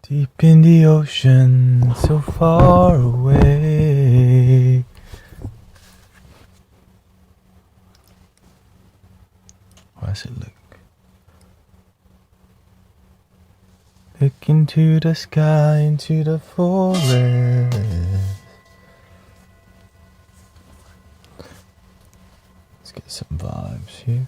Deep in the ocean, so far away. How does it look? Look into the sky, into the forest. Let's get some vibes here.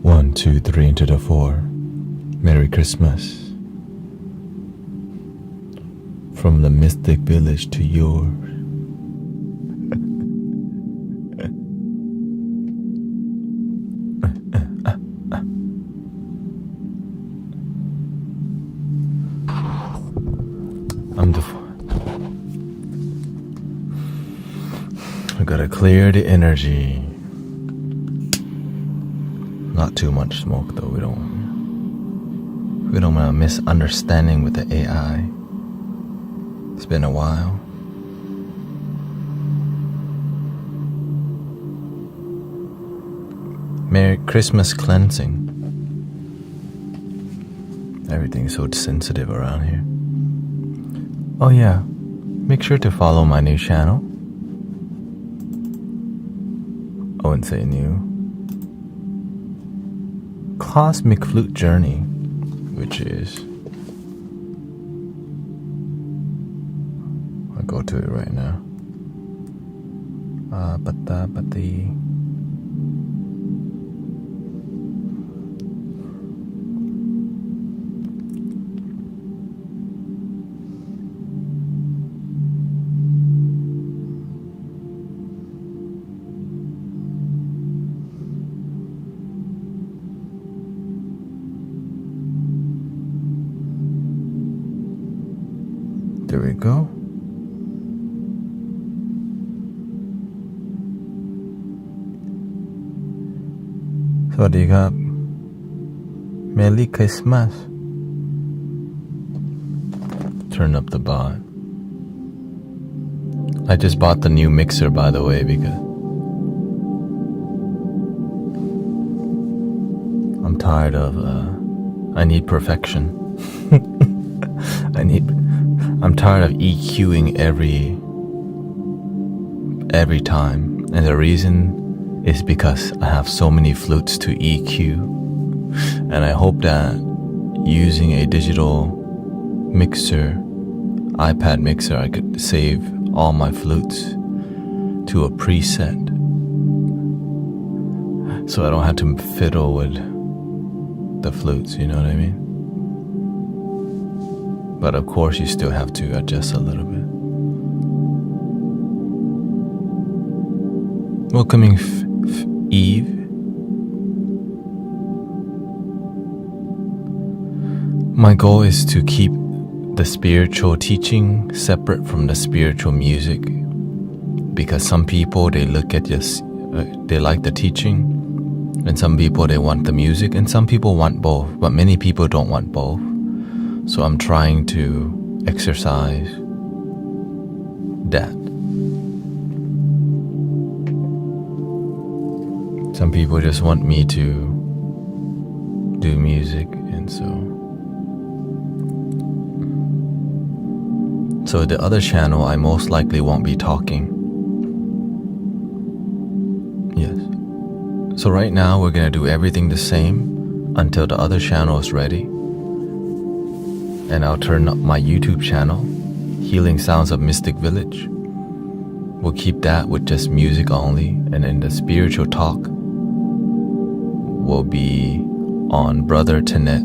One, two, three into the four. Merry Christmas. From the mystic village to yours. I gotta clear the energy. Not too much smoke though. We don't want a misunderstanding with the AI. It's been a while. Merry Christmas cleansing. Everything's so sensitive around here. Oh yeah, make sure to follow my new channel. I wouldn't say new. Cosmic Flute Journey, which is, I'll go to it right now. There we go. Sawasdee krab. Merry Christmas. Turn up the bot. I just bought the new mixer, by the way, because I'm tired of I need perfection. I'm tired of EQing every time, and the reason is because I have so many flutes to EQ, and I hope that using a digital mixer, iPad mixer, I could save all my flutes to a preset, so I don't have to fiddle with the flutes, you know what I mean? But of course you still have to adjust a little bit. Welcoming Eve. My goal is to keep the spiritual teaching separate from the spiritual music, because some people, they look at this, they like the teaching, and some people, they want the music, and some people want both, but many people don't want both. So I'm trying to exercise that. Some people just want me to do music, and so the other channel, I most likely won't be talking. Yes. So right now we're gonna do everything the same until the other channel is ready. And I'll turn up my YouTube channel, Healing Sounds of Mystic Village. We'll keep that with just music only, and then the spiritual talk will be on Brother Taout.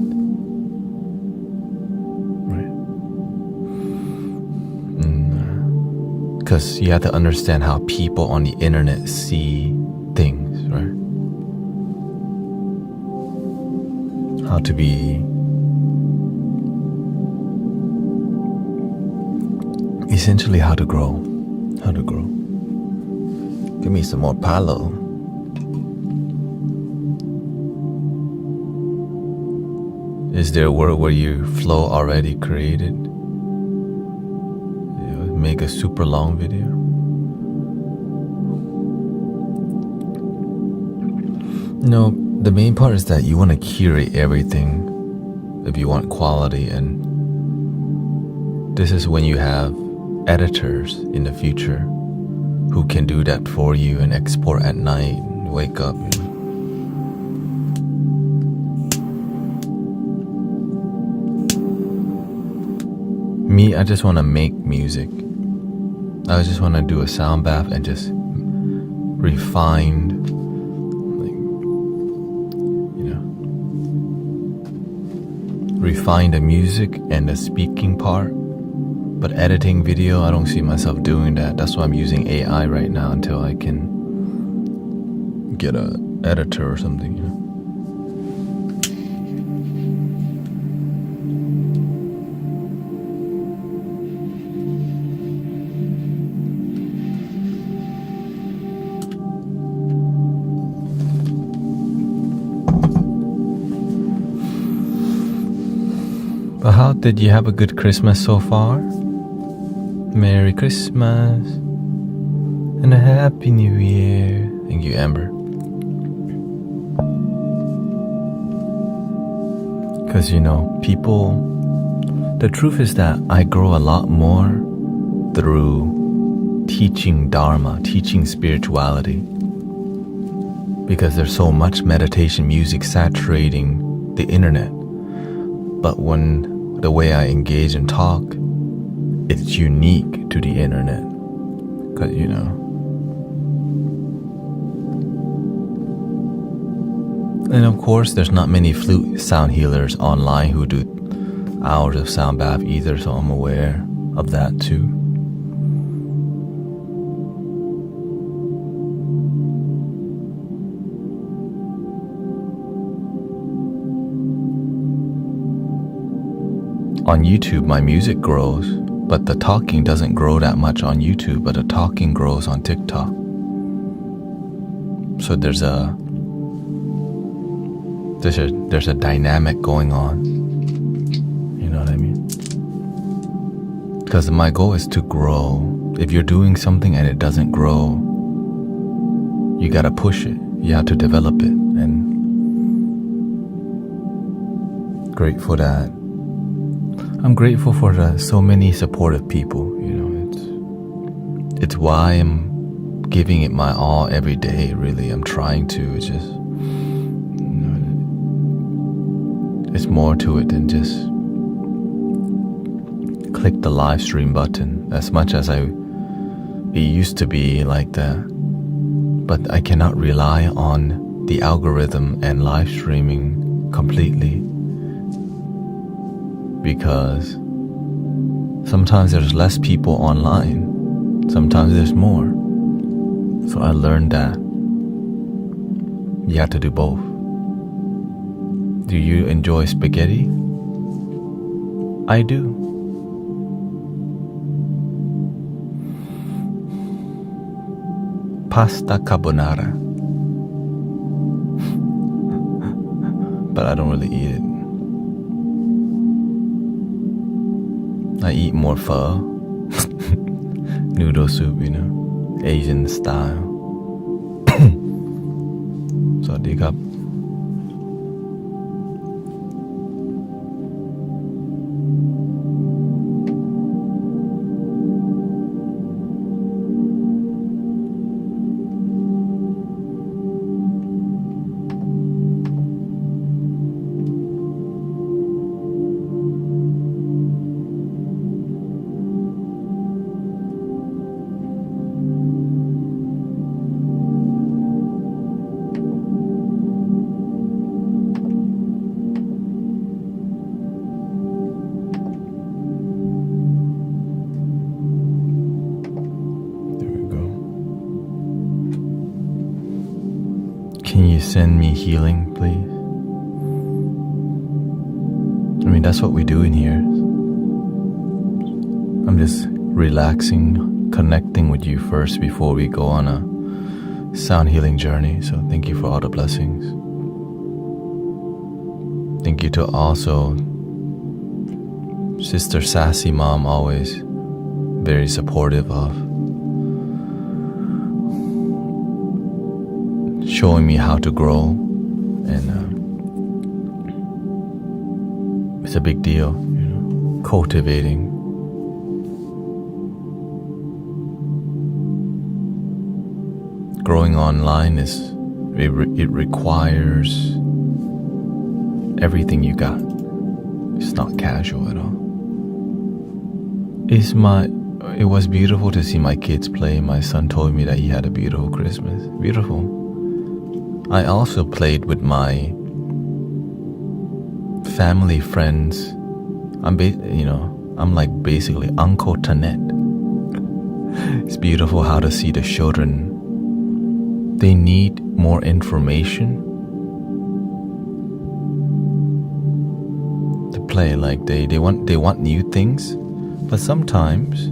Right. Because you have to understand how people on the internet see things, right? How to be essentially how to grow. Give me some more palo. Is there a world where you flow already created? make a super long video. No, the main part is that you want to curate everything if you want quality, and this is when you have editors in the future who can do that for you and export at night, wake up. Me, I just want to make music. I just want to do a sound bath and just refine, refine the music and the speaking part. But editing video, I don't see myself doing that. That's why I'm using AI right now until I can get an editor or something. But how did you have a good Christmas so far? Merry Christmas and a Happy New Year. Thank you, Amber. Because people, the truth is that I grow a lot more through teaching Dharma, teaching spirituality. Because there's so much meditation music saturating the internet. But when the way I engage and talk, it's unique to the internet. Because, and of course, there's not many flute sound healers online who do hours of sound bath either, so I'm aware of that too. On YouTube, my music grows, but the talking doesn't grow that much on YouTube, but the talking grows on TikTok. So there's a dynamic going on. You know what I mean? Because my goal is to grow. If you're doing something and it doesn't grow, you gotta push it. You have to develop it. And grateful that I'm grateful for so many supportive people. It's why I'm giving it my all every day. Really, I'm trying to. It's just, it's more to it than just click the live stream button. As much as it used to be like that, but I cannot rely on the algorithm and live streaming completely. Because sometimes there's less people online, sometimes there's more. So I learned that you have to do both. Do you enjoy spaghetti? I do. Pasta carbonara. But I don't really eat it. I eat more pho, noodle soup, Asian style. สวัสดีครับ Can you send me healing, please? I mean, that's what we do in here. I'm just relaxing, connecting with you first before we go on a sound healing journey. So thank you for all the blessings. Thank you to also Sister Sassy Mom, always very supportive of showing me how to grow, and it's a big deal, cultivating. Growing online it requires everything you got. It's not casual at all. It was beautiful to see my kids play. My son told me that he had a beautiful Christmas. Beautiful. I also played with my family friends. I'm like basically Uncle Tanet. It's beautiful how to see the children. They need more information to play. Like they want new things, but sometimes,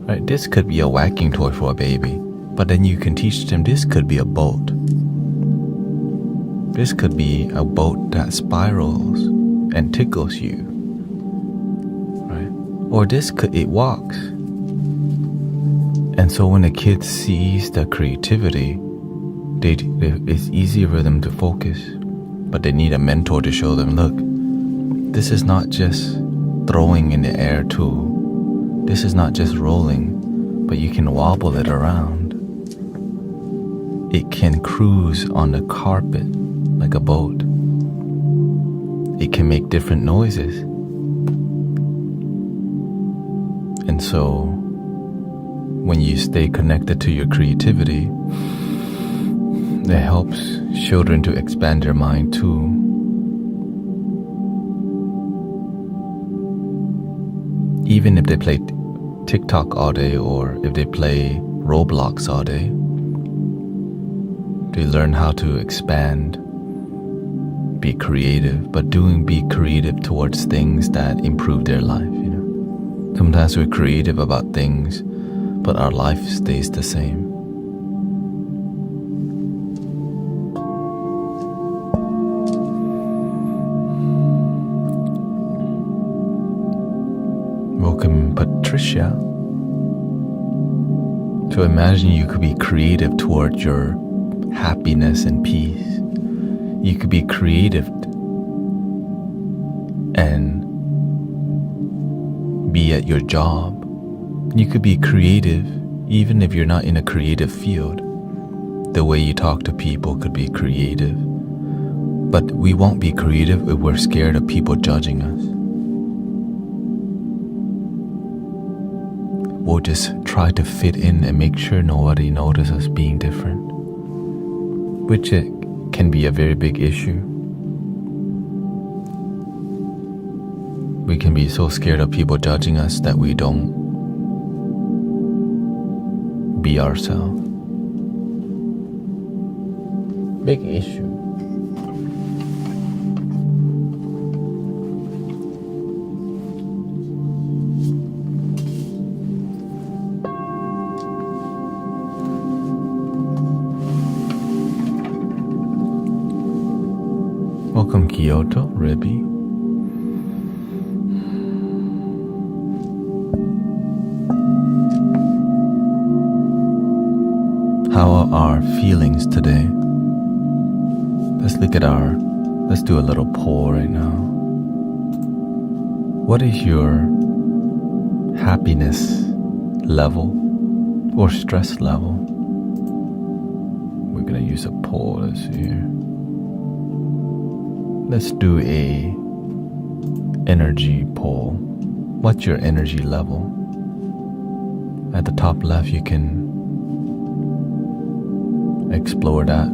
right? This could be a whacking toy for a baby, but then you can teach them this could be a boat. This could be a boat that spirals and tickles you, right? Or it walks. And so when a kid sees the creativity, it's easier for them to focus, but they need a mentor to show them, look, this is not just throwing in the air tool. This is not just rolling, but you can wobble it around. It can cruise on the carpet like a boat. It can make different noises. And so when you stay connected to your creativity, it helps children to expand their mind too. Even if they play TikTok all day, or if they play Roblox all day, they learn how to expand, be creative, but be creative towards things that improve their life. Sometimes we're creative about things, but our life stays the same. Welcome, Patricia. So imagine you could be creative towards your happiness and peace. You could be creative and be at your job. You could be creative even if you're not in a creative field. The way you talk to people could be creative. But we won't be creative if we're scared of people judging us. We'll just try to fit in and make sure nobody notices us being different, which it can be a very big issue. We can be so scared of people judging us that we don't be ourselves. Big issue. Welcome, Kyoto, Ribby. How are our feelings today? Let's do a little poll right now. What is your happiness level or stress level? We're gonna use a poll this year. Let's do a energy poll. What's your energy level? At the top left, you can explore that.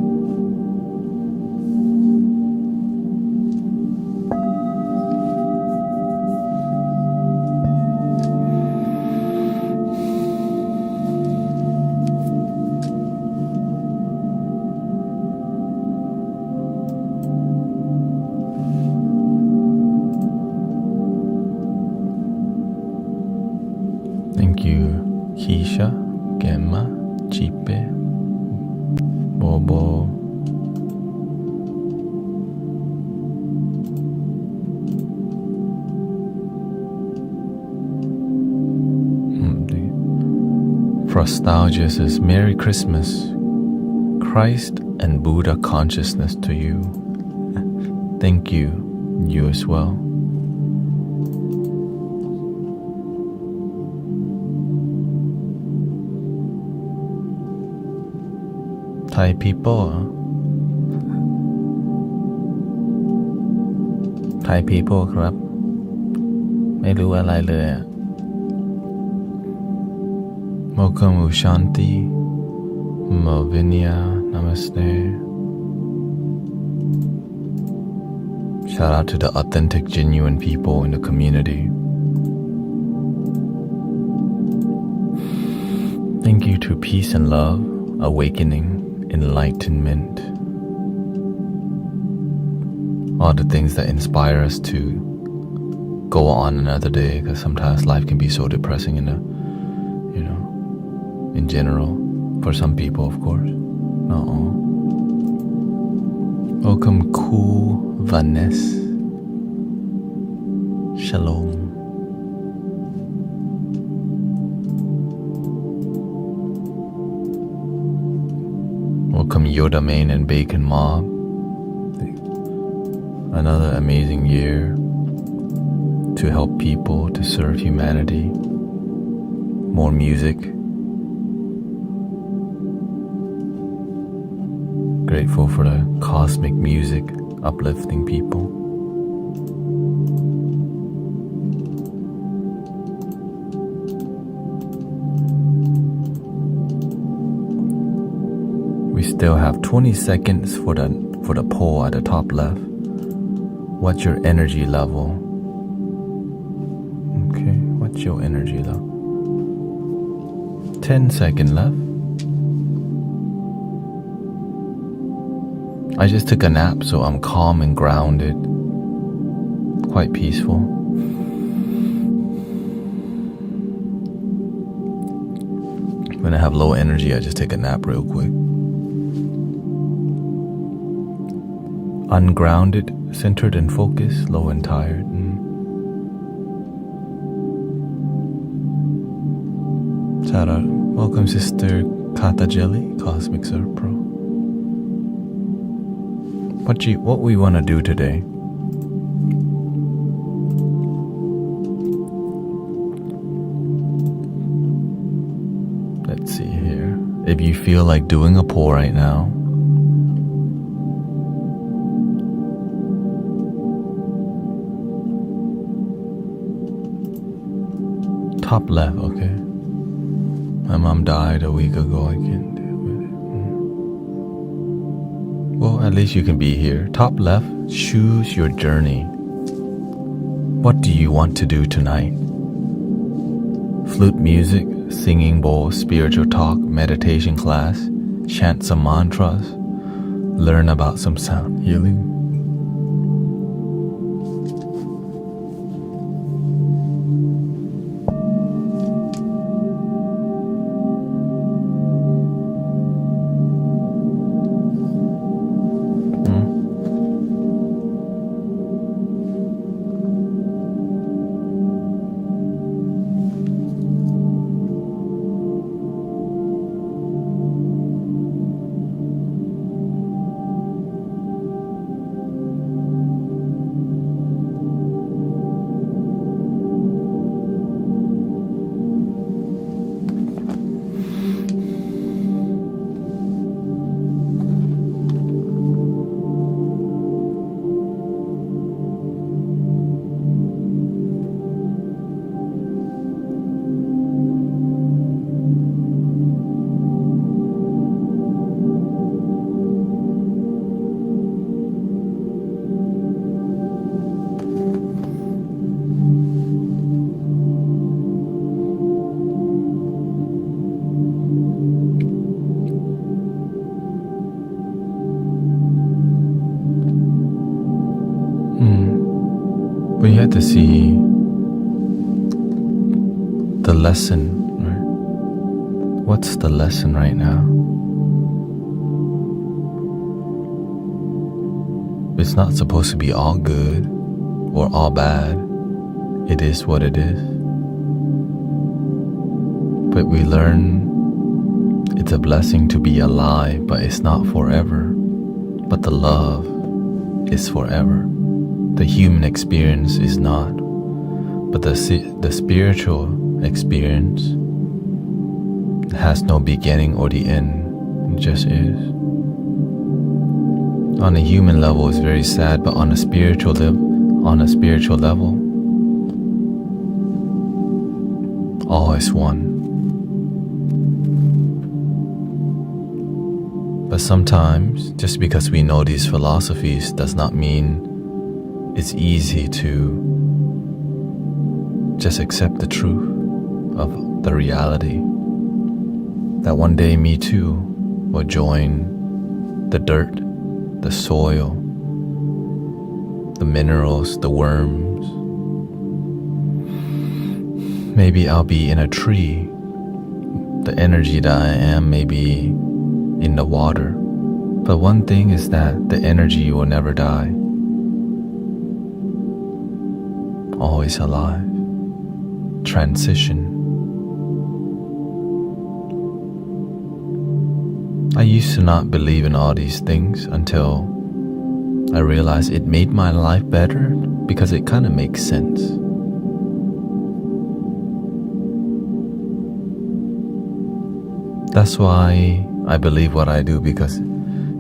Thank you, Keisha, Gemma, Chipe, Bobo, Nostalgia says, Merry Christmas, Christ and Buddha consciousness to you. Thank you, you as well. Thai people, Thai people ครับ ไม่รู้อะไรเลยอะ Welcome Ushanti, Malvinia, Namaste. Shout out to the authentic, genuine people in the community. Thank you to peace and love, awakening, enlightenment. All the things that inspire us to go on another day, because sometimes life can be so depressing in general, for some people, of course, not all. Welcome, Cool Vanessa. Shalom. Welcome, Yoda Main and Bacon Mob. Another amazing year to help people, to serve humanity. More music. Grateful for the cosmic music uplifting people. We still have 20 seconds for the poll at the top left. What's your energy level? Okay, what's your energy level? 10 seconds left. I just took a nap, so I'm calm and grounded. Quite peaceful. When I have low energy, I just take a nap real quick. Ungrounded, centered and focused, low and tired. Shout out. Welcome, Sister Kata Jelly, Cosmic Surf Pro. What we want to do today? Let's see here. If you feel like doing a poll right now, top left, okay. My mom died a week ago. I can't deal with it. Well, at least you can be here. Top left, choose your journey. What do you want to do tonight? Flute music, singing bowl, spiritual talk, meditation class, chant some mantras, learn about some sound healing. We had to see the lesson, right? What's the lesson right now? It's not supposed to be all good or all bad. It is what it is. But we learn It's a blessing to be alive, but it's not forever. But the love is forever. The human experience is not. But the spiritual experience has no beginning or the end. It just is. On a human level, it's very sad, but on a spiritual level, all is one. But sometimes, just because we know these philosophies does not mean it's easy to just accept the truth of the reality that one day me too will join the dirt, the soil, the minerals, the worms. Maybe I'll be in a tree. The energy that I am may be in the water. But one thing is that the energy will never die. Always alive. Transition. I used to not believe in all these things until I realized it made my life better because it kind of makes sense. That's why I believe what I do, because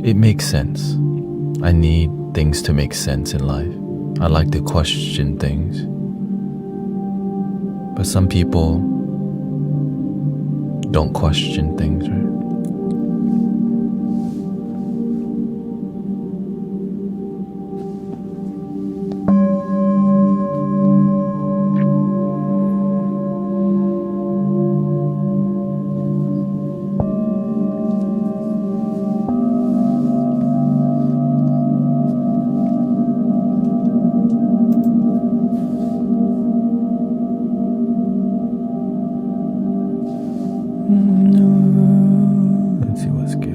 it makes sense. I need things to make sense in life. I like to question things. But some people don't question things, right? Let's see what's good.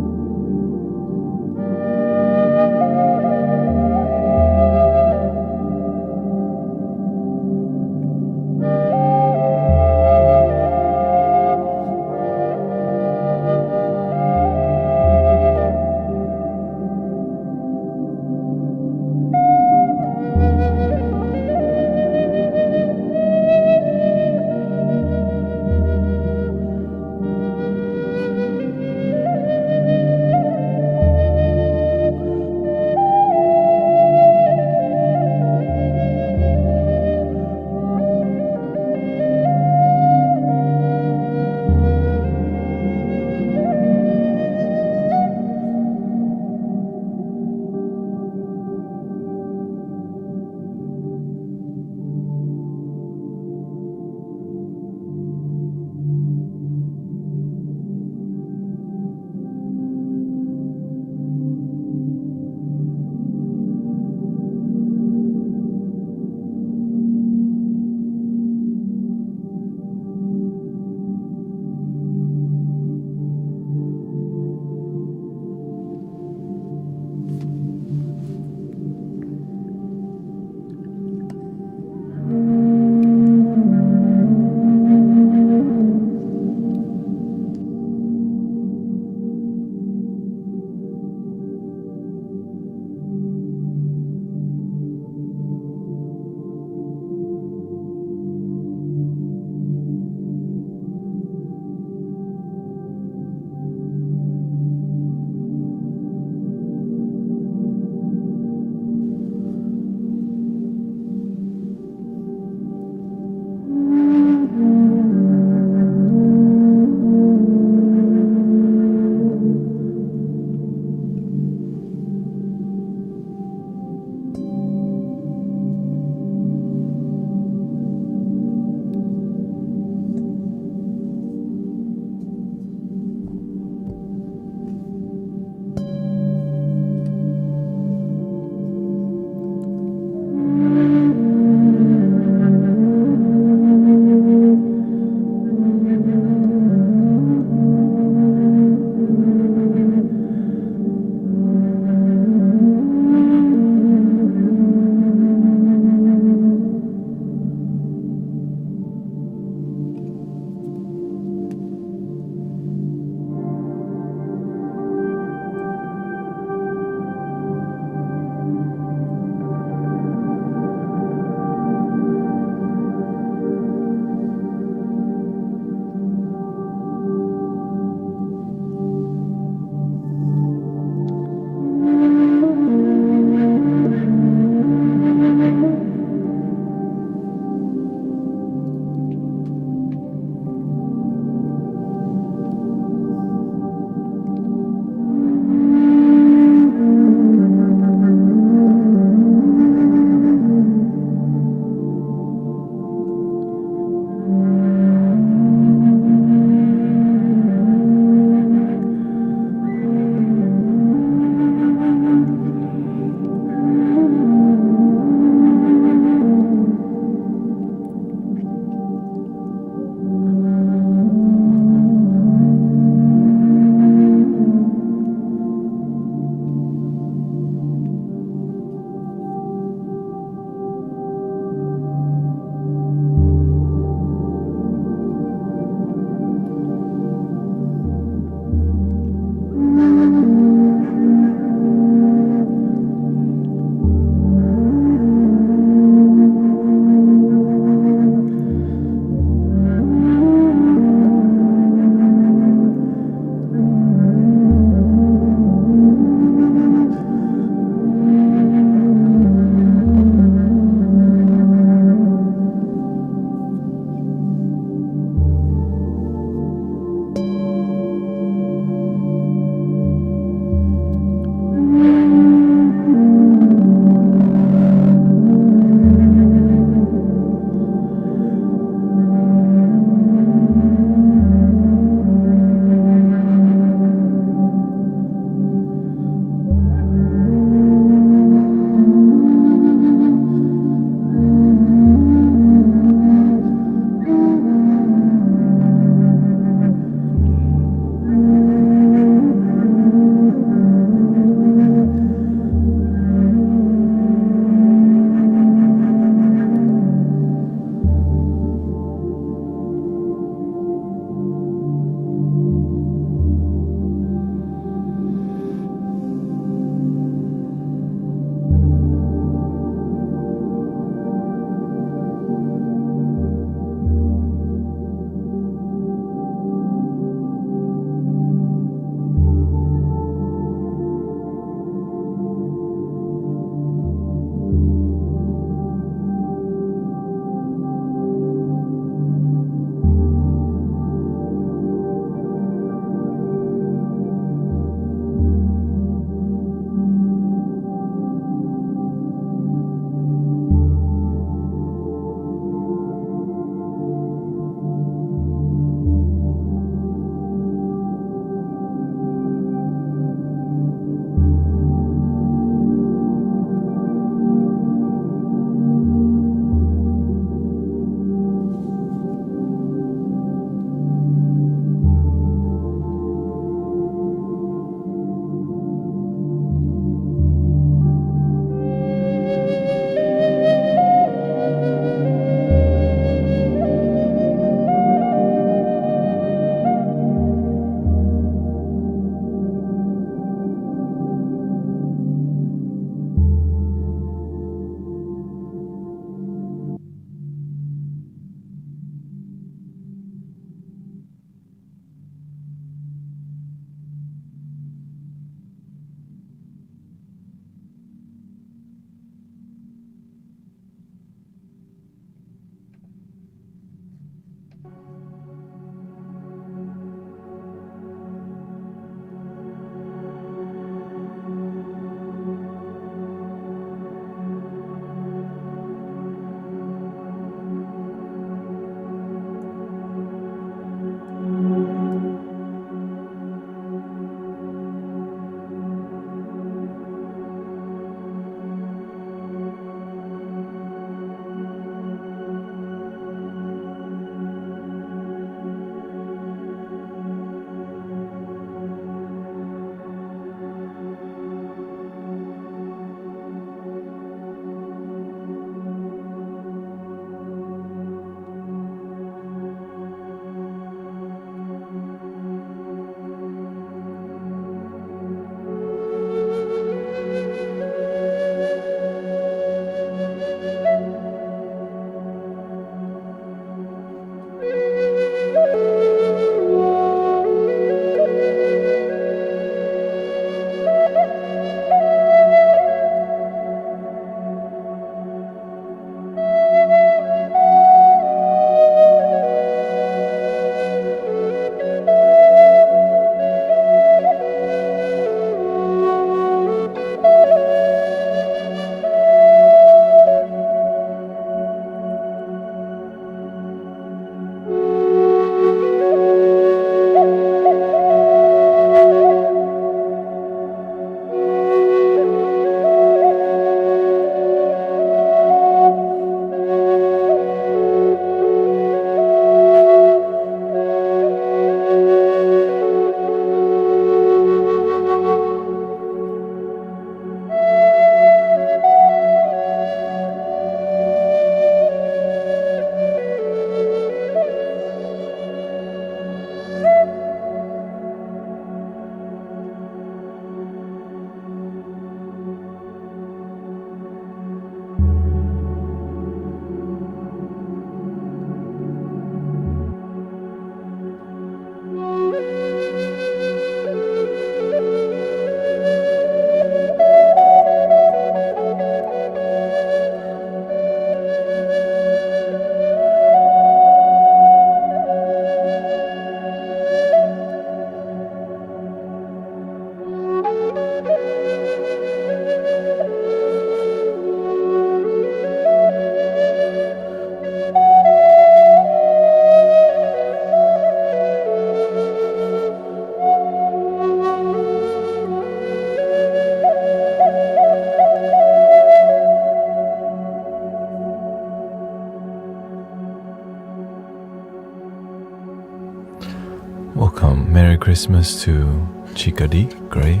Welcome. Merry Christmas to Chikadi, Grace.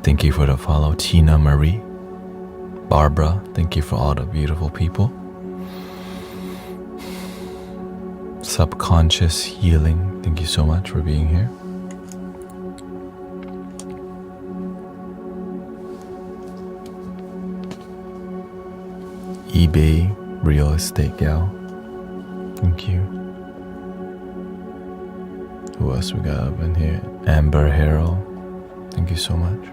Thank you for the follow. Tina Marie. Barbara, thank you for all the beautiful people. Subconscious Healing, thank you so much for being here. eBay Real Estate Gal, thank you. Who else we got up in here? Amber Harrell, thank you so much.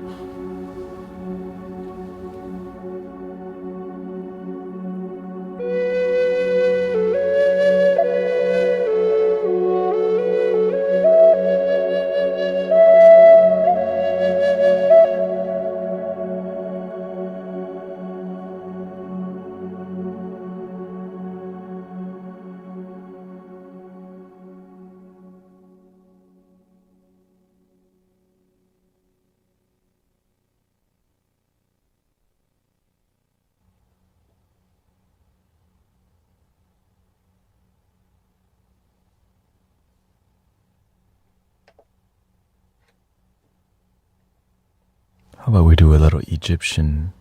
How about we do a little Egyptian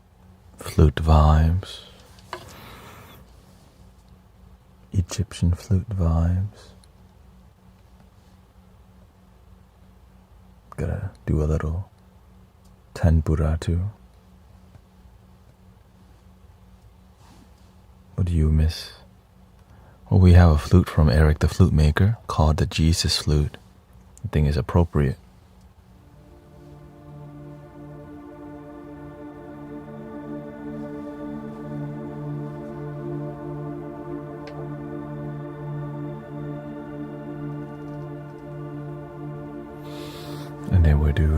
flute vibes? Egyptian flute vibes. Gotta do a little Tanpura too. What do you miss? Well, we have a flute from Eric the Flute Maker called the Jesus Flute. I think it's appropriate. And then we'll do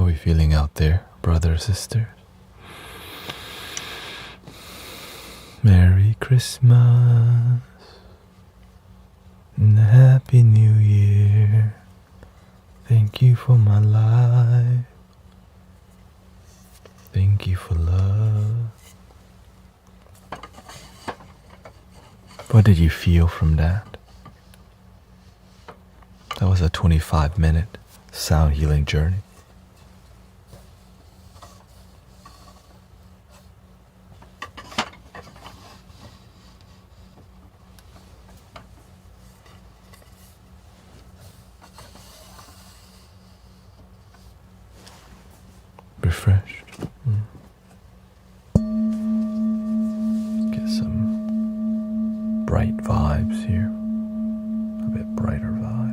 we feeling out there, brother, sister? Merry Christmas and a Happy New Year. Thank you for my life. Thank you for love. What did you feel from that? That was a 25-minute sound healing journey. Refreshed. Get some bright vibes here. A bit brighter vibes.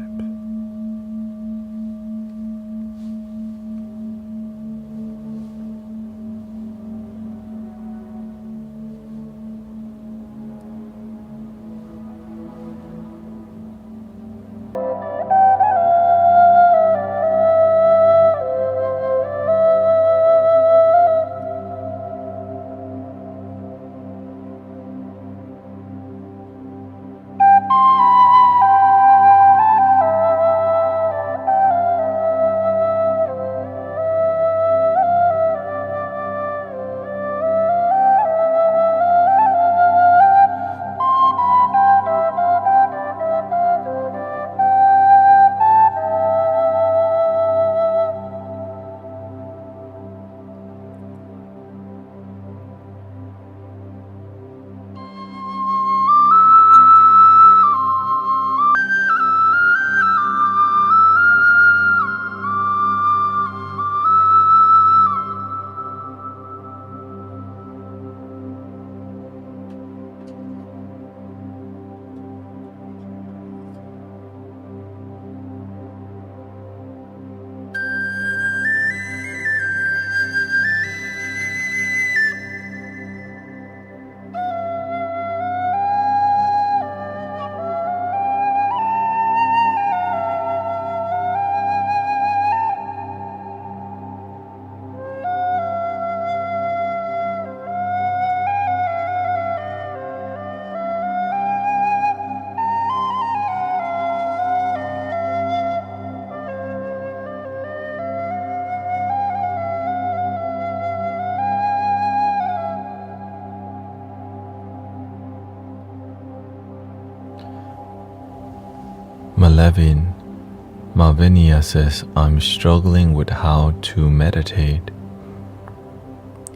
Malvinia says, I'm struggling with how to meditate.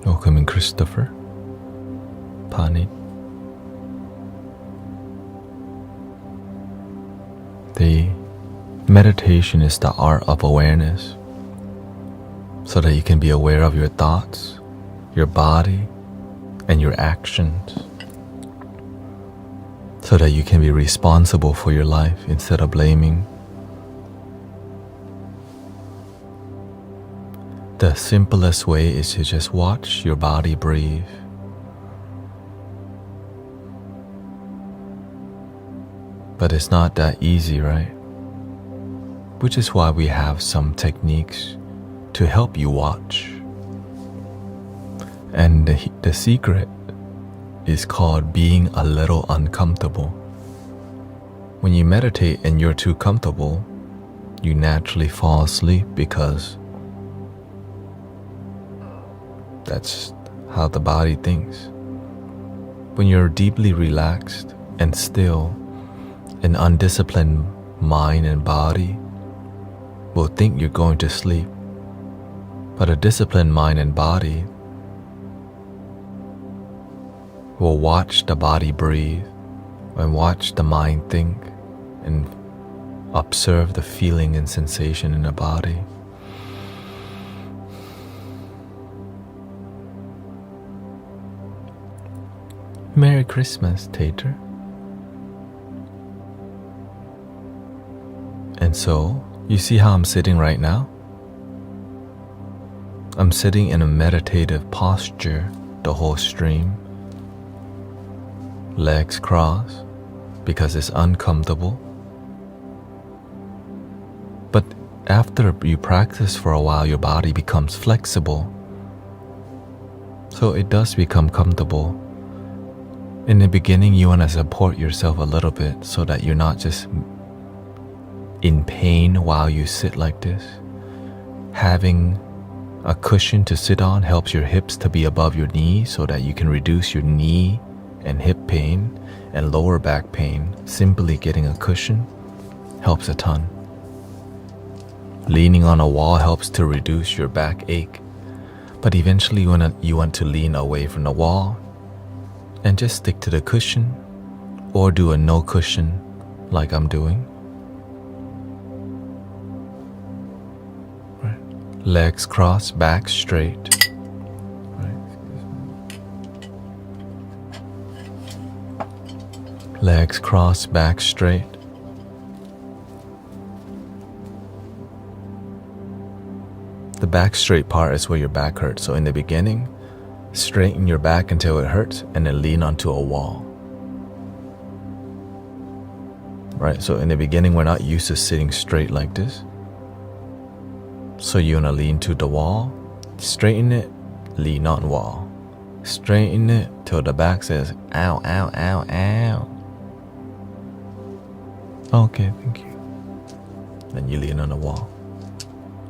Welcome in, Christopher. Pani. The meditation is the art of awareness, so that you can be aware of your thoughts, your body, and your actions, so that you can be responsible for your life instead of blaming. The simplest way is to just watch your body breathe. But it's not that easy, right? Which is why we have some techniques to help you watch. And the secret is called being a little uncomfortable. When you meditate and you're too comfortable, you naturally fall asleep because that's how the body thinks. When you're deeply relaxed and still, an undisciplined mind and body will think you're going to sleep. But a disciplined mind and body will watch the body breathe and watch the mind think and observe the feeling and sensation in the body. Merry Christmas, Tater. And so, you see how I'm sitting right now? I'm sitting in a meditative posture the whole stream. Legs crossed because it's uncomfortable. But after you practice for a while, your body becomes flexible. So it does become comfortable. In the beginning, you want to support yourself a little bit so that you're not just in pain while you sit like this. Having a cushion to sit on helps your hips to be above your knees so that you can reduce your knee and hip pain and lower back pain. Simply getting a cushion helps a ton. Leaning on a wall helps to reduce your back ache. But eventually you want to lean away from the wall and just stick to the cushion, or do a no cushion like I'm doing. Right. Legs crossed, back straight. Right. Legs crossed, back straight. The back straight part is where your back hurts. So in the beginning, straighten your back until it hurts and then lean onto a wall. Right, so in the beginning, we're not used to sitting straight like this. So you want to lean to the wall, straighten it, lean on wall. Straighten it till the back says, ow, ow, ow, ow. Okay, thank you. Then you lean on the wall.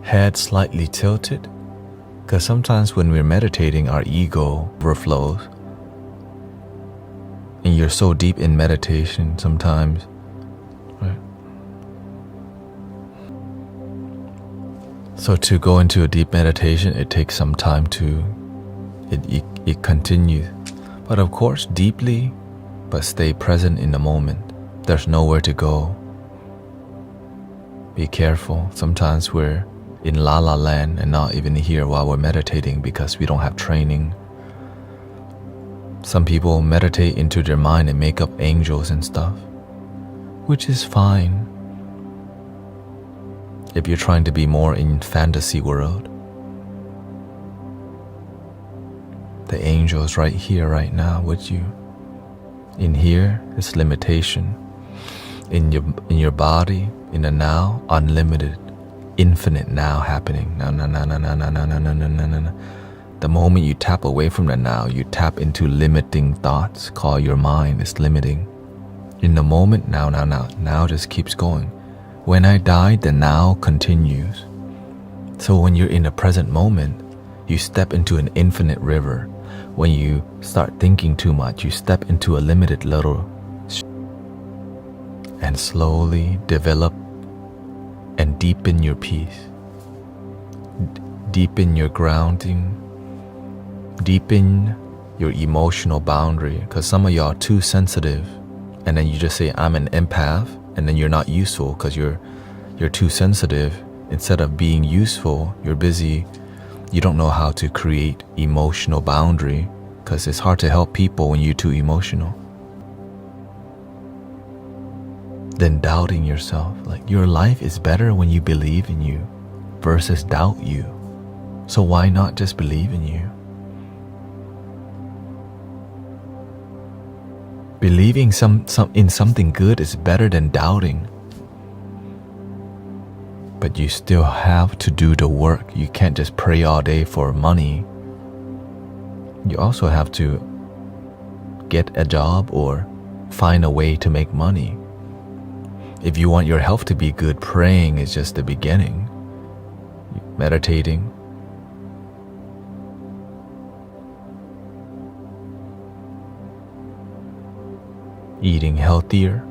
Head slightly tilted, because sometimes when we're meditating, our ego overflows. And you're so deep in meditation sometimes, right? So to go into a deep meditation, it takes some time it continues. But of course, deeply, but stay present in the moment. There's nowhere to go. Be careful. Sometimes we're in la la land and not even here while we're meditating because we don't have training. Some people meditate into their mind and make up angels and stuff, which is fine if you're trying to be more in fantasy world. The angel is right here, right now with you. In here is limitation. In your body, in the now, unlimited. Infinite now happening. No. The moment you tap away from the now, you tap into limiting thoughts. Call your mind is limiting. In the moment, now just keeps going. When I die, the now continues. So when you're in the present moment, you step into an infinite river. When you start thinking too much, you step into a limited little, and slowly develop and deepen your peace, deepen your grounding, deepen your emotional boundary. Because some of y'all are too sensitive, and then you just say, I'm an empath, and then you're not useful because you're too sensitive. Instead of being useful, you're busy. You don't know how to create emotional boundary because it's hard to help people when you're too emotional. Then doubting yourself. Like, your life is better when you believe in you versus doubt you. So why not just believe in you? Believing in something good is better than doubting. But you still have to do the work. You can't just pray all day for money. You also have to get a job or find a way to make money. If you want your health to be good, praying is just the beginning. Meditating. Eating healthier.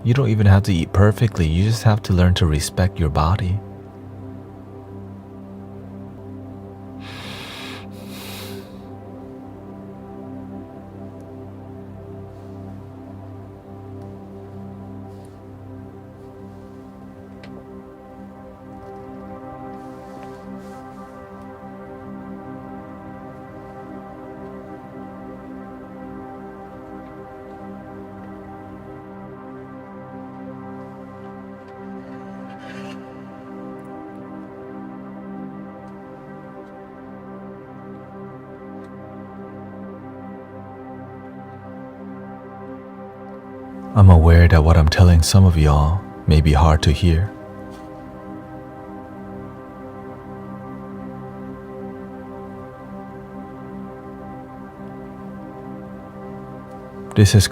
You don't even have to eat perfectly. You just have to learn to respect your body. I'm aware that what I'm telling some of y'all may be hard to hear. This is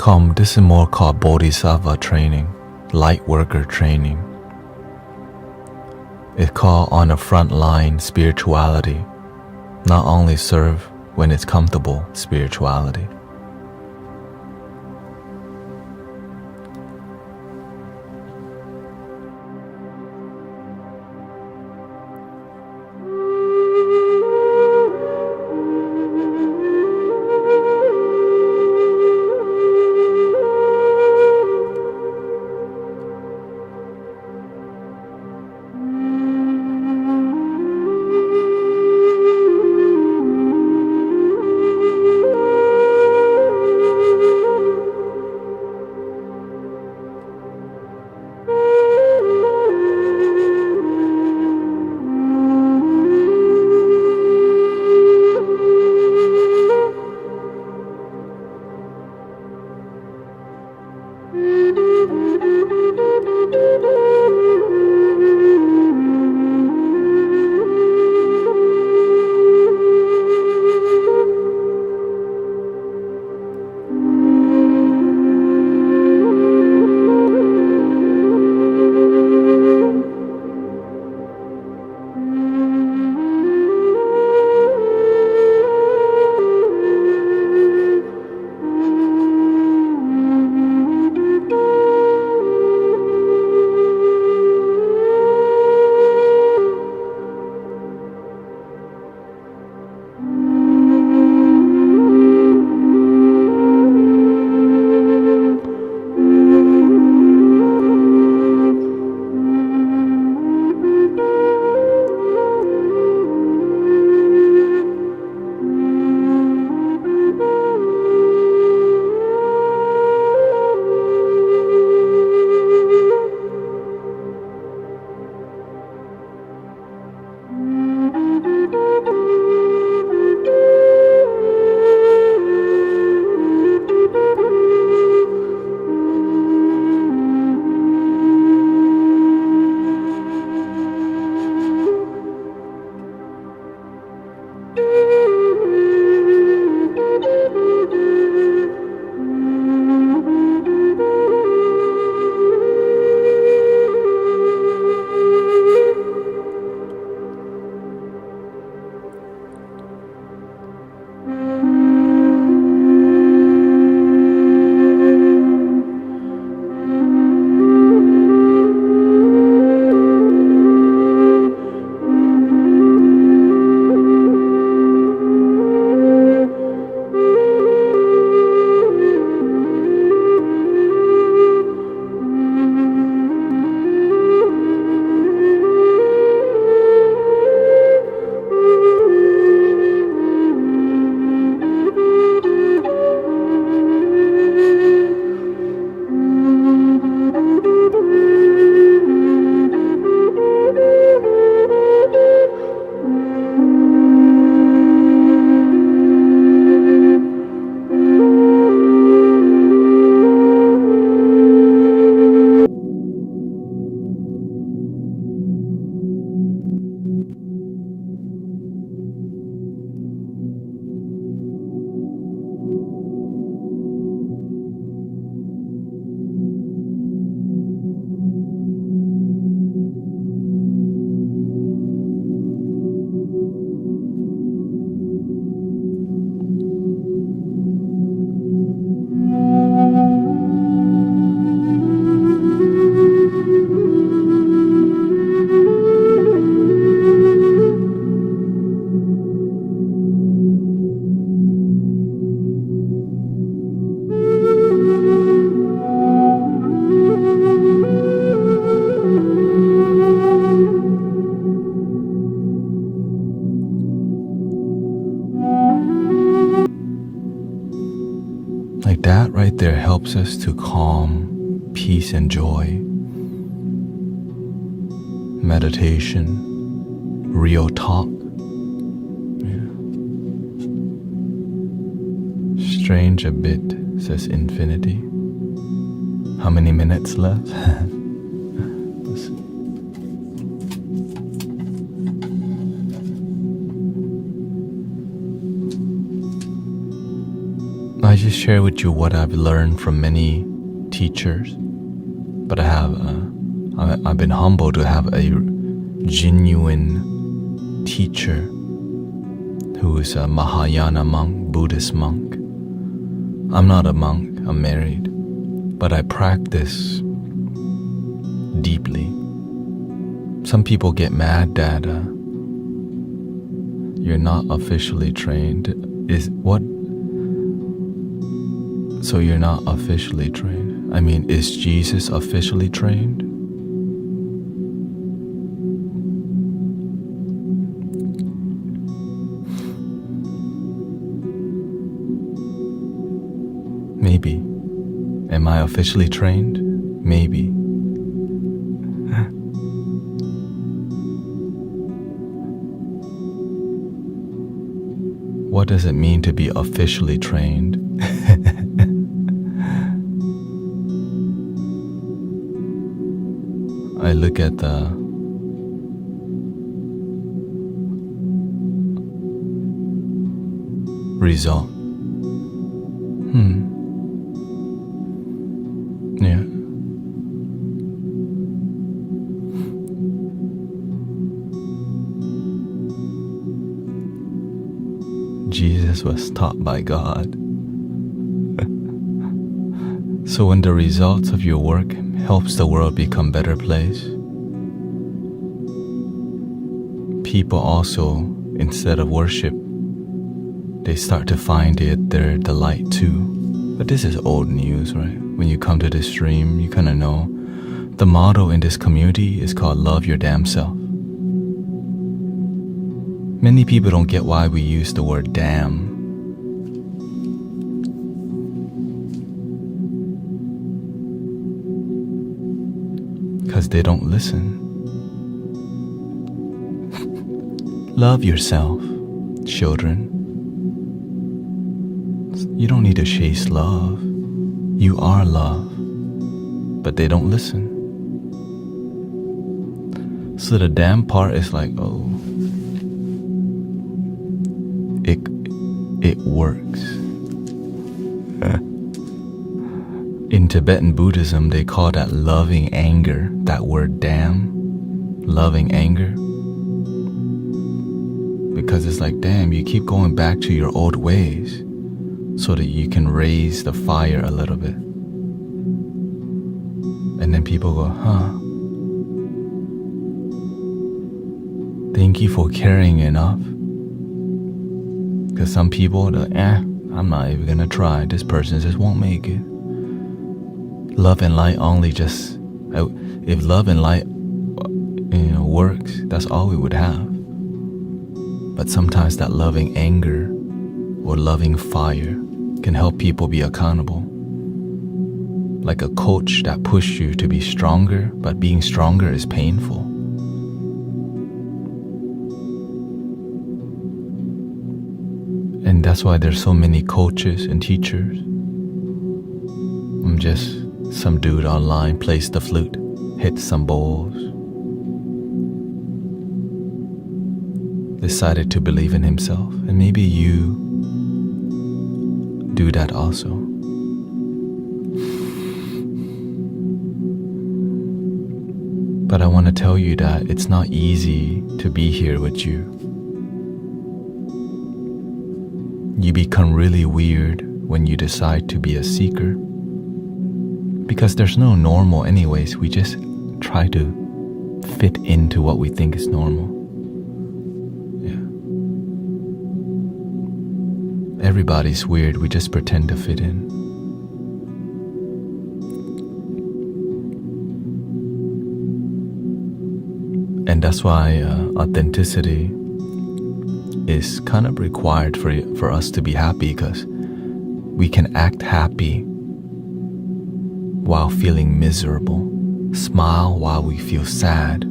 more called bodhisattva training, light worker training. It's called on the front line spirituality, not only serve when it's comfortable spirituality. Like that right there helps us to calm, peace and joy. Meditation, real talk. Yeah. Strange a bit, says infinity. How many minutes left? I just share with you what I've learned from many teachers, but I've been humbled to have a genuine teacher who is a Mahayana monk, Buddhist monk. I'm not a monk, I'm married, but I practice deeply. Some people get mad that you're not officially trained. So you're not officially trained? I mean, is Jesus officially trained? Maybe. Am I officially trained? Maybe. What does it mean to be officially trained? I look at the result. Yeah. Jesus was taught by God. So when the results of your work helps the world become a better place, people also, instead of worship, they start to find it their delight too. But this is old news, right? When you come to this stream, you kind of know. The motto in this community is called love your damn self. Many people don't get why we use the word damn. Because they don't listen. Love yourself, children. You don't need to chase love. You are love. But they don't listen. So the damn part is like, oh, it works. In Tibetan Buddhism, they call that loving anger, that word damn, loving anger. Because it's like, damn, you keep going back to your old ways so that you can raise the fire a little bit. And then people go, thank you for caring enough. Because some people, I'm not even gonna try. This person just won't make it. Love and light only just, if love and light, works, that's all we would have. But sometimes that loving anger or loving fire can help people be accountable. Like a coach that pushes you to be stronger, but being stronger is painful. And that's why there's so many coaches and teachers. I'm just some dude online, plays the flute, hits some bowls. Decided to believe in himself, and maybe you do that also. But I want to tell you that it's not easy to be here with you. You become really weird when you decide to be a seeker. Because there's no normal anyways, we just try to fit into what we think is normal. Everybody's weird, we just pretend to fit in. And that's why authenticity is kind of required for us to be happy, because we can act happy while feeling miserable, smile while we feel sad.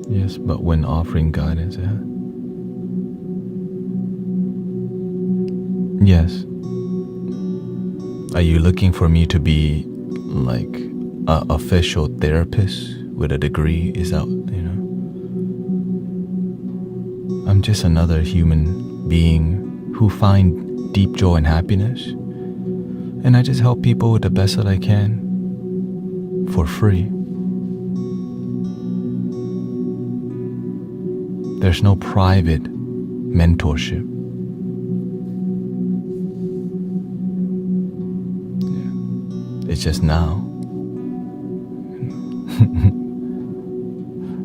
Yes, but when offering guidance, yes. Are you looking for me to be like a official therapist with a degree is out, I'm just another human being who find deep joy and happiness, and I just help people with the best that I can for free. There's no private mentorship. It's just now.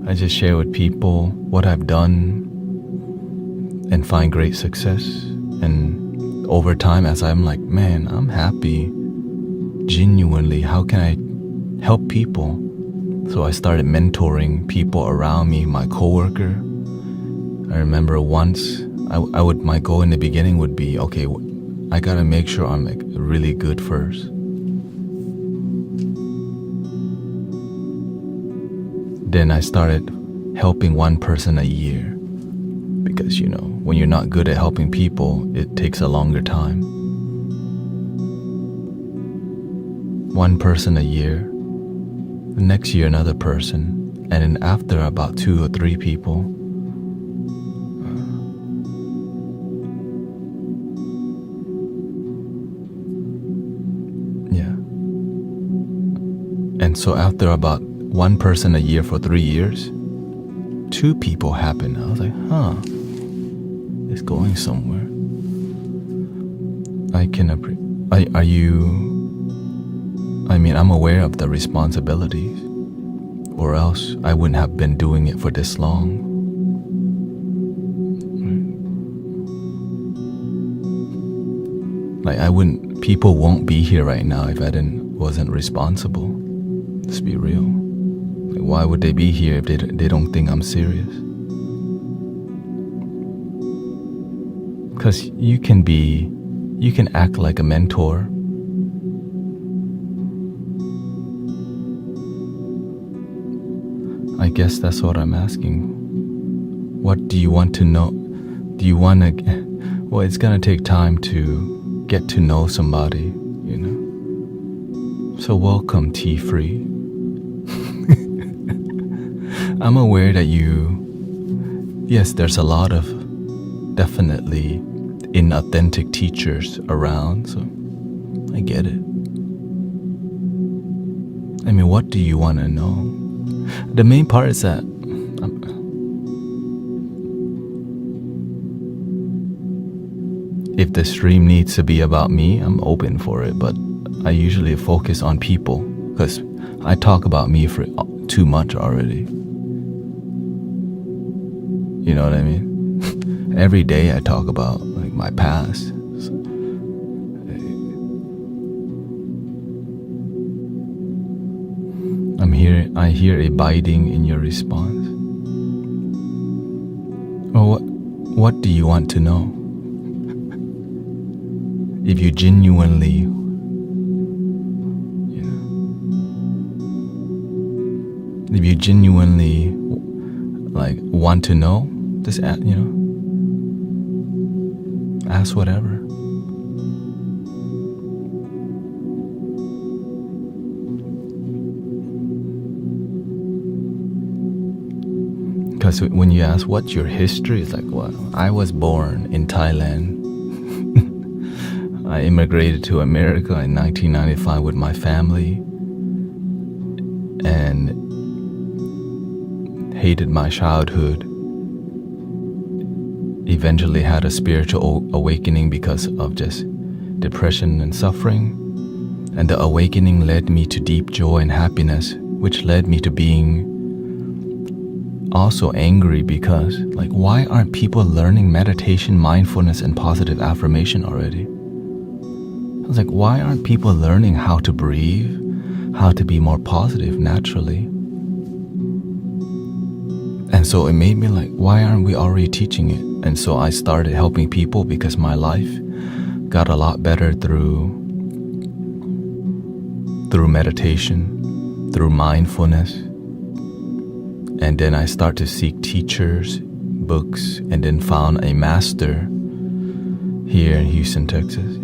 I just share with people what I've done and find great success. And over time, as I'm like, man, I'm happy. Genuinely, how can I help people? So I started mentoring people around me, my coworker. I remember once, my goal in the beginning would be, okay, I gotta make sure I'm like really good first. Then I started helping one person a year, because when you're not good at helping people, it takes a longer time. One person a year, the next year another person, and then after about 2 or 3 people, and so after about one person a year for 3 years, 2 people happened. I was like, it's going somewhere. I'm aware of the responsibilities, or else I wouldn't have been doing it for this long. People won't be here right now if I wasn't responsible. Let's be real. Why would they be here if they don't think I'm serious? Because you can act like a mentor. I guess that's what I'm asking. What do you want to know? Do you want to... Well, it's gonna take time to get to know somebody, So welcome, T-Free. I'm aware that yes, there's a lot of definitely inauthentic teachers around, so I get it. What do you want to know? The main part is that if the stream needs to be about me, I'm open for it, but I usually focus on people, because I talk about me for too much already. You know what I mean? Every day I talk about my past. I hear a biting in your response. Well, what do you want to know? If you genuinely, want to know, just ask whatever. Because when you ask what's your history, it's like, well, I was born in Thailand. I immigrated to America in 1995 with my family, and hated my childhood. Eventually had a spiritual awakening because of just depression and suffering. And the awakening led me to deep joy and happiness, which led me to being also angry because, why aren't people learning meditation, mindfulness, and positive affirmation already? I was like, why aren't people learning how to breathe, how to be more positive naturally? And so it made me why aren't we already teaching it? And so I started helping people because my life got a lot better through meditation, through mindfulness. And then I start to seek teachers, books, and then found a master here in Houston, Texas.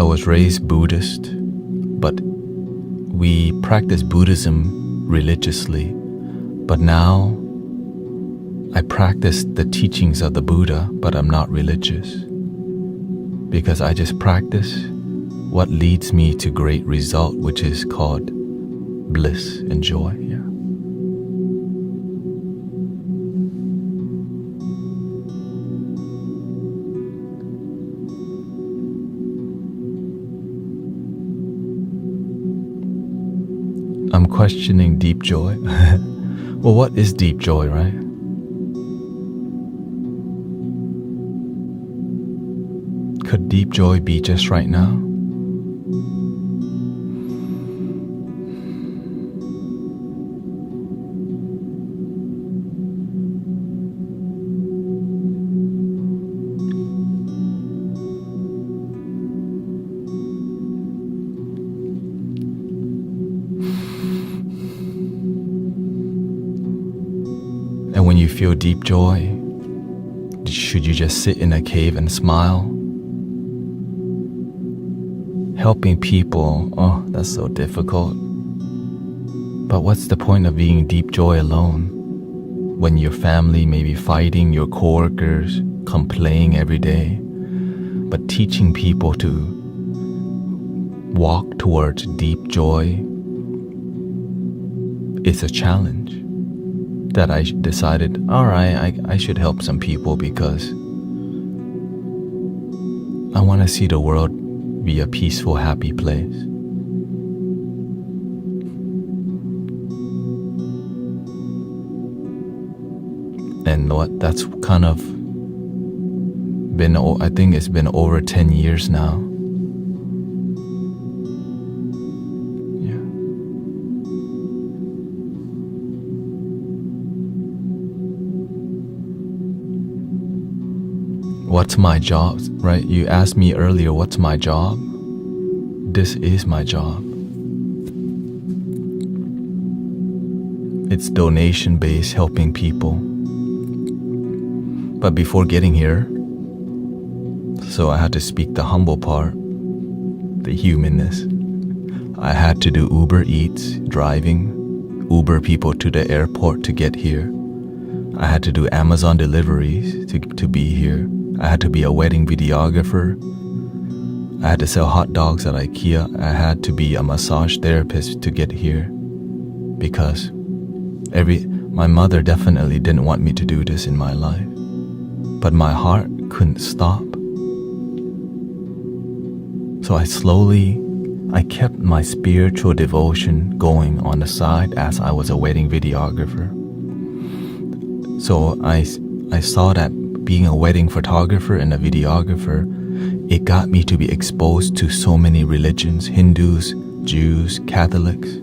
was raised Buddhist, but we practice Buddhism religiously. But now I practice the teachings of the Buddha, but I'm not religious. Because I just practice what leads me to great result, which is called bliss and joy. Yeah. I'm questioning deep joy. Well, what is deep joy, right? Could deep joy be just right now? And when you feel deep joy, should you just sit in a cave and smile? Helping people, oh, that's so difficult. But what's the point of being deep joy alone when your family may be fighting, your coworkers complaining every day? But teaching people to walk towards deep joy is a challenge that I decided, all right, I should help some people because I want to see the world be a peaceful, happy place. And that's kind of been, I think it's been over 10 years now. Yeah. What's my job, right? You asked me earlier, what's my job? This is my job. It's donation-based, helping people. But before getting here, so I had to speak the humble part, the humanness. I had to do Uber Eats, driving, Uber people to the airport to get here. I had to do Amazon deliveries to be here. I had to be a wedding videographer. I had to sell hot dogs at IKEA. I had to be a massage therapist to get here. Because my mother definitely didn't want me to do this in my life. But my heart couldn't stop. So I kept my spiritual devotion going on the side as I was a wedding videographer. So I saw that being a wedding photographer and a videographer, it got me to be exposed to so many religions, Hindus, Jews, Catholics.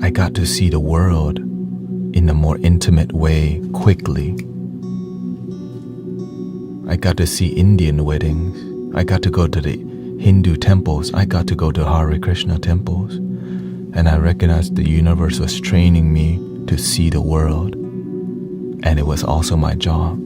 I got to see the world in a more intimate way, quickly. I got to see Indian weddings. I got to go to the Hindu temples. I got to go to Hare Krishna temples. And I recognized the universe was training me to see the world. And it was also my job.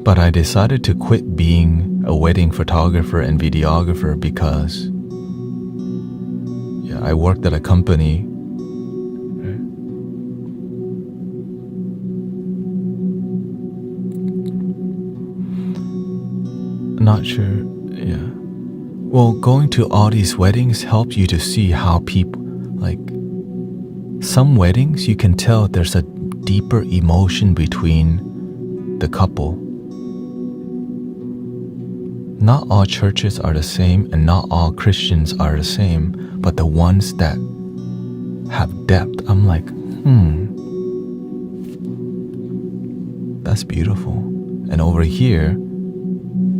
But I decided to quit being a wedding photographer and videographer because I worked at a company. Not sure, yeah. Well, going to all these weddings helps you to see how people, like, some weddings you can tell there's a deeper emotion between the couple. Not all churches are the same and not all Christians are the same, but the ones that have depth, I'm like, that's beautiful. And over here,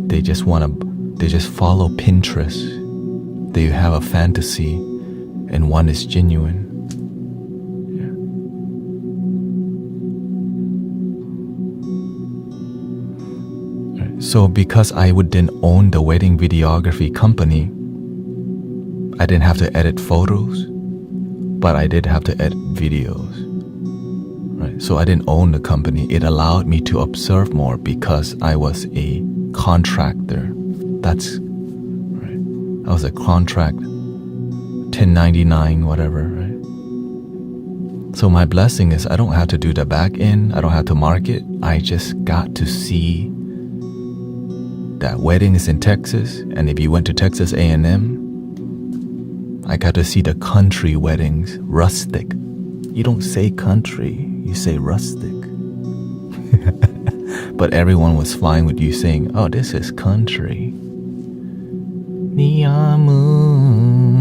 they just follow Pinterest. They have a fantasy and one is genuine. So because I didn't own the wedding videography company, I didn't have to edit photos, but I did have to edit videos. Right? So I didn't own the company. It allowed me to observe more because I was a contractor. That's right. I was a contract 1099, whatever, right? So my blessing is I don't have to do the back end. I don't have to market. I just got to see that weddings in Texas. And if you went to Texas A&M, I got to see the country weddings, rustic. You don't say country, you say rustic. But everyone was fine with you saying, oh, this is country. Neon moon.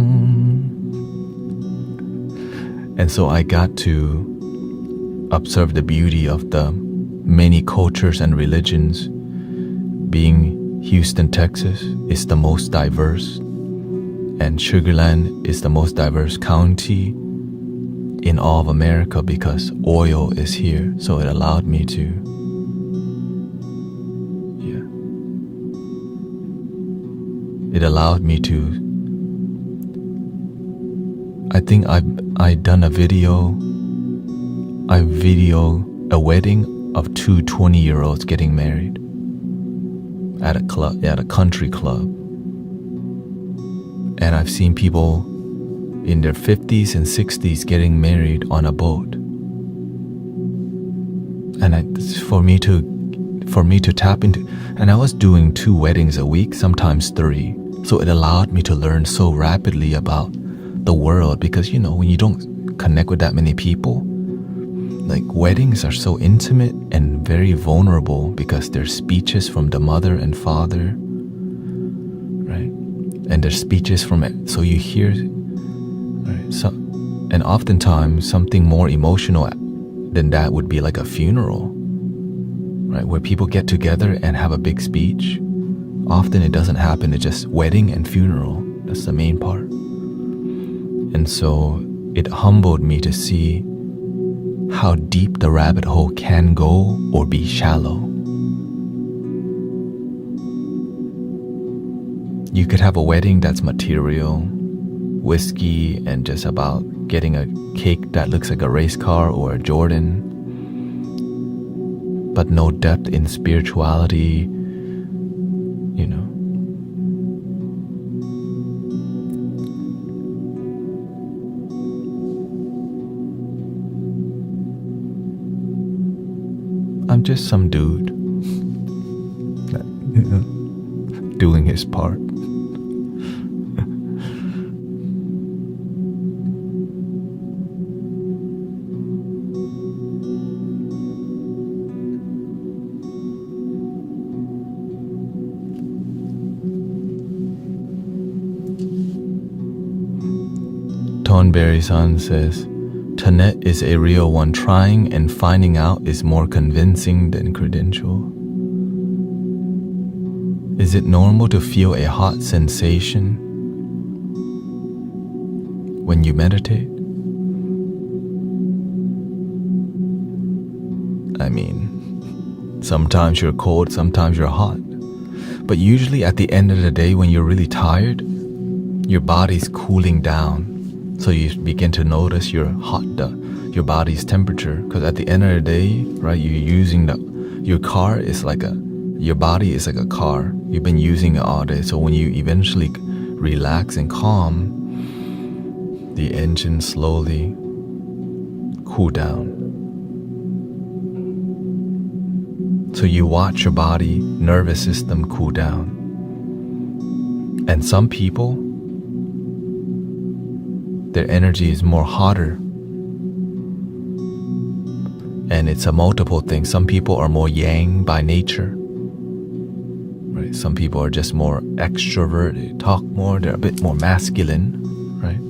And so I got to observe the beauty of the many cultures and religions. Being Houston, Texas is the most diverse, and Sugar Land is the most diverse county in all of America because oil is here. So it allowed me to, it allowed me to, I think I done a video, a wedding of two 20-year-olds getting married at a club, at a country club. And I've seen people in their 50s and 60s getting married on a boat. And for me to tap into, and I was doing 2 weddings a week, sometimes 3. So it allowed me to learn so rapidly about the world because, you know, when you don't connect with that many people, like weddings are so intimate and very vulnerable because there's speeches from the mother and father, right? And there's speeches from it. So you hear, right? So, and oftentimes something more emotional than that would be like a funeral, right? Where people get together and have a big speech. Often it doesn't happen. It's just wedding and funeral. That's the main part. And so it humbled me to see how deep the rabbit hole can go or be shallow. You could have a wedding that's material, whiskey, and just about getting a cake that looks like a race car or a Jordan, but no depth in spirituality, you know. I'm just some dude, you know, doing his part. Tonberry-san says, Tanet is a real one. Trying and finding out is more convincing than credential. Is it normal to feel a hot sensation when you meditate? I mean, sometimes you're cold, sometimes you're hot. But usually at the end of the day, when you're really tired, your body's cooling down. So you begin to notice your body's temperature. Because at the end of the day, right, you're using your car is like your body is like a car. You've been using it all day. So when you eventually relax and calm, the engine slowly cool down. So you watch your body, nervous system cool down. And some people, their energy is more hotter. And it's a multiple thing. Some people are more yang by nature. Right? Some people are just more extrovert, they talk more, they're a bit more masculine, right?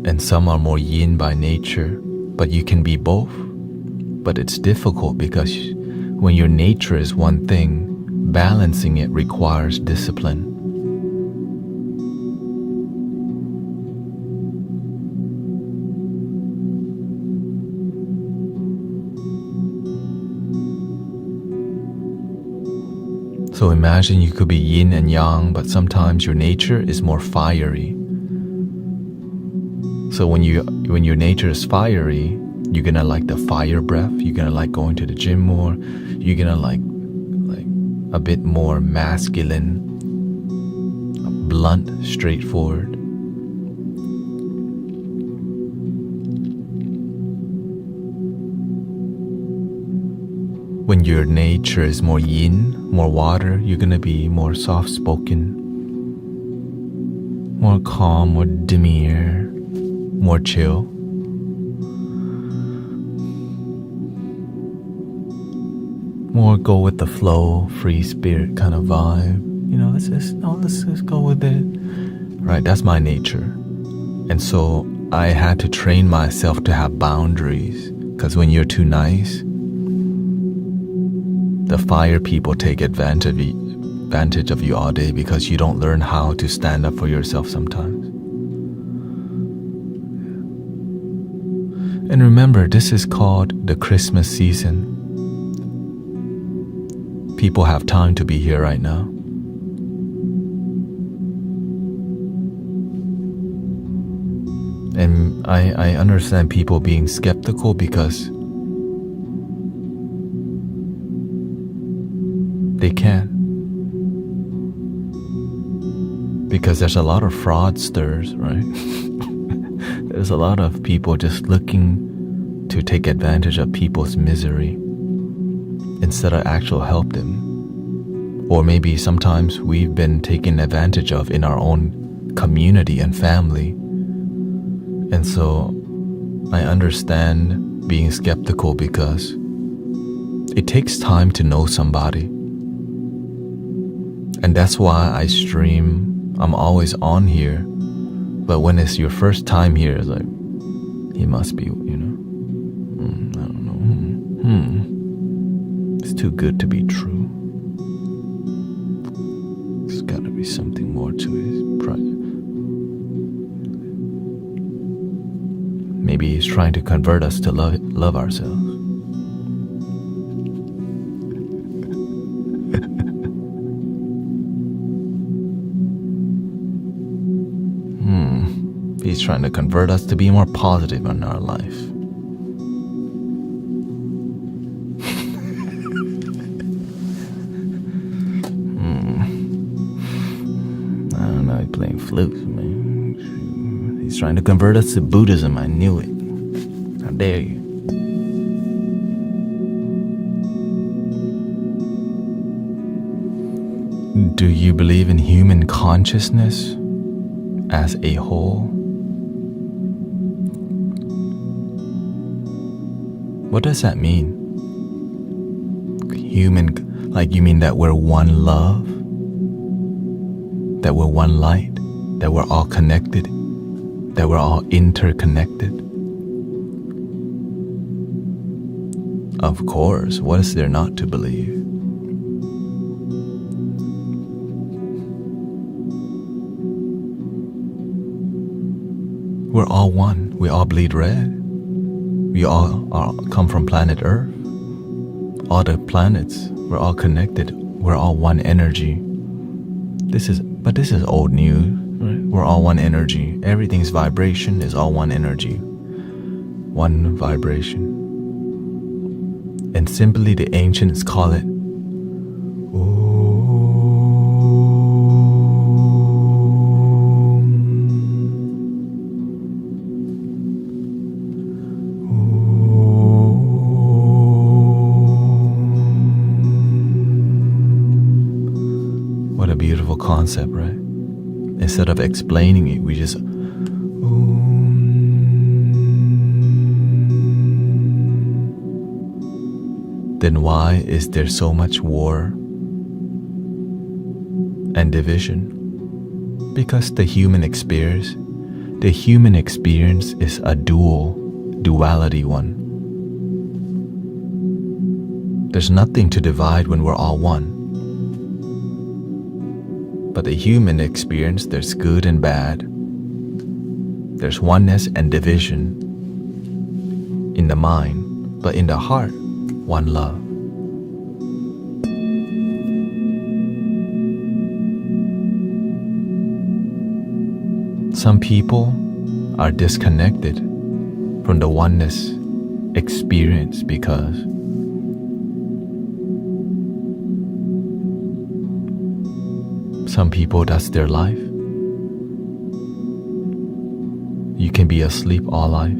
And some are more yin by nature. But you can be both. But it's difficult because when your nature is one thing, balancing it requires discipline. So imagine you could be yin and yang, but sometimes your nature is more fiery. So when your nature is fiery, you're gonna like the fire breath. You're gonna like going to the gym more. You're gonna like a bit more masculine, blunt, straightforward. When your nature is more yin, more water, you're gonna be more soft-spoken, more calm, more demure, more chill. More go with the flow, free spirit kind of vibe. Let's just go with it. Right, that's my nature. And so I had to train myself to have boundaries, because when you're too nice, the fire people take advantage of you all day because you don't learn how to stand up for yourself sometimes. And remember, this is called the Christmas season. People have time to be here right now. And I understand people being skeptical because they can. Because there's a lot of fraudsters, right? There's a lot of people just looking to take advantage of people's misery instead of actually help them. Or maybe sometimes we've been taken advantage of in our own community and family. And so I understand being skeptical because it takes time to know somebody. And that's why I stream. I'm always on here. But when it's your first time here, it's like, he must be, I don't know. It's too good to be true. There's gotta be something more to it. Maybe he's trying to convert us to love ourselves. He's trying to convert us to be more positive in our life. I don't know, he's playing flutes, man. He's trying to convert us to Buddhism. I knew it. How dare you? Do you believe in human consciousness as a whole? What does that mean? Human, like you mean that we're one love? That we're one light? That we're all connected? That we're all interconnected? Of course, what is there not to believe? We're all one. We all bleed red. We all come from planet Earth. All the planets, we're all connected. We're all one energy. This is old news, right? We're all one energy. Everything's vibration is all one energy. One vibration. And simply the ancients call it concept, right? Instead of explaining it, we just Then why is there so much war and division? Because the human experience is a duality one. There's nothing to divide when we're all one. But the human experience, there's good and bad. There's oneness and division in the mind, but in the heart, one love. some people are disconnected from the oneness experience because some people, that's their life. You can be asleep all life,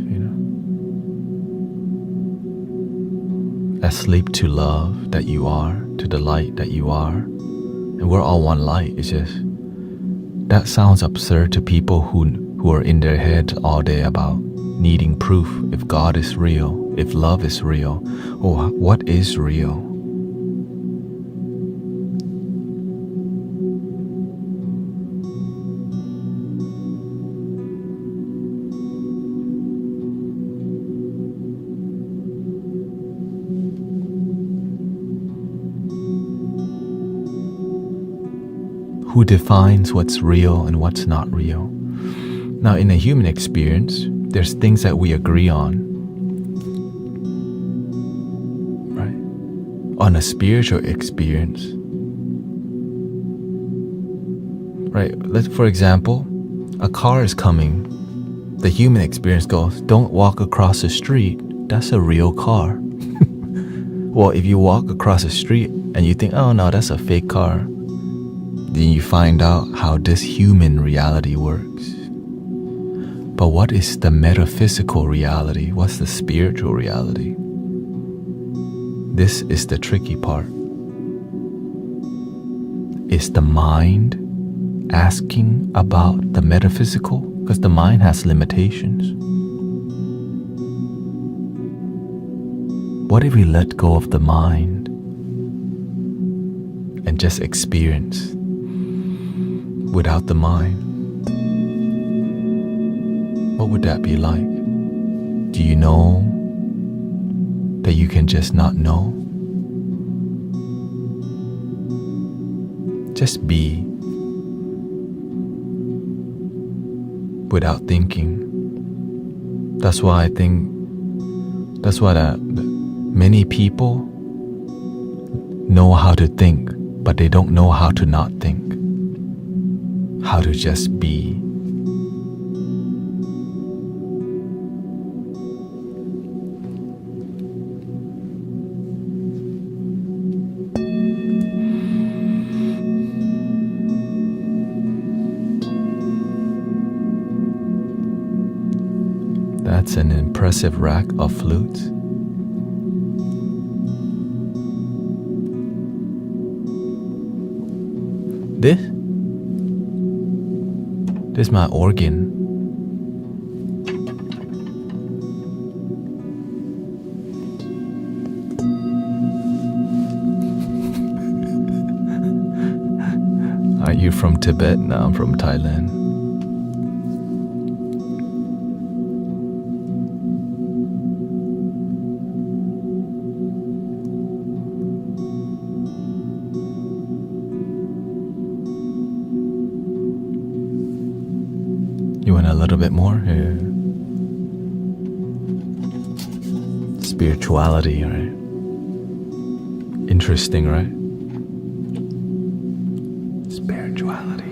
asleep to love that you are, to the light that you are. And we're all one light. It's just, that sounds absurd to people who are in their heads all day about needing proof if God is real, if love is real, or what is real. Who defines what's real and what's not real? Now, in a human experience, there's things that we agree on, right? On a spiritual experience, right? For example, a car is coming. The human experience goes, don't walk across the street. That's a real car. Well, if you walk across the street and you think, oh no, that's a fake car, then you find out how this human reality works. But what is the metaphysical reality? What's the spiritual reality? This is the tricky part. Is the mind asking about the metaphysical? Because the mind has limitations. What if we let go of the mind and just experience without the mind? What would that be like? Do you know that you can just not know? Just be without thinking. That's why many people know how to think, but they don't know how to not think. How to just be. That's an impressive rack of flutes. This is my organ. Are you from Tibet? No, I'm from Thailand. You want a little bit more? Here. Spirituality, right? Interesting, right? Spirituality.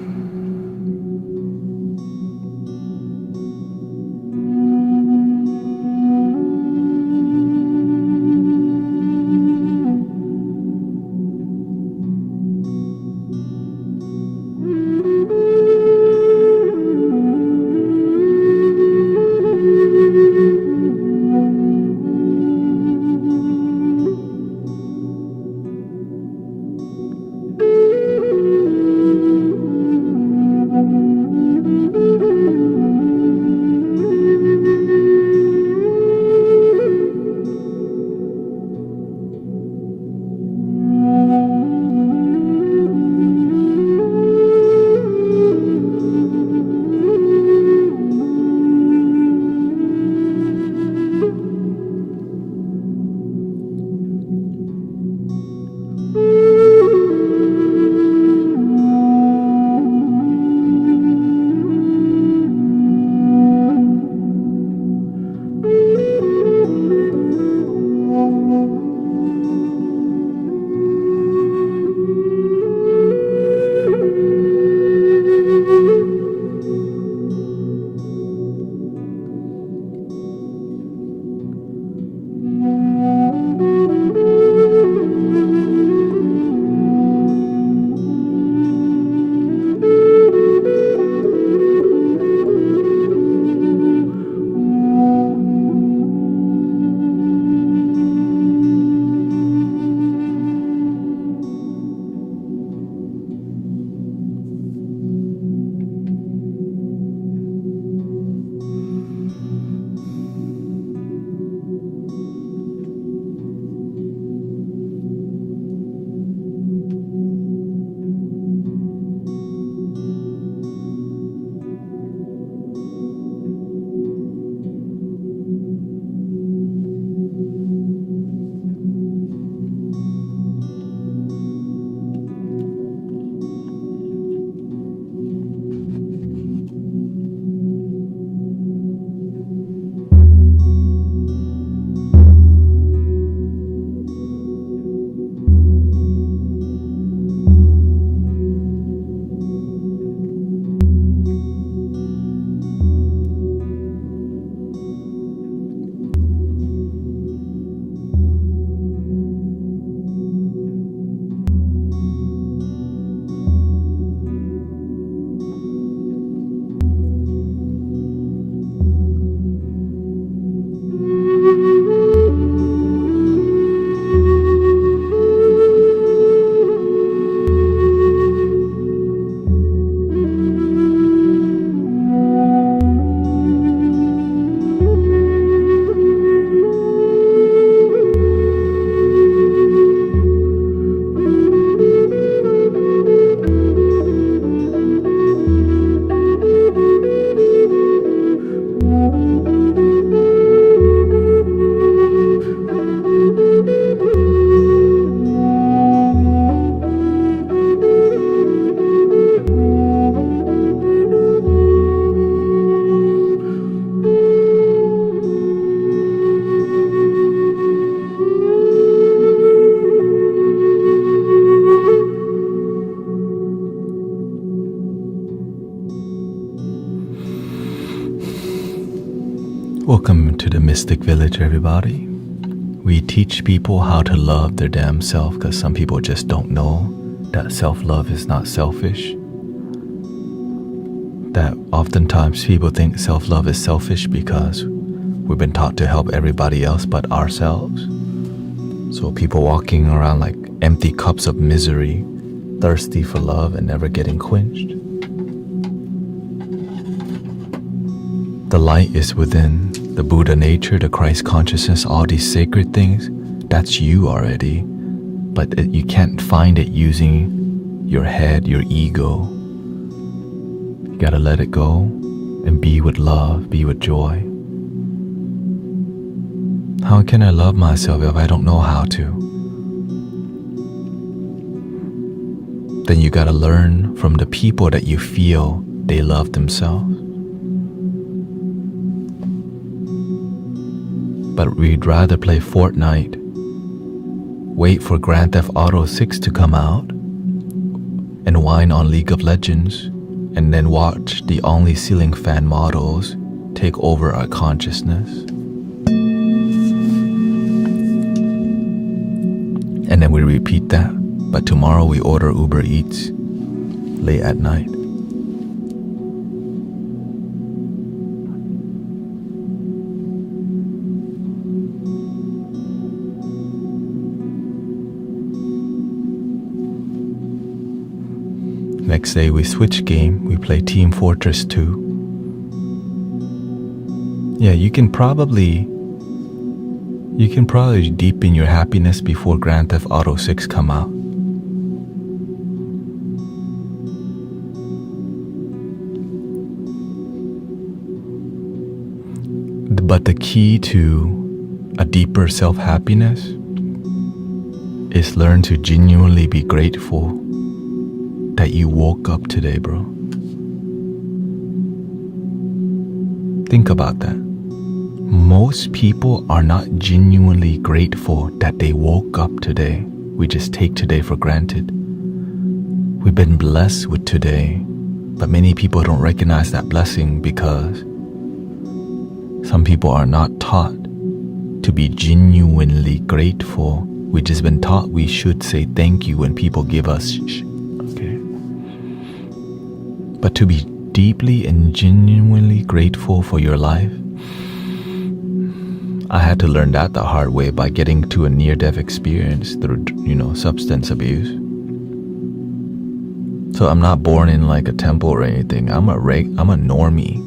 Welcome to the Mystic Village, everybody. We teach people how to love their damn self because some people just don't know that self-love is not selfish. That oftentimes people think self-love is selfish because we've been taught to help everybody else but ourselves. So people walking around like empty cups of misery, thirsty for love and never getting quenched. The light is within. The Buddha nature, the Christ consciousness, all these sacred things, that's you already. But you can't find it using your head, your ego. You gotta let it go and be with love, be with joy. How can I love myself if I don't know how to? Then you gotta learn from the people that you feel they love themselves. But we'd rather play Fortnite, wait for Grand Theft Auto 6 to come out, and whine on League of Legends, and then watch the only ceiling fan models take over our consciousness. And then we repeat that, but tomorrow we order Uber Eats late at night. Next day we switch game, we play Team Fortress 2. Yeah, you can probably deepen your happiness before Grand Theft Auto 6 come out. But the key to a deeper self-happiness is learn to genuinely be grateful that you woke up today, bro. Think about that. Most people are not genuinely grateful that they woke up today. We just take today for granted. We've been blessed with today, but many people don't recognize that blessing because some people are not taught to be genuinely grateful. We've just been taught we should say thank you when people give us But to be deeply and genuinely grateful for your life, I had to learn that the hard way by getting to a near-death experience through, substance abuse. So I'm not born in like a temple or anything. I'm a normie.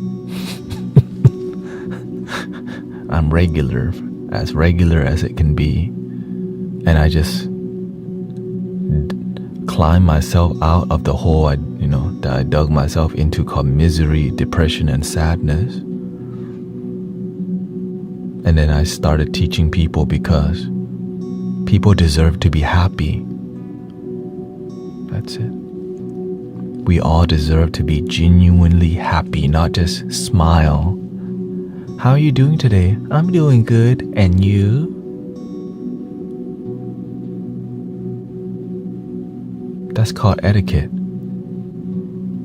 I'm regular as it can be. And I just climb myself out of the hole that I dug myself into called misery, depression, and sadness. And then I started teaching people because people deserve to be happy. That's it. We all deserve to be genuinely happy, not just smile. How are you doing today? I'm doing good. And you? That's called etiquette.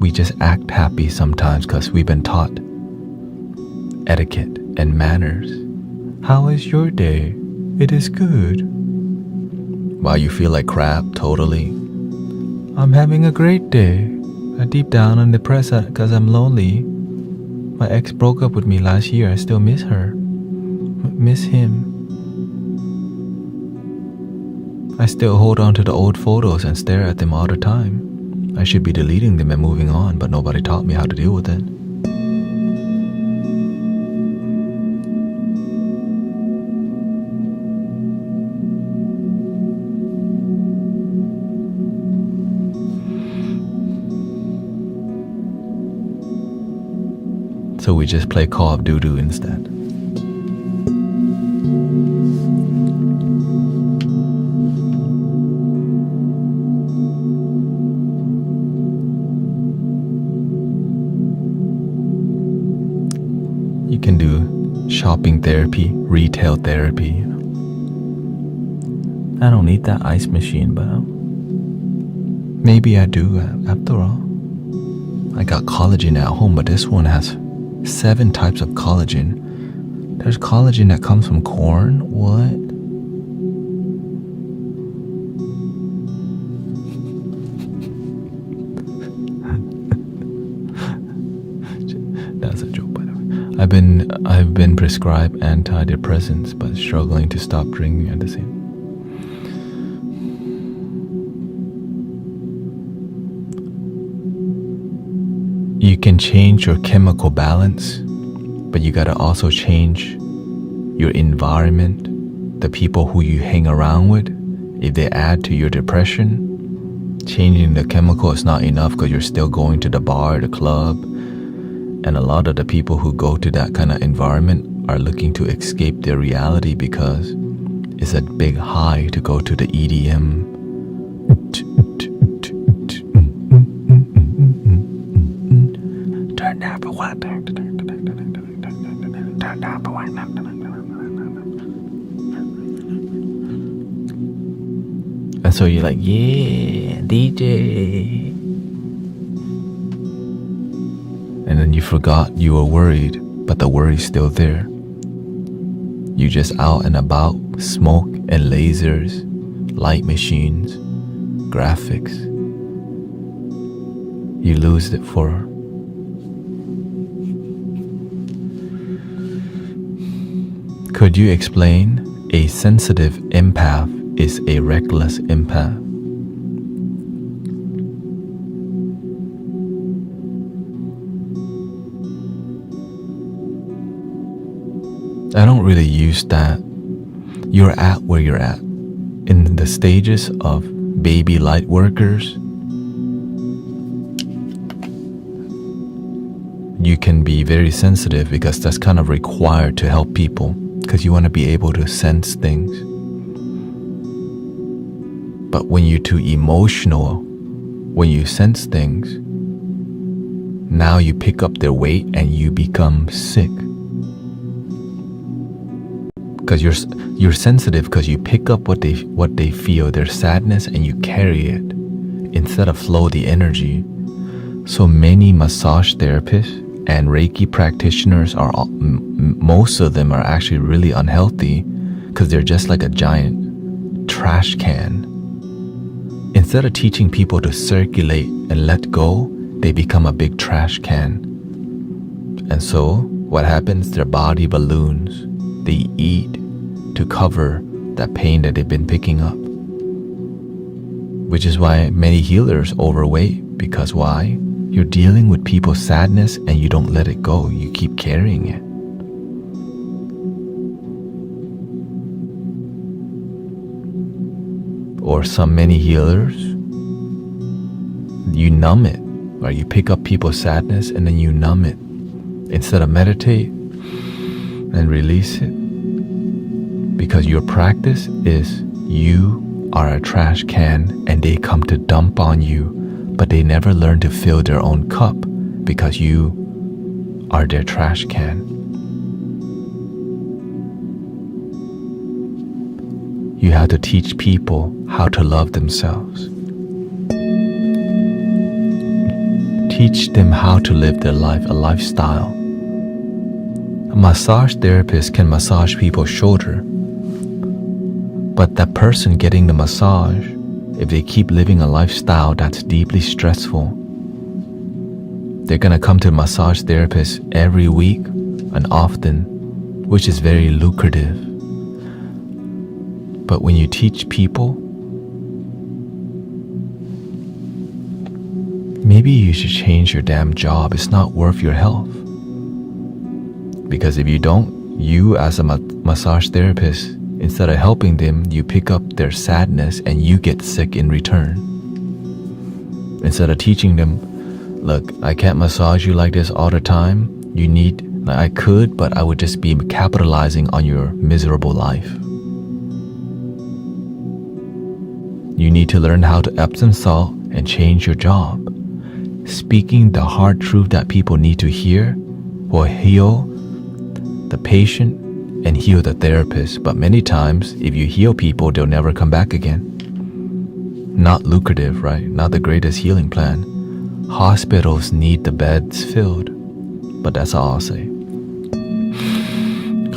We just act happy sometimes because we've been taught etiquette and manners. How is your day? It is good. Wow, you feel like crap, totally. I'm having a great day. Deep down I'm depressed because I'm lonely. My ex broke up with me last year. I still miss her. Miss him. I still hold on to the old photos and stare at them all the time. I should be deleting them and moving on, but nobody taught me how to deal with it. So we just play Call of Duty instead. You can do shopping therapy, retail therapy. I don't need that ice machine, but maybe I do after all. I got collagen at home, but this one has 7 types of collagen There's collagen that comes from corn? What? That's a joke, by the way. I've been prescribed antidepressants, but struggling to stop drinking at the same. You can change your chemical balance, but you gotta also change your environment, the people who you hang around with. If they add to your depression, changing the chemical is not enough because you're still going to the bar, the club, and a lot of the people who go to that kind of environment are looking to escape their reality because it's a big high to go to the EDM. Turn down for what? Turn down for what? And so you're like, yeah, DJ. And then you forgot you were worried, but the worry's still there. You just out and about, smoke and lasers, light machines, graphics. You lose it for. Could you explain a sensitive empath is a reckless empath? I don't really use that. You're at where you're at. In the stages of baby light workers, you can be very sensitive because that's kind of required to help people, because you want to be able to sense things. But when you're too emotional, when you sense things, now you pick up their weight and you become sick. Because you're sensitive because you pick up what they feel, their sadness, and you carry it instead of flow the energy. So many massage therapists and Reiki practitioners most of them are actually really unhealthy because they're just like a giant trash can. Instead of teaching people to circulate and let go, they become a big trash can. And so what happens? Their body balloons. They eat to cover that pain that they've been picking up. Which is why many healers overweight, because why? You're dealing with people's sadness and you don't let it go. You keep carrying it. Or many healers, you numb it, or you pick up people's sadness and then you numb it. Instead of meditate and release it. Because your practice is you are a trash can and they come to dump on you, but they never learn to fill their own cup because you are their trash can. You have to teach people how to love themselves. Teach them how to live their life, a lifestyle. A massage therapist can massage people's shoulder, but that person getting the massage, if they keep living a lifestyle that's deeply stressful, they're gonna come to a massage therapist every week and often, which is very lucrative. But when you teach people, maybe you should change your damn job. It's not worth your health. Because if you don't, you as a massage therapist, instead of helping them, you pick up their sadness and you get sick in return. Instead of teaching them, look, I can't massage you like this all the time. I could, but I would just be capitalizing on your miserable life. You need to learn how to Epsom salt and change your job. Speaking the hard truth that people need to hear will heal the patient and heal the therapist. But many times, if you heal people, they'll never come back again. Not lucrative, right? Not the greatest healing plan. Hospitals need the beds filled. But that's all I'll say.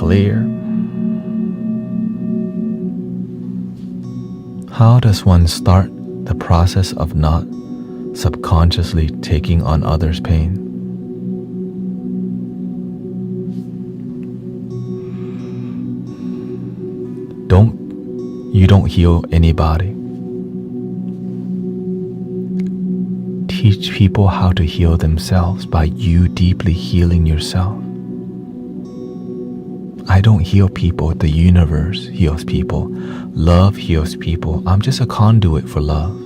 clear. How does one start the process of not subconsciously taking on others' pain? You don't heal anybody. Teach people how to heal themselves by you deeply healing yourself. I don't heal people, the universe heals people. Love heals people. I'm just a conduit for love.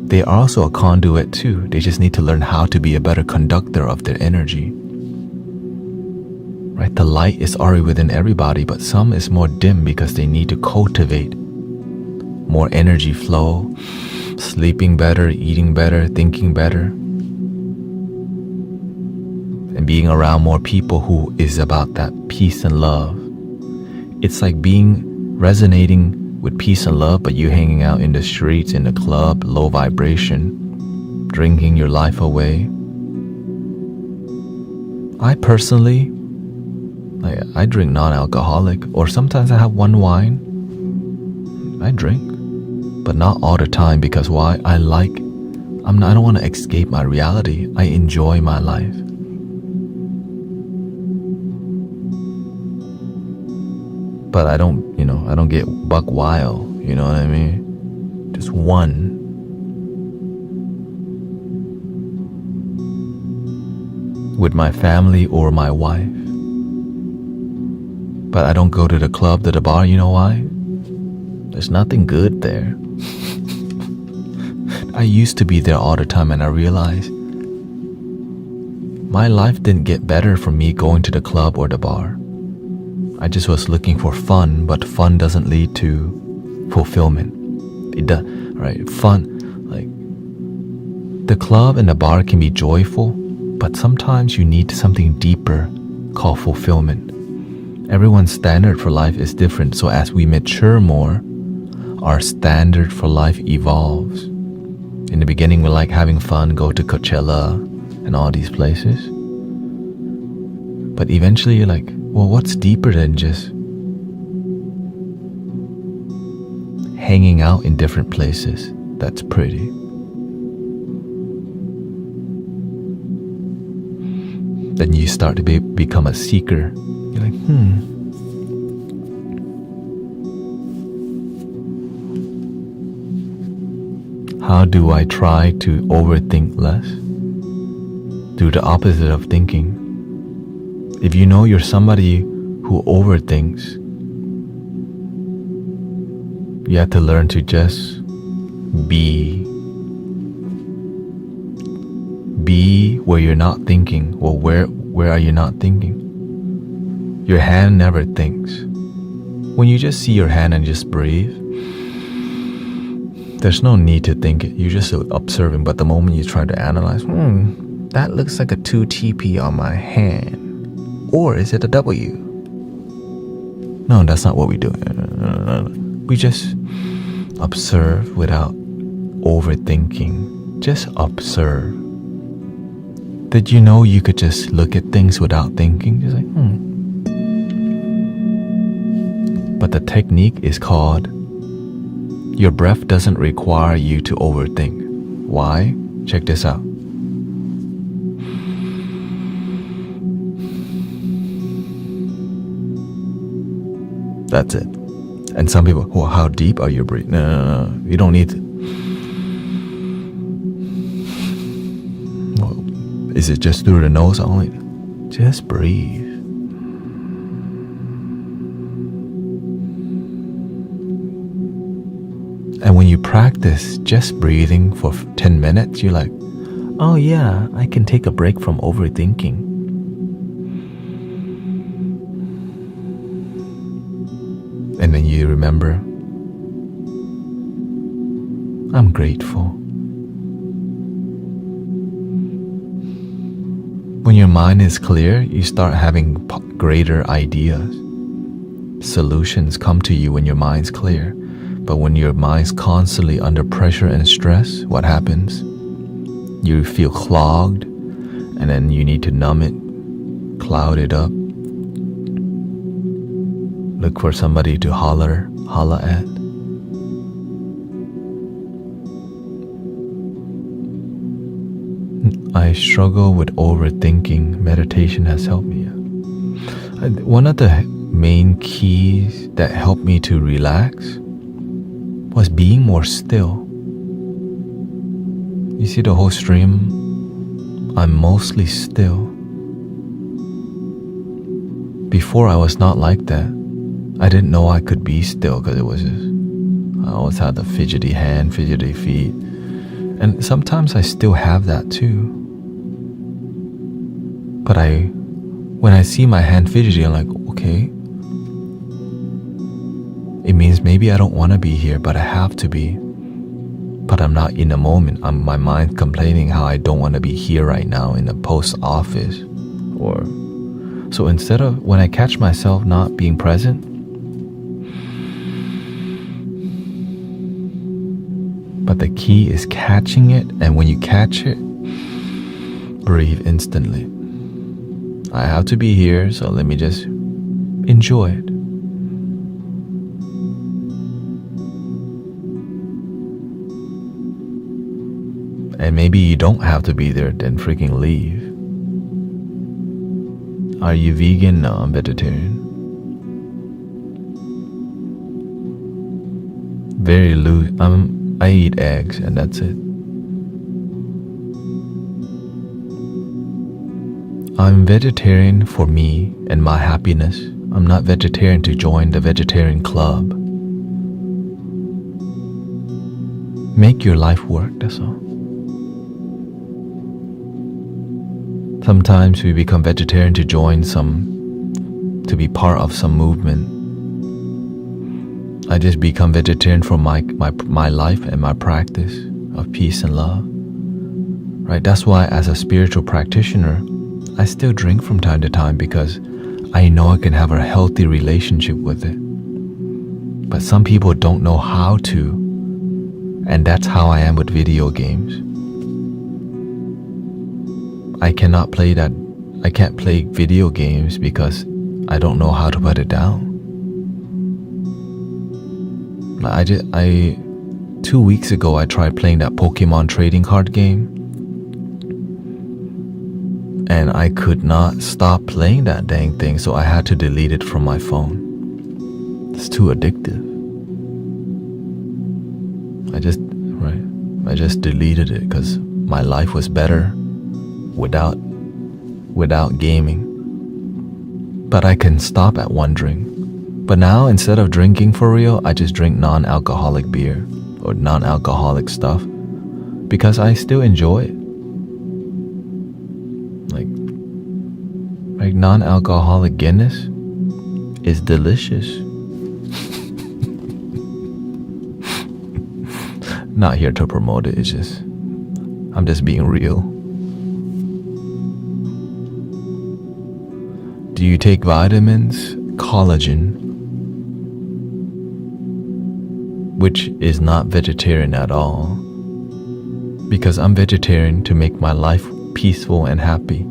They are also a conduit too. They just need to learn how to be a better conductor of their energy. Right? The light is already within everybody, but some is more dim because they need to cultivate more energy flow, sleeping better, eating better, thinking better, and being around more people who is about that peace and love. It's like resonating with peace and love, but you hanging out in the streets, in the club, low vibration, drinking your life away. I personally, I drink non-alcoholic, or sometimes I have one wine. I drink, but not all the time, because why? I don't want to escape my reality. I enjoy my life. But I don't get buck wild, you know what I mean? Just one. With my family or my wife. But I don't go to the club, to the bar, you know why? There's nothing good there. I used to be there all the time, and I realized my life didn't get better from me going to the club or the bar. I just was looking for fun, but fun doesn't lead to fulfillment. It does, right? Fun, like the club and the bar can be joyful, but sometimes you need something deeper called fulfillment. Everyone's standard for life is different, so as we mature more, our standard for life evolves. In the beginning, we like having fun, go to Coachella and all these places. But eventually you're like, well, what's deeper than just hanging out in different places? That's pretty. Then you start to become a seeker. You're like, how do I try to overthink less? Do the opposite of thinking. If you know you're somebody who overthinks, you have to learn to just be. Be where you're not thinking. Well, where are you not thinking? Your hand never thinks. When you just see your hand and just breathe, there's no need to think it. You're just observing. But the moment you try to analyze, that looks like a 2 TP on my hand. Or is it a W? No, that's not what we do. We just observe without overthinking. Just observe. Did you know you could just look at things without thinking? Just like, But the technique is called, your breath doesn't require you to overthink. Why? Check this out. That's it. And some people, well, how deep are you breathing? No. You don't need to. Well, is it just through the nose only? Just breathe. And when you practice just breathing for 10 minutes, you're like, oh yeah, I can take a break from overthinking. And then you remember, I'm grateful. When your mind is clear, you start having greater ideas. Solutions come to you when your mind's clear. But when your mind's constantly under pressure and stress, what happens? You feel clogged, and then you need to numb it, cloud it up. look for somebody to holla at. I struggle with overthinking. Meditation has helped me. One of the main keys that helped me to relax was being more still. You see the whole stream, I'm mostly still. Before I was not like that. I didn't know I could be still because it was just, I always had the fidgety hand, fidgety feet. And sometimes I still have that too. But when I see my hand fidgety, I'm like, okay. It means maybe I don't want to be here, but I have to be. But I'm not in the moment. My mind complaining how I don't want to be here right now in the post office. So instead of, when I catch myself not being present, but the key is catching it, and when you catch it, breathe instantly. I have to be here, so let me just enjoy it. And maybe you don't have to be there, then freaking leave. Are you vegan? No, I'm vegetarian. Very loose. I eat eggs and that's it. I'm vegetarian for me and my happiness. I'm not vegetarian to join the vegetarian club. Make your life work, that's all. Sometimes we become vegetarian to to be part of some movement. I just become vegetarian for my life and my practice of peace and love. Right? That's why as a spiritual practitioner, I still drink from time to time because I know I can have a healthy relationship with it. But some people don't know how to, and that's how I am with video games. I can't play video games because I don't know how to put it down. 2 weeks ago I tried playing that Pokemon trading card game, and I could not stop playing that dang thing, so I had to delete it from my phone. It's too addictive. I just deleted it because my life was better without gaming. But I can stop at one drink. But now, instead of drinking for real, I just drink non-alcoholic beer or non-alcoholic stuff because I still enjoy it. Like non-alcoholic Guinness is delicious. Not here to promote it, I'm just being real. Do you take vitamins? Collagen, which is not vegetarian at all, because I'm vegetarian to make my life peaceful and happy,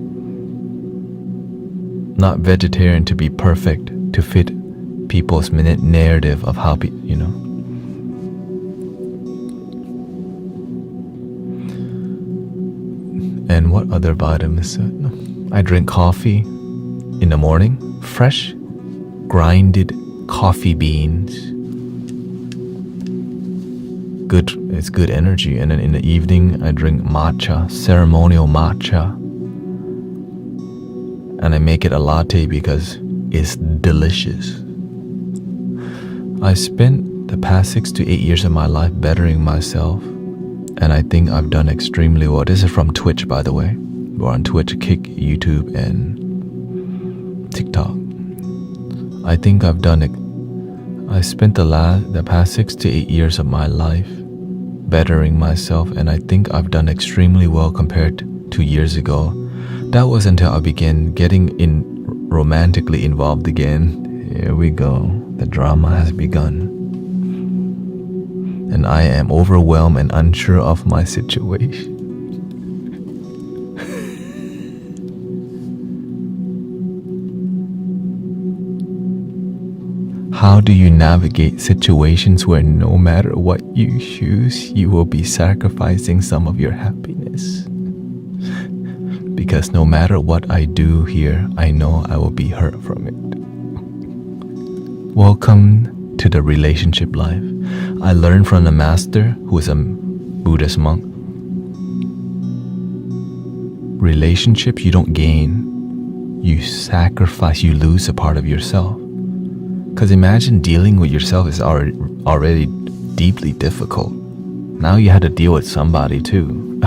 not vegetarian to be perfect, to fit people's narrative of how And what other vitamins? I drink coffee in the morning, fresh grinded coffee beans. It's good energy. And then in the evening I drink matcha, ceremonial matcha, and I make it a latte because it's delicious. I spent the past 6 to 8 years of my life bettering myself, and I think I've done extremely well. This is from Twitch, by the way. We're on Twitch, Kick, YouTube, and TikTok. I think I've done it. I spent the past 6 to 8 years of my life bettering myself, and I think I've done extremely well compared to years ago. That was until I began getting romantically involved again. Here we go. The drama has begun. And I am overwhelmed and unsure of my situation. How do you navigate situations where no matter what you choose, you will be sacrificing some of your happiness? Because no matter what I do here, I know I will be hurt from it. Welcome to the relationship life. I learned from the master, who is a Buddhist monk. Relationships you don't gain, you sacrifice, you lose a part of yourself. Because imagine dealing with yourself is already deeply difficult. Now you had to deal with somebody too.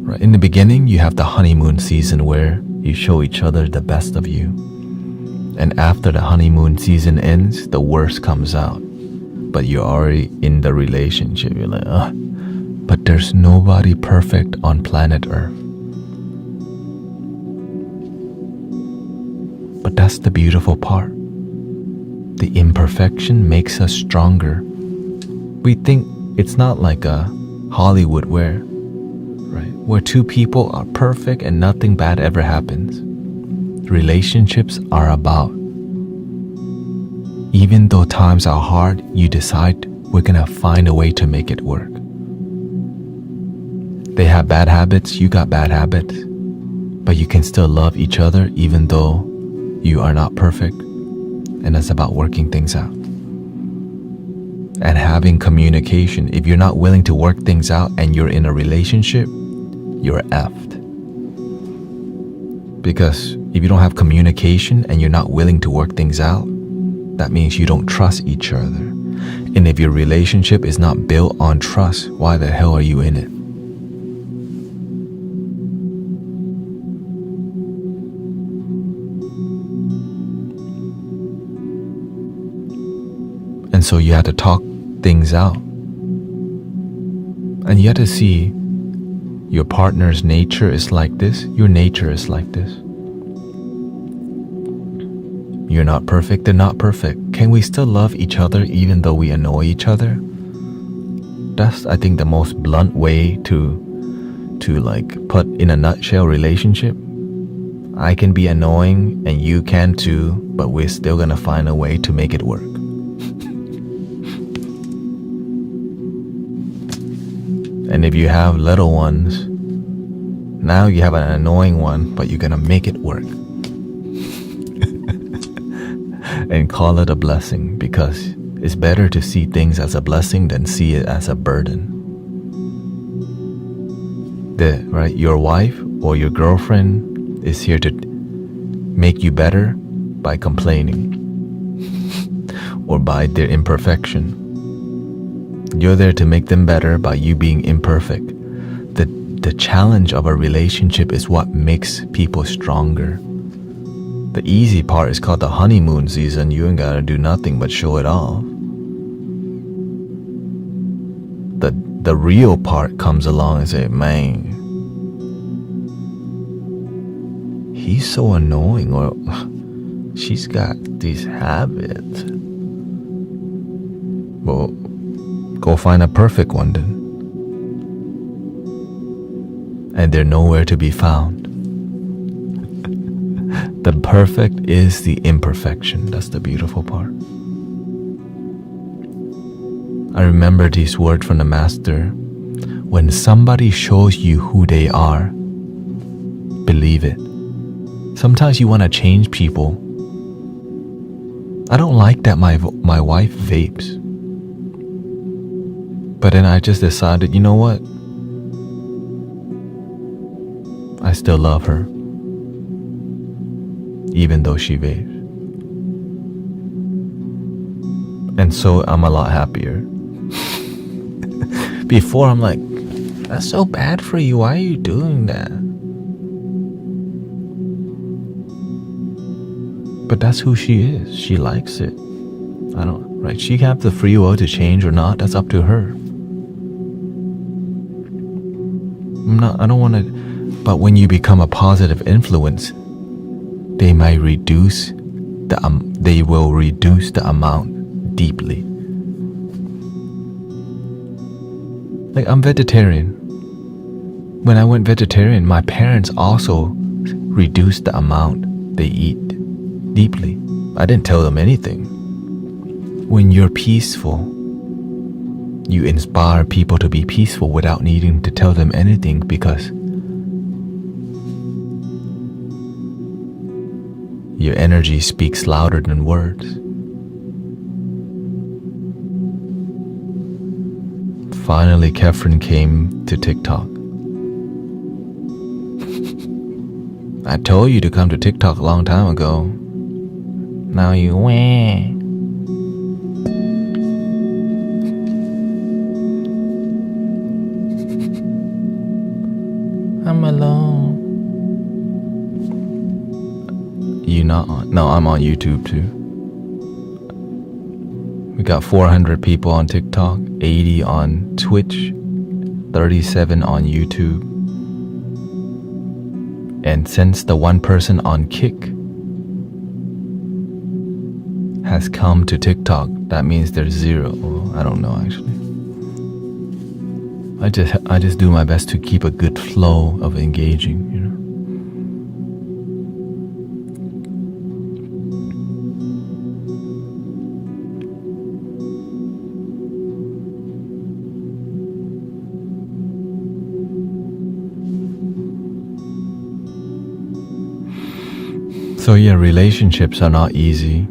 Right. In the beginning, you have the honeymoon season where you show each other the best of you. And after the honeymoon season ends, the worst comes out. But you're already in the relationship. You're like, ugh. But there's nobody perfect on planet Earth. But that's the beautiful part. The imperfection makes us stronger. We think it's not like a Hollywood where two people are perfect and nothing bad ever happens. Relationships are about, even though times are hard, you decide we're gonna find a way to make it work. They have bad habits, you got bad habits, but you can still love each other even though you are not perfect. And it's about working things out. And having communication. If you're not willing to work things out and you're in a relationship, you're effed. Because if you don't have communication and you're not willing to work things out, that means you don't trust each other. And if your relationship is not built on trust, why the hell are you in it? And so you have to talk things out. And you have to see your partner's nature is like this, your nature is like this. You're not perfect, they're not perfect. Can we still love each other even though we annoy each other? That's, I think, the most blunt way to like put in a nutshell relationship. I can be annoying and you can too, but we're still gonna find a way to make it work. And if you have little ones, now you have an annoying one, but you're gonna make it work. And call it a blessing, because it's better to see things as a blessing than see it as a burden. Your wife or your girlfriend is here to make you better by complaining or by their imperfection. You're there to make them better by you being imperfect. The challenge of a relationship is what makes people stronger. The easy part is called the honeymoon season. You ain't gotta do nothing but show it off. The real part comes along and say, man, he's so annoying, or she's got these habits. Well, go find a perfect one then. And they're nowhere to be found. The perfect is the imperfection. That's the beautiful part. I remember these words from the master. When somebody shows you who they are, believe it. Sometimes you want to change people. I don't like that my wife vapes. But then I just decided, you know what? I still love her, even though she vapes. And so I'm a lot happier. Before I'm like, that's so bad for you. Why are you doing that? But that's who she is. She likes it. She can have the free will to change or not. That's up to her. I don't want to. But when you become a positive influence, they will reduce the amount deeply. Like, I'm vegetarian. When I went vegetarian, my parents also reduced the amount they eat deeply. I didn't tell them anything. When you're peaceful, you inspire people to be peaceful without needing to tell them anything, because your energy speaks louder than words. Finally, Kefren came to TikTok. I told you to come to TikTok a long time ago. Now you wah. I'm alone. You not on? No, I'm on YouTube too. We got 400 people on TikTok, 80 on Twitch, 37 on YouTube. And since the one person on Kick has come to TikTok, that means there's 0. Well, I don't know actually. I just do my best to keep a good flow of engaging, you know. So yeah, relationships are not easy.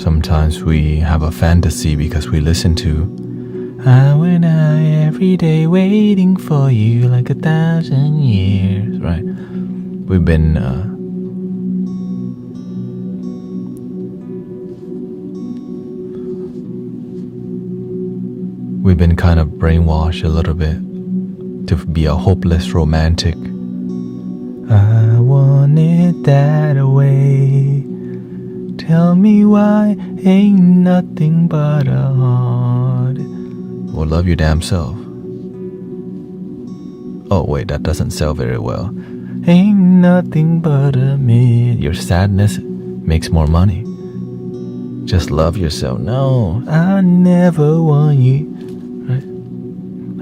Sometimes we have a fantasy because we listen to I and I every day waiting for you like 1,000 years, right? We've been kind of brainwashed a little bit to be a hopeless romantic. I want it that way. Tell me why ain't nothing but a heart. Well, love your damn self. Oh wait, that doesn't sell very well. Ain't nothing but a myth. Your sadness makes more money. Just love yourself. No, I never want you. Right?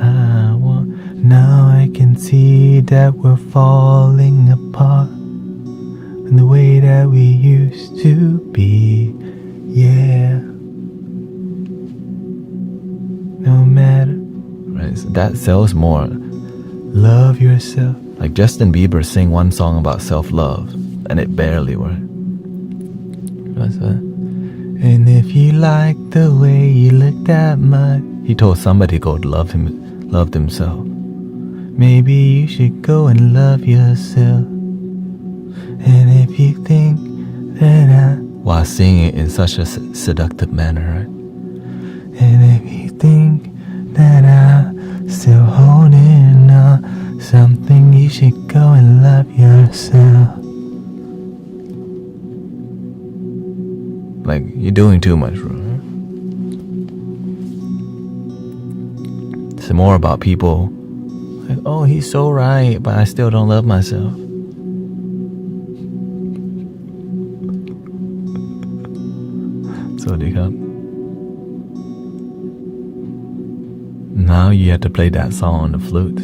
I want. Now I can see that we're falling apart in the way that we used to be. Yeah. No matter. Right, so that sells more. Love yourself. Like Justin Bieber sang one song about self-love, and it barely worked. What's that? And if you like the way you look that much, he told somebody to go love themselves. Maybe you should go and love yourself. And if you think that while singing it in such a seductive manner, right? And if you think that I'm still holding on something, you should go and love yourself. Like, you're doing too much, bro. It's more about people like, oh, he's so right, but I still don't love myself. So they come. Now you have to play that song on the flutes.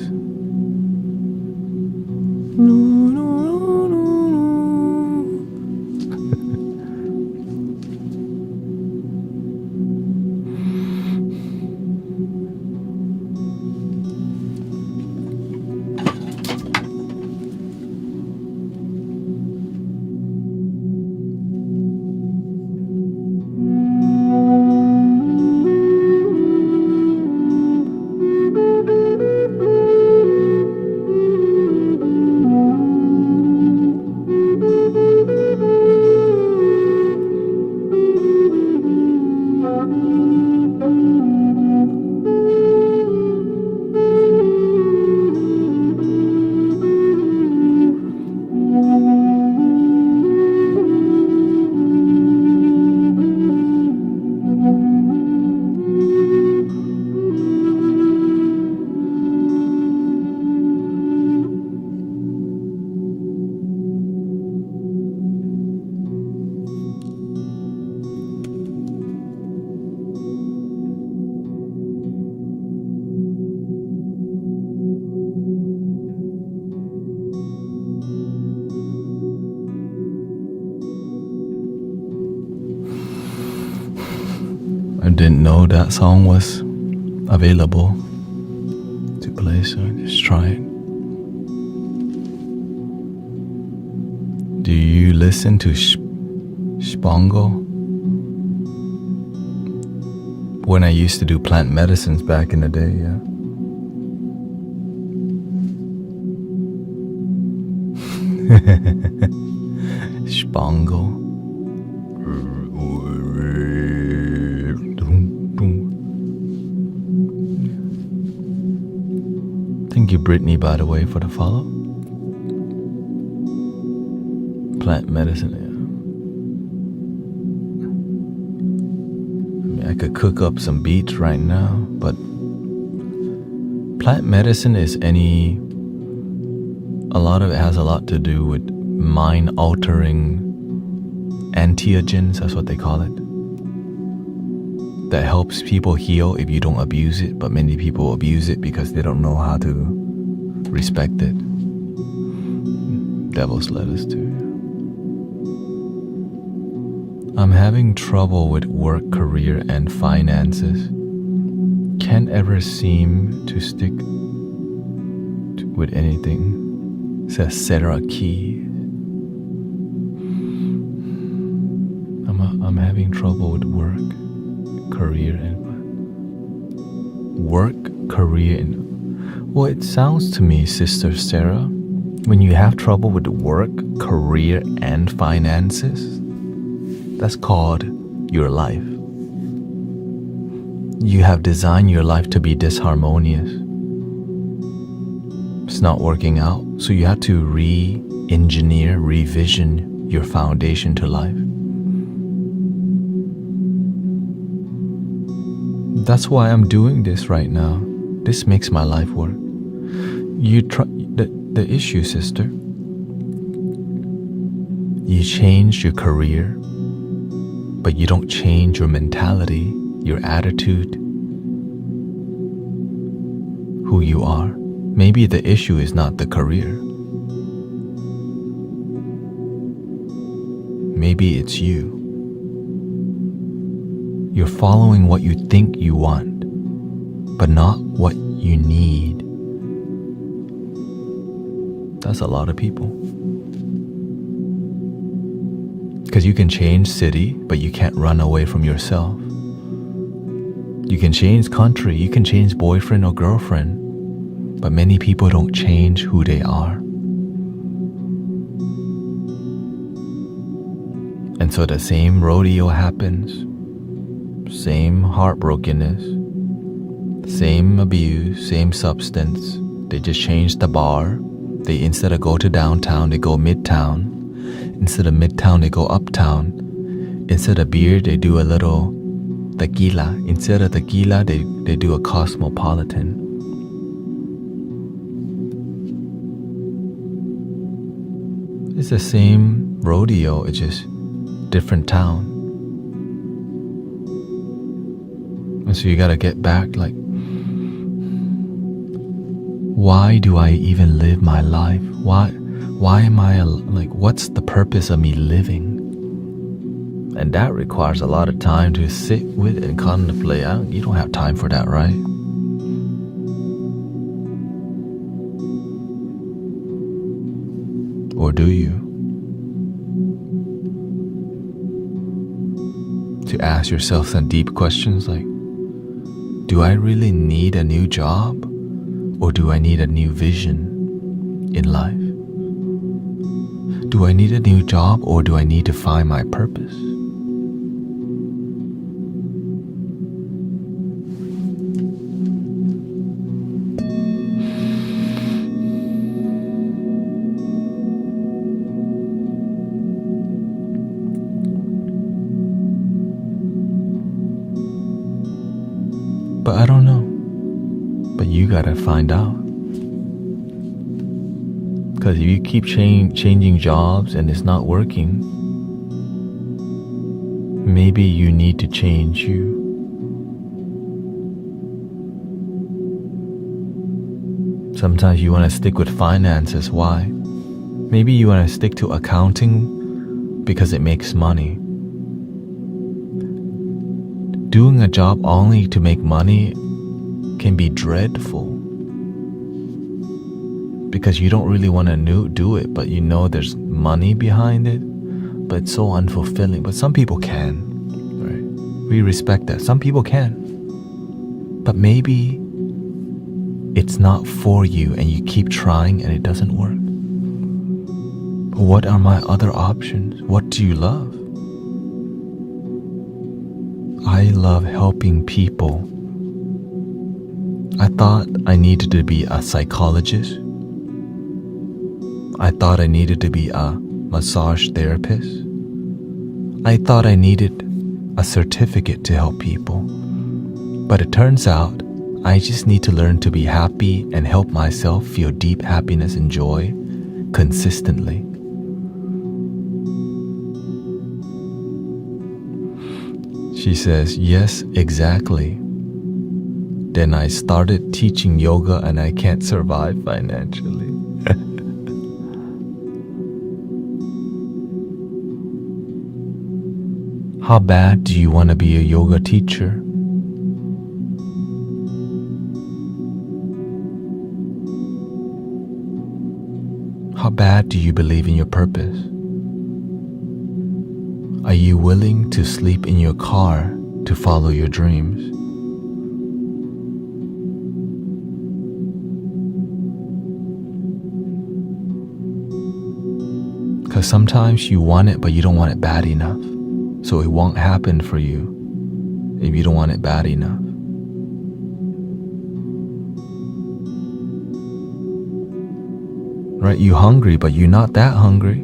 I didn't know that song was available to play, so just try it. Do you listen to Spango? When I used to do plant medicines back in the day, yeah. Spango. Thank you, Brittany, by the way, for the follow. Plant medicine, yeah. I mean, I could cook up some beats right now, but plant medicine is a lot of it has a lot to do with mind-altering entheogens, that's what they call it. That helps people heal if you don't abuse it, but many people abuse it because they don't know how to respect it. Devil's lettuce too. I'm having trouble with work, career, and finances. Can't ever seem to stick with anything. Says Sarah Key. I'm having trouble with work, career, and well, it sounds to me, Sister Sarah, when you have trouble with work, career, and finances, that's called your life. You have designed your life to be disharmonious. It's not working out, so you have to re-engineer, revision your foundation to life. That's why I'm doing this right now. This makes my life work. The issue, sister, you change your career, but you don't change your mentality, your attitude, who you are. Maybe the issue is not the career. Maybe it's you. You're following what you think you want, but not what you need. That's a lot of people. Because you can change city, but you can't run away from yourself. You can change country, you can change boyfriend or girlfriend, but many people don't change who they are. And so the same rodeo happens, same heartbrokenness, same abuse, same substance. They just change the bar. They, instead of go to downtown, they go midtown. Instead of midtown, they go uptown. Instead of beer, they do a little tequila. Instead of tequila, they do a cosmopolitan. It's the same rodeo, it's just different town. And so you gotta get back, like, why do I even live my life? Why am I, like, what's the purpose of me living? And that requires a lot of time to sit with and contemplate. You don't have time for that, right? Or do you? To ask yourself some deep questions like, do I really need a new job? Or do I need a new vision in life? Do I need a new job, or do I need to find my purpose? But I don't know. But you gotta find out. Because if you keep changing jobs and it's not working, maybe you need to change you. Sometimes you want to stick with finances. Why? Maybe you want to stick to accounting because it makes money. doing a job only to make money can be dreadful. Because you don't really want to do it, but you know there's money behind it, but it's so unfulfilling. But some people can, right? We respect that. Some people can. But maybe it's not for you and you keep trying and it doesn't work. What are my other options? What do you love? I love helping people. I thought I needed to be a psychologist. I thought I needed to be a massage therapist. I thought I needed a certificate to help people. But it turns out I just need to learn to be happy and help myself feel deep happiness and joy consistently. She says, yes, exactly. Then I started teaching yoga and I can't survive financially. How bad do you want to be a yoga teacher? How bad do you believe in your purpose? Are you willing to sleep in your car to follow your dreams? Because sometimes you want it, but you don't want it bad enough. So it won't happen for you if you don't want it bad enough. Right? You're hungry, but you're not that hungry.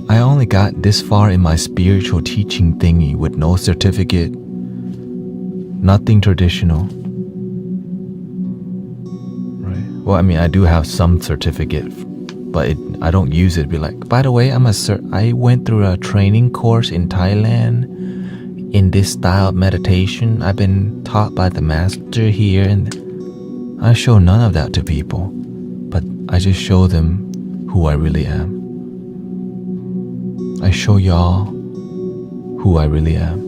I only got this far in my spiritual teaching thingy with no certificate, nothing traditional. Right? Well, I mean, I do have some certificate, but I don't use it. Be like, by the way, I went through a training course in Thailand in this style of meditation. I've been taught by the master here, and I show none of that to people, but I just show them who I really am. I show y'all who I really am.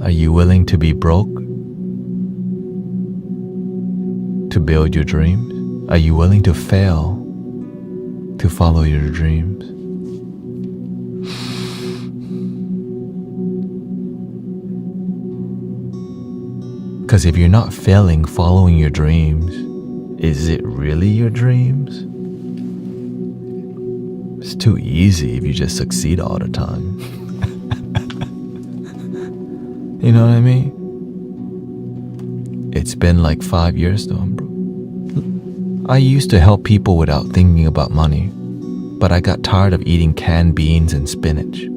Are you willing to be broke to build your dreams? Are you willing to fail to follow your dreams? Because if you're not failing following your dreams, is it really your dreams? It's too easy if you just succeed all the time. You know what I mean? It's been like 5 years though, bro. I used to help people without thinking about money, but I got tired of eating canned beans and spinach.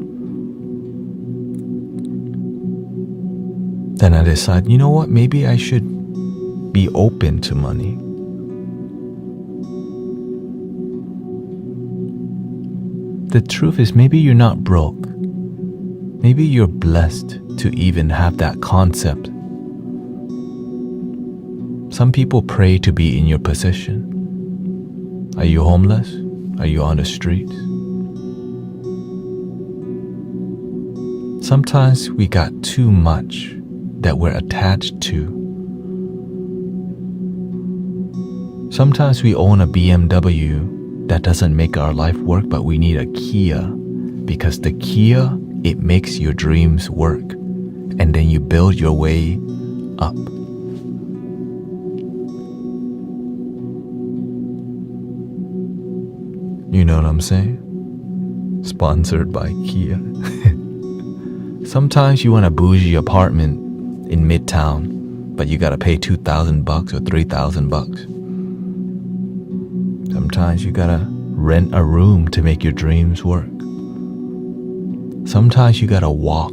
Then I decided, you know what, maybe I should be open to money. The truth is, maybe you're not broke. Maybe you're blessed to even have that concept. Some people pray to be in your position. Are you homeless? Are you on the streets? Sometimes we got too much that we're attached to. Sometimes we own a BMW that doesn't make our life work, but we need a Kia, because the Kia, it makes your dreams work, and then you build your way up. You know what I'm saying? Sponsored by Kia. Sometimes you want a bougie apartment in Midtown, but you gotta pay $2,000 or $3,000. Sometimes you gotta rent a room to make your dreams work. Sometimes you gotta walk,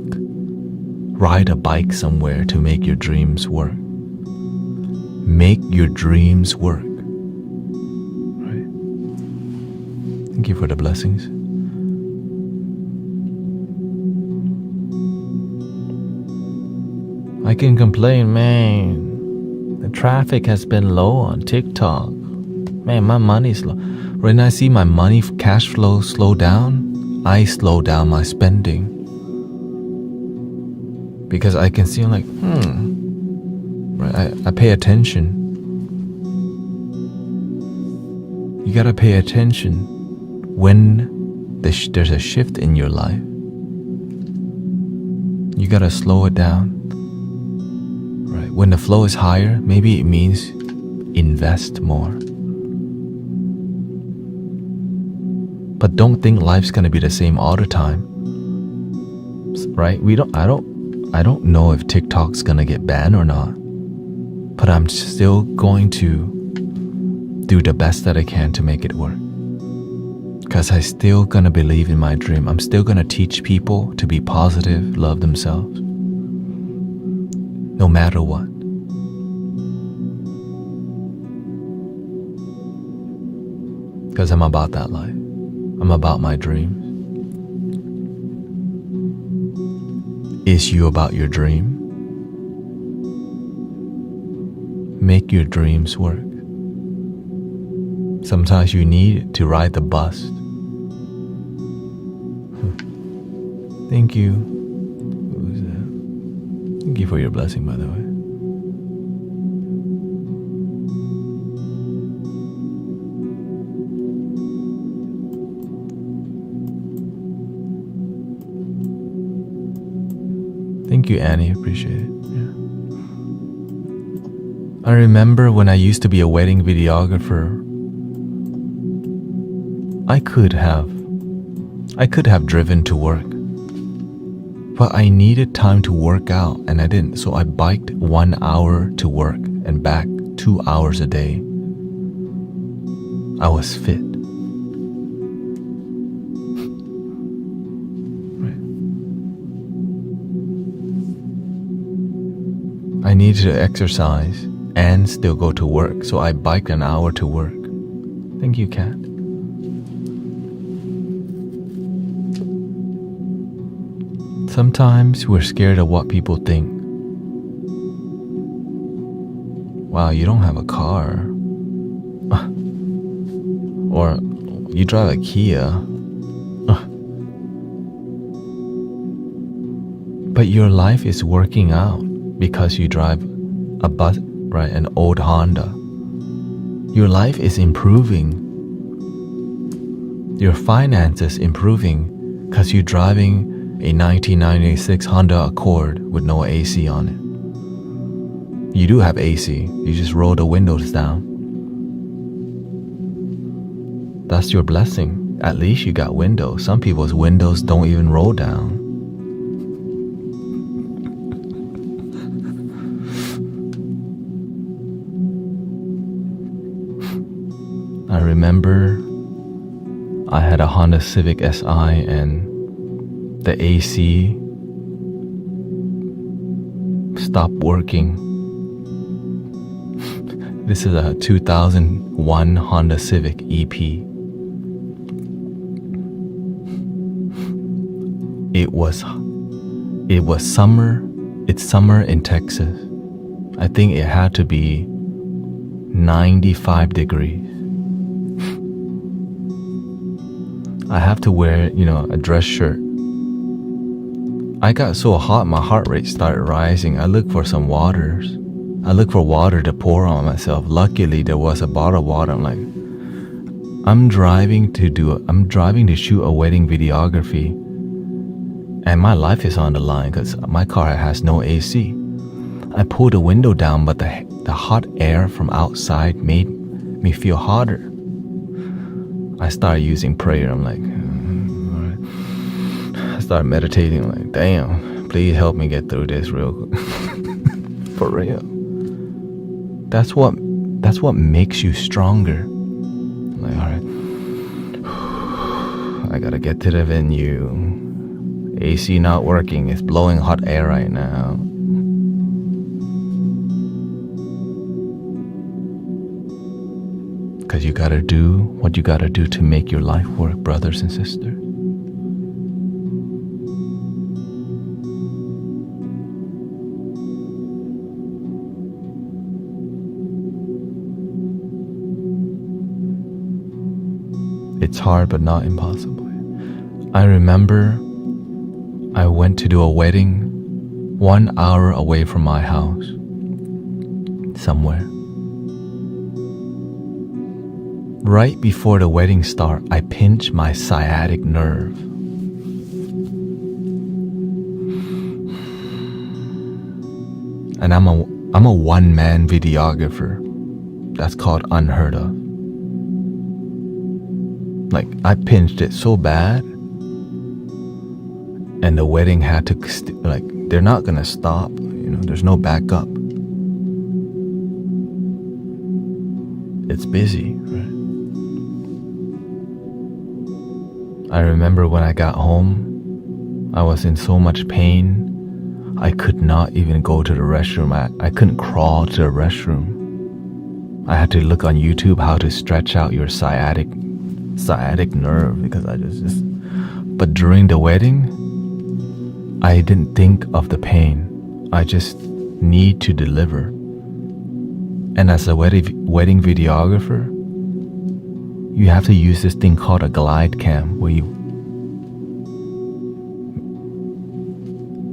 ride a bike somewhere to make your dreams work. Make your dreams work. Right? Thank you for the blessings. can complain, man. The traffic has been low on TikTok. Man, my money's low. When I see my money cash flow slow down, I slow down my spending. Because I can see, I'm like, right, I pay attention. You gotta pay attention when there's a shift in your life. You gotta slow it down. Right? When the flow is higher, maybe it means invest more. But don't think life's gonna be the same all the time. Right? I don't know if TikTok's gonna get banned or not. But I'm still going to do the best that I can to make it work. Because I still gonna believe in my dream. I'm still gonna teach people to be positive, love themselves. No matter what. Because I'm about that life. I'm about my dreams. Is you about your dream? Make your dreams work. Sometimes you need to ride the bus. Thank you. Who's that? Thank you for your blessing, by the way. Thank you, Annie. Appreciate it. Yeah. I remember when I used to be a wedding videographer, I could have driven to work, but I needed time to work out and I didn't, so I biked 1 hour to work and back 2 hours a day. I was fit. Right. I needed to exercise and still go to work, so I biked an hour to work. Thank you, Kat. Sometimes we're scared of what people think. Wow, you don't have a car. Or you drive a Kia. But your life is working out because you drive a bus, right? An old Honda. Your life is improving. Your finances improving because you're driving a 1996 Honda Accord with no AC on it. You do have AC, you just roll the windows down. That's your blessing. At least you got windows. Some people's windows don't even roll down. I remember I had a Honda Civic Si and the AC stopped working. This is a 2001 Honda Civic EP. It was summer. It's summer in Texas. I think it had to be 95 degrees. I have to wear, a dress shirt. I got so hot, my heart rate started rising. I looked for some waters. I looked for water to pour on myself. Luckily, there was a bottle of water. I'm like, I'm driving to shoot a wedding videography, and my life is on the line because my car has no AC. I pulled the window down, but the hot air from outside made me feel hotter. I started using prayer. I'm like, I started meditating. I'm like, damn, please help me get through this real quick. For real. That's what makes you stronger. I'm like, all right, I gotta get to the venue. AC not working. It's blowing hot air right now. Because you gotta do what you gotta do to make your life work, brothers and sisters. It's hard, but not impossible. I remember I went to do a wedding 1 hour away from my house, somewhere. Right before the wedding start, I pinched my sciatic nerve. And I'm a one-man videographer. That's called unheard of. Like, I pinched it so bad, and the wedding had to, they're not gonna stop, there's no backup. It's busy, right? I remember when I got home, I was in so much pain, I could not even go to the restroom. I couldn't crawl to the restroom. I had to look on YouTube how to stretch out your sciatic nerve, because I just. But during the wedding, I didn't think of the pain. I just need to deliver. And as a wedding videographer, you have to use this thing called a glide cam, where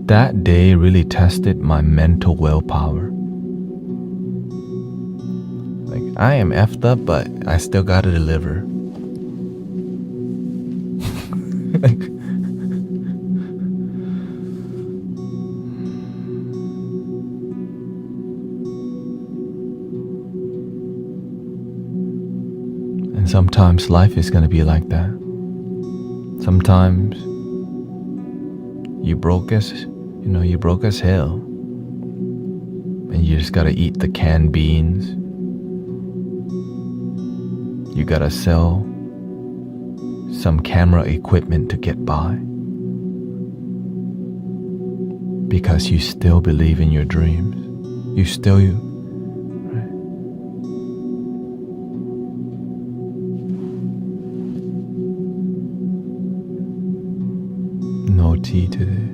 that day really tested my mental willpower. Like, I am effed up, but I still gotta deliver. And sometimes life is gonna be like that. Sometimes you broke as hell, and you just gotta eat the canned beans. You gotta sell some camera equipment to get by, because you still believe in your dreams. Right? No tea today.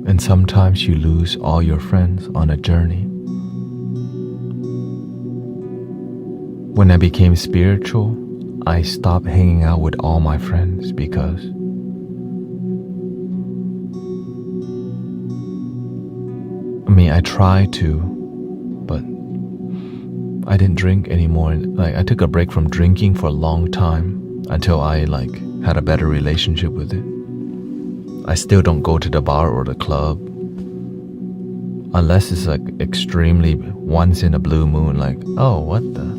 And sometimes you lose all your friends on a journey. When I became spiritual, I stopped hanging out with all my friends because I tried to, but I didn't drink anymore. Like, I took a break from drinking for a long time until I had a better relationship with it. I still don't go to the bar or the club unless it's extremely once in a blue moon, oh, what the,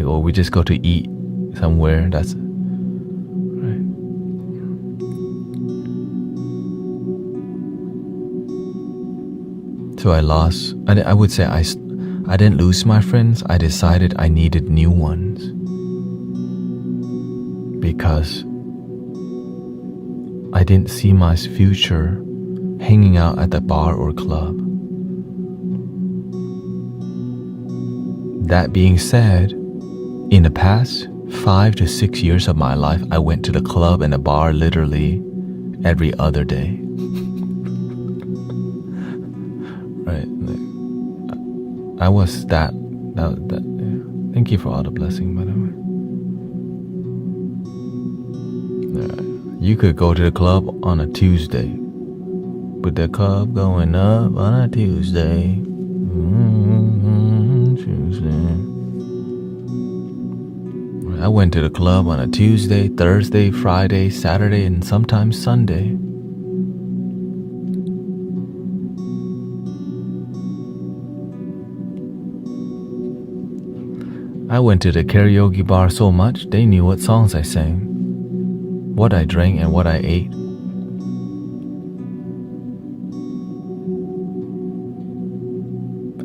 or we just go to eat somewhere. That's right. So I would say I didn't lose my friends. I decided I needed new ones, because I didn't see my future hanging out at the bar or club. That being said, in the past 5 to 6 years of my life, I went to the club and the bar literally every other day. Right? I was that. Thank you for all the blessing, by the way. You could go to the club on a Tuesday, but the club going up on a Tuesday. Tuesday. I went to the club on a Tuesday, Thursday, Friday, Saturday, and sometimes Sunday. I went to the karaoke bar so much, they knew what songs I sang, what I drank, and what I ate.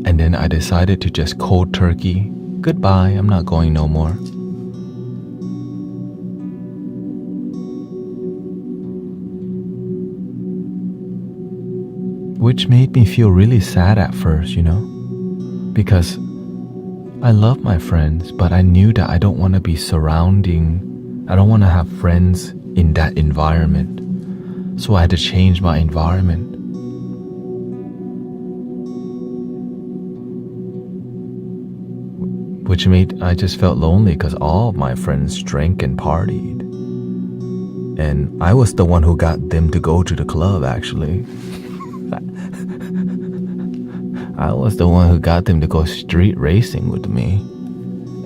And then I decided to just cold turkey, goodbye, I'm not going no more. Which made me feel really sad at first, because I love my friends, but I knew that I don't want to have friends in that environment. So I had to change my environment. which made I just felt lonely because all of my friends drank and partied. And I was the one who got them to go to the club, actually. I was the one who got them to go street racing with me.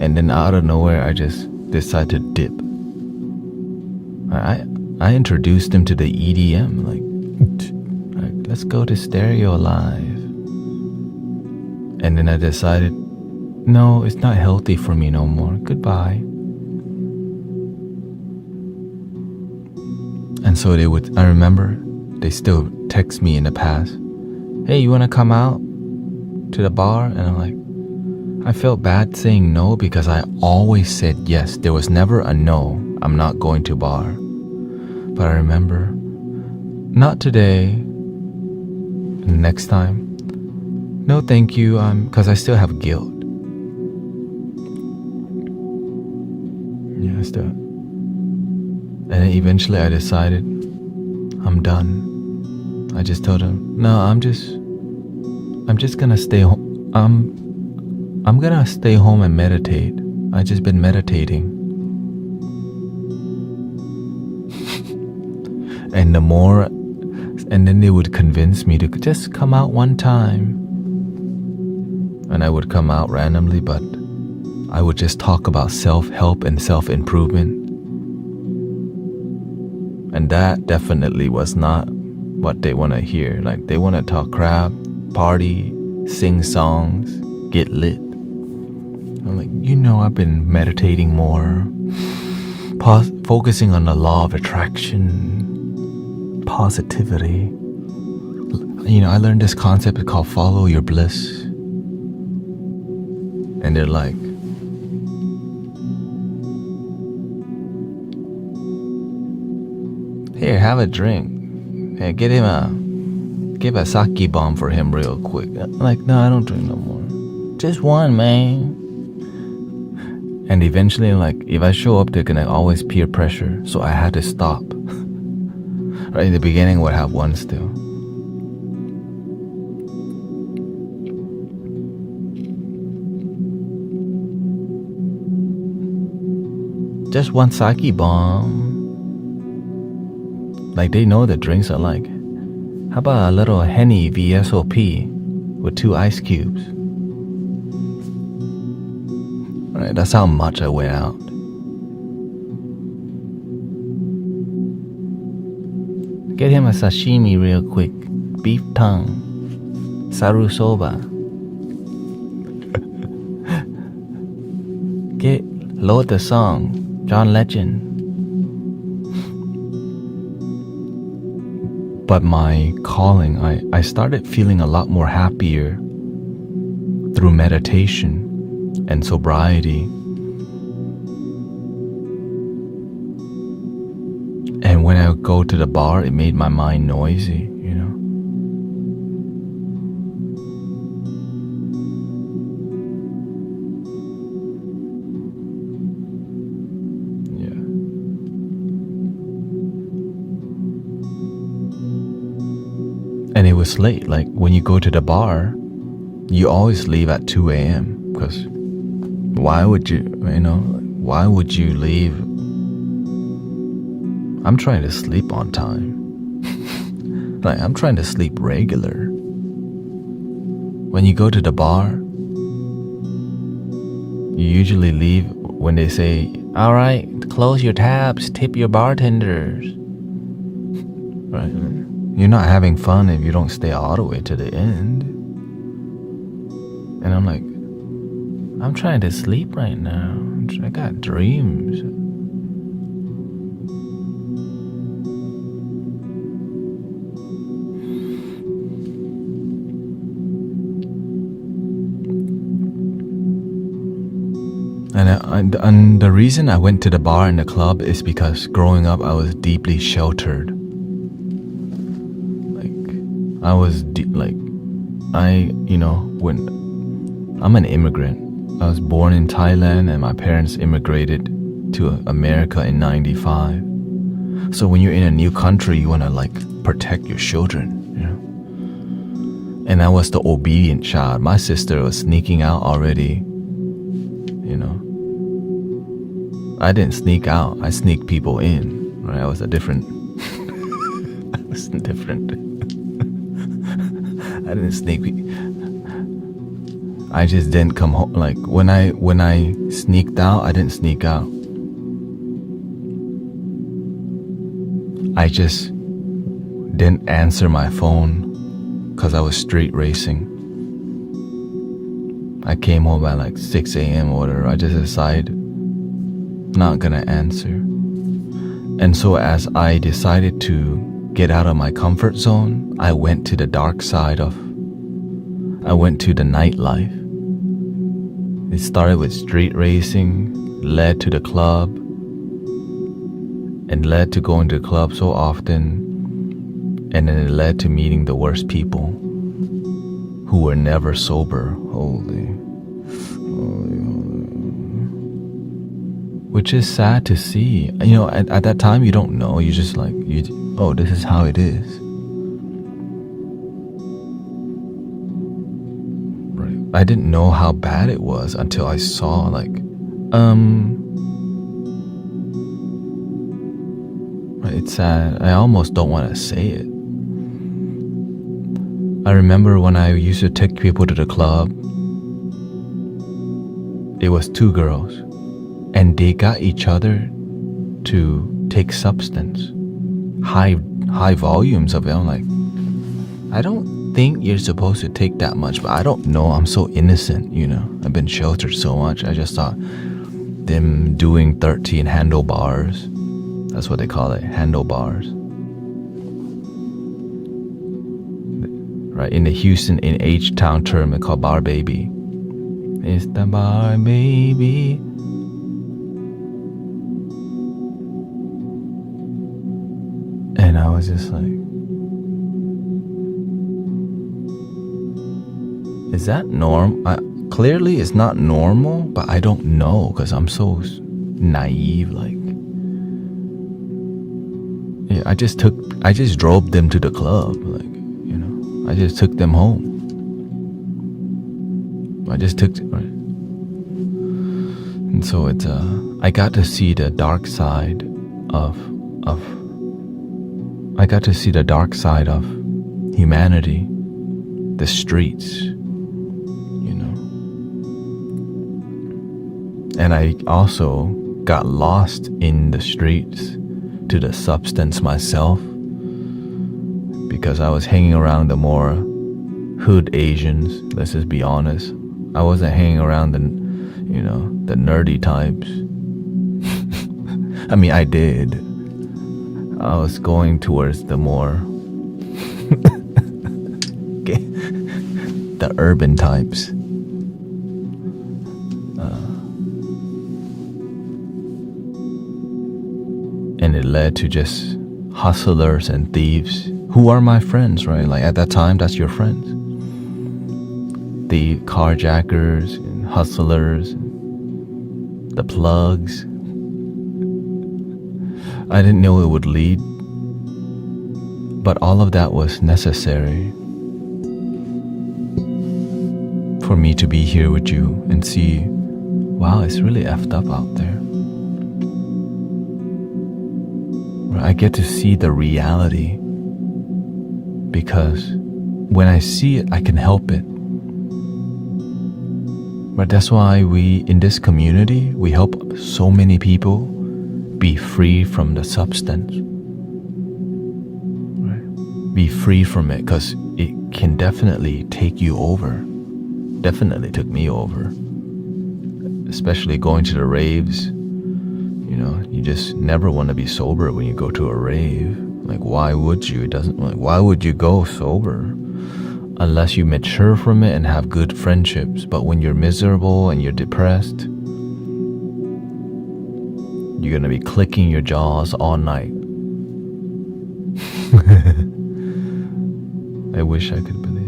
And then out of nowhere, I just decided to dip. I introduced them to the EDM, like, let's go to Stereo Live. And then I decided, no, it's not healthy for me no more. Goodbye. And so I remember they still text me in the past, hey, you want to come out to the bar? And I'm like, I felt bad saying no because I always said yes. There was never a no, I'm not going to bar. But I remember, not today, next time, no thank you, because I still have guilt. Yeah, still. And then eventually I decided, I'm done. I just told him, no, I'm just gonna stay home. I'm gonna stay home and meditate. I just been meditating. And then they would convince me to just come out one time. And I would come out randomly, but I would just talk about self-help and self-improvement. And that definitely was not what they want to hear. Like, they want to talk crap, party, sing songs, get lit. I'm like, I've been meditating more, focusing on the law of attraction, positivity. I learned this concept called follow your bliss. And they're like, here, have a drink. Hey, give a sake bomb for him real quick. I'm like, no, I don't drink no more. Just one, man. And eventually, like, if I show up, they're gonna always peer pressure. So I had to stop. Right in the beginning, I would have one still. Just one sake bomb. Like, they know the drinks are like. How about a little Henny VSOP with 2 ice cubes? Right, that's how much I went out. Get him a sashimi real quick. Beef tongue. Saru soba. Load the song. John Legend. But my calling, I started feeling a lot more happier through meditation and sobriety. And when I would go to the bar, it made my mind noisy, Yeah. And it was late. Like, when you go to the bar, you always leave at 2 a.m. because why would you leave? I'm trying to sleep on time. Like, I'm trying to sleep regular. When you go to the bar, you usually leave when they say, all right, close your tabs, tip your bartenders. Right? You're not having fun if you don't stay all the way to the end. And I'm like, I'm trying to sleep right now. I got dreams. And the reason I went to the bar and the club is because growing up I was deeply sheltered. When I'm an immigrant. I was born in Thailand and my parents immigrated to America in 95. So when you're in a new country, you want to protect your children, And I was the obedient child. My sister was sneaking out already, I didn't sneak out. I sneaked people in. Right? I was different. I was different. I didn't sneak. I just didn't come home. Like when I sneaked out, I didn't sneak out. I just didn't answer my phone because I was street racing. I came home at like 6 a.m. or whatever. I just decided not gonna answer. And so as I decided to get out of my comfort zone, I went to the dark side of, I went to the nightlife. It started with street racing, led to the club, and led to going to the club so often, and then it led to meeting the worst people who were never sober. Holy. Which is sad to see. You know, at that time you don't know. You just like, oh, this is how it is. Right. I didn't know how bad it was until I saw like, it's sad. I almost don't want to say it. I remember when I used to take people to the club, it was 2 girls, and they got each other to take substance, high volumes of it. I'm like, I don't think you're supposed to take that much, but I don't know. I'm so innocent, you know. I've been sheltered so much. I just thought them doing 13 handlebars. That's what they call it, handlebars. Right, in the Houston, in H-Town term, it's called bar baby. It's the bar baby. And I was just like, is that clearly it's not normal, but I don't know because I'm so naive. Like, yeah, I just drove them to the club. Like, you know, I just took them home. And so it's I got to see the dark side of humanity, the streets, you know. And I also got lost in the streets to the substance myself because I was hanging around the more hood Asians. Let's just be honest. I wasn't hanging around the nerdy types. I mean, I did. I was going towards the more the urban types. And it led to just hustlers and thieves who are my friends, right? Like at that time, that's your friends. The carjackers and hustlers, the plugs. I didn't know it would lead, but all of that was necessary for me to be here with you and see, wow, it's really effed up out there. I get to see the reality because when I see it, I can help it. But that's why we, in this community, we help so many people be free from the substance. Right? Be free from it because it can definitely take you over. Definitely took me over. Especially going to the raves. You know, you just never want to be sober when you go to a rave. Like, why would you? Why would you go sober? Unless you mature from it and have good friendships. But when you're miserable and you're depressed, you're going to be clicking your jaws all night. I wish I could believe it.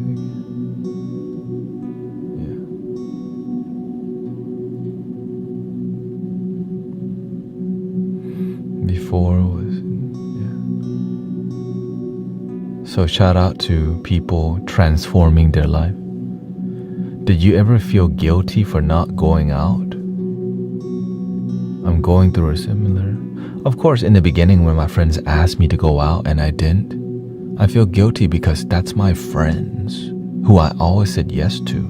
Before was, So shout out to people transforming their life. Did you ever feel guilty for not going out? I'm going through a similar. Of course, in the beginning when my friends asked me to go out and I didn't, I feel guilty because that's my friends who I always said yes to.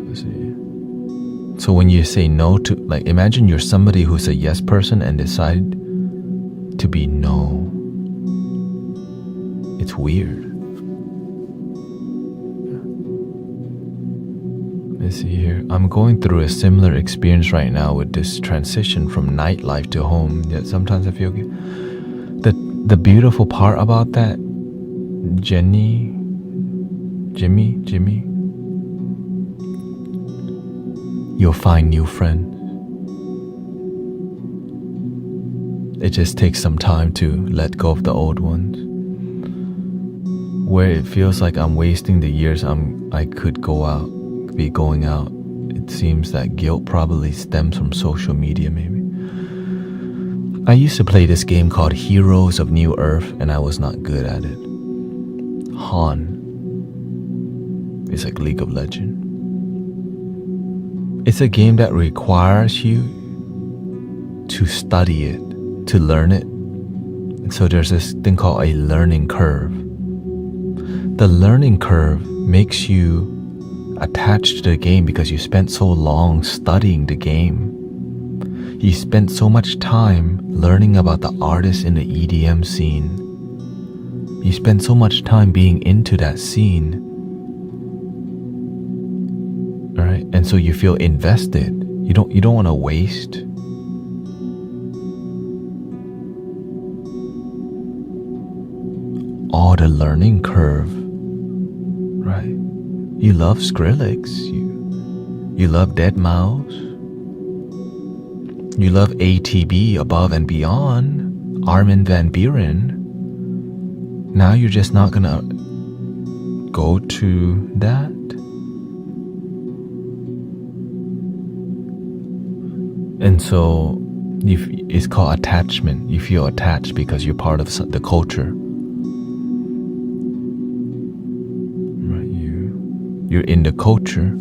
Let's see. So when you say no to, like, imagine you're somebody who's a yes person and decide to be no. It's weird. Let's see here. I'm going through a similar experience right now with this transition from nightlife to home. Yet sometimes I feel the beautiful part about that, Jimmy, you'll find new friends. It just takes some time to let go of the old ones. Where it feels like I'm wasting the years I could be going out, it seems that guilt probably stems from social media maybe. I used to play this game called Heroes of New Earth and I was not good at it. Han. It's like League of Legends. It's a game that requires you to study it, to learn it. And so there's this thing called a learning curve. The learning curve makes you attached to the game because you spent so long studying the game. You spent so much time learning about the artists in the EDM scene. You spend so much time being into that scene. Alright? And so you feel invested. You don't want to waste. All the learning curve. Right? You love Skrillex. You love deadmau5. You love ATB, Above and Beyond, Armin van Buuren. Now you're just not gonna go to that. And so it's called attachment. You feel attached because you're part of the culture. Right? You're in the culture.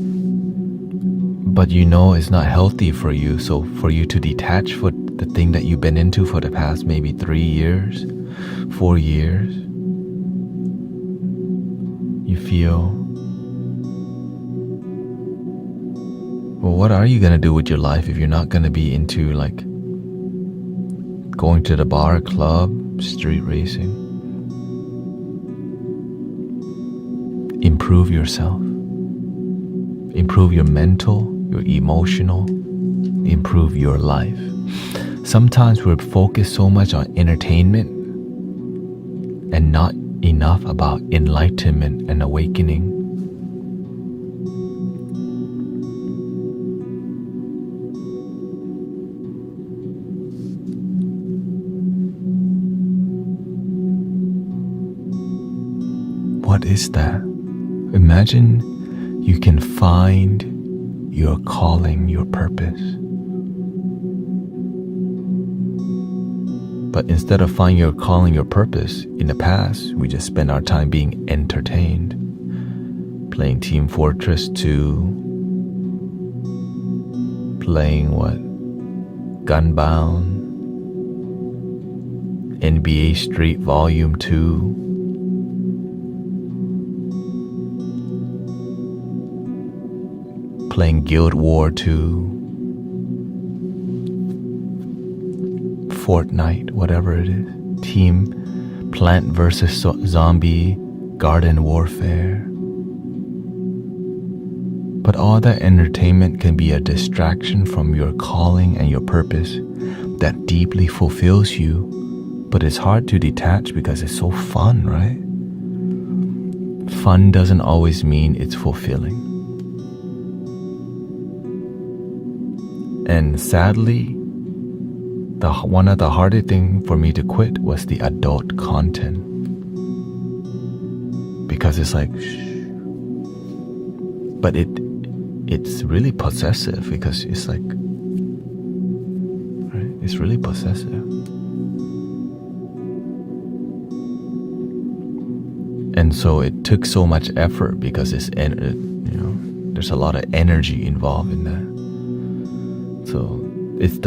But you know it's not healthy for you, so for you to detach for the thing that you've been into for the past maybe 3 years, 4 years, you feel, well, what are you gonna do with your life if you're not gonna be into like going to the bar, club, street racing? Improve yourself. Improve your mental, your emotional, improve your life. Sometimes we're focused so much on entertainment and not enough about enlightenment and awakening. What is that? Imagine you can find your calling, your purpose. But instead of finding your calling, your purpose, in the past, we just spent our time being entertained, playing Team Fortress 2, playing Gunbound, NBA Street Volume 2, playing Guild War 2, Fortnite, whatever it is, Team Plant vs. Zombie, Garden Warfare. But all that entertainment can be a distraction from your calling and your purpose that deeply fulfills you, but it's hard to detach because it's so fun, right? Fun doesn't always mean it's fulfilling. And sadly, one of the harder things for me to quit was the adult content. Because it's like, but it's really possessive because it's like, right? It's really possessive. And so it took so much effort because there's a lot of energy involved in that. So It's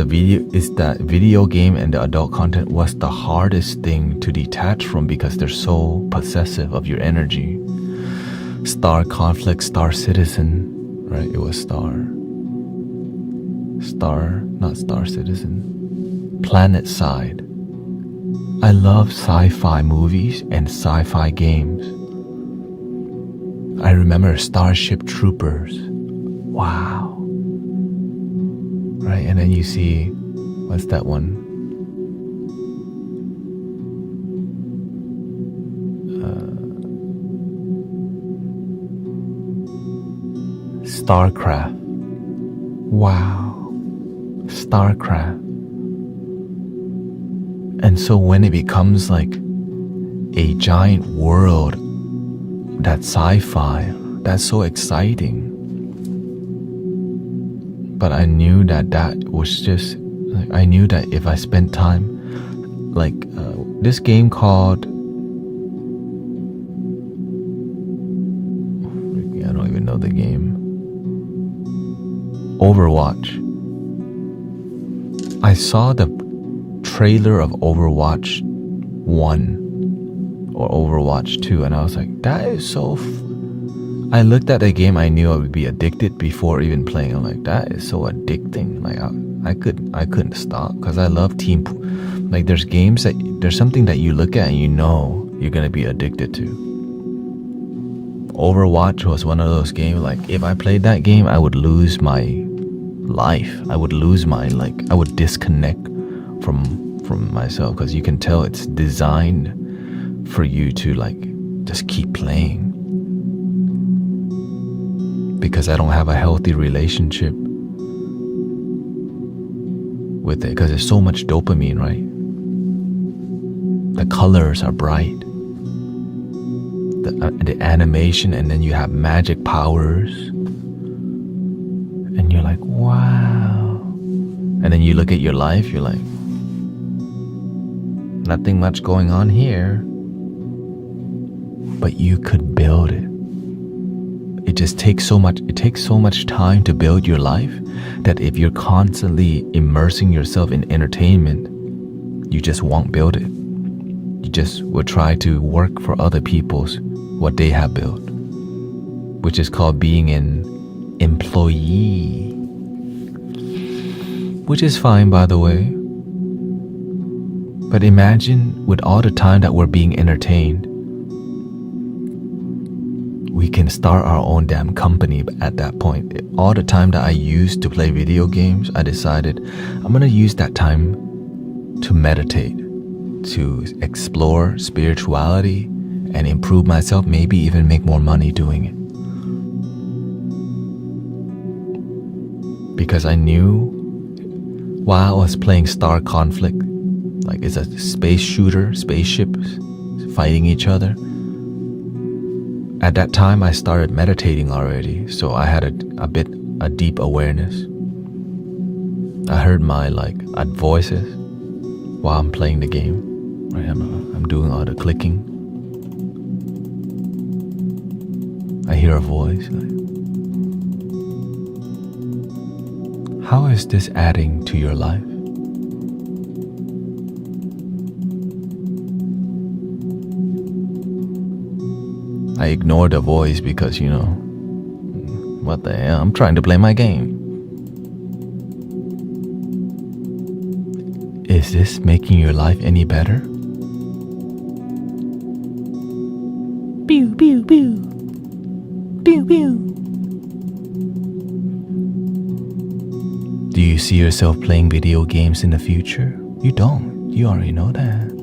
that video game and the adult content was the hardest thing to detach from because they're so possessive of your energy. Star Conflict, Star Citizen, right? It was not Star Citizen. Planet Side. I love sci-fi movies and sci-fi games. I remember Starship Troopers. Wow. Right, and then you see, what's that one? StarCraft. Wow. StarCraft. And so when it becomes like a giant world that's sci-fi, that's so exciting. But I knew that was just, I knew that if I spent time, like this game called, I don't even know the game, Overwatch. I saw the trailer of Overwatch 1 or Overwatch 2 and I was like, that is so I looked at the game, I knew I would be addicted before even playing. I'm like, that is so addicting. Like I couldn't stop because I love team. Like there's games that there's something that you look at and you know you're gonna be addicted to. Overwatch was one of those games. Like if I played that game, I would lose my life. I would lose my I would disconnect from myself because you can tell it's designed for you to just keep playing. Because I don't have a healthy relationship with it because there's so much dopamine, right? The colors are bright, the animation, and then you have magic powers and you're like, wow. And then you look at your life, you're like, nothing much going on here, but you could build it. It takes so much time to build your life that if you're constantly immersing yourself in entertainment, you just won't build it. You just will try to work for other people's what they have built, which is called being an employee, which is fine, by the way. But imagine with all the time that we're being entertained, we can start our own damn company at that point. All the time that I used to play video games, I decided I'm going to use that time to meditate, to explore spirituality and improve myself, maybe even make more money doing it. Because I knew while I was playing Star Conflict, like it's a space shooter, spaceships fighting each other. At that time, I started meditating already, so I had a deep awareness. I heard my voices while I'm playing the game. Right, I'm doing all the clicking. I hear a voice. How is this adding to your life? I ignore the voice because, what the hell? I'm trying to play my game. Is this making your life any better? Pew, pew, pew. Pew, pew. Do you see yourself playing video games in the future? You don't. You already know that.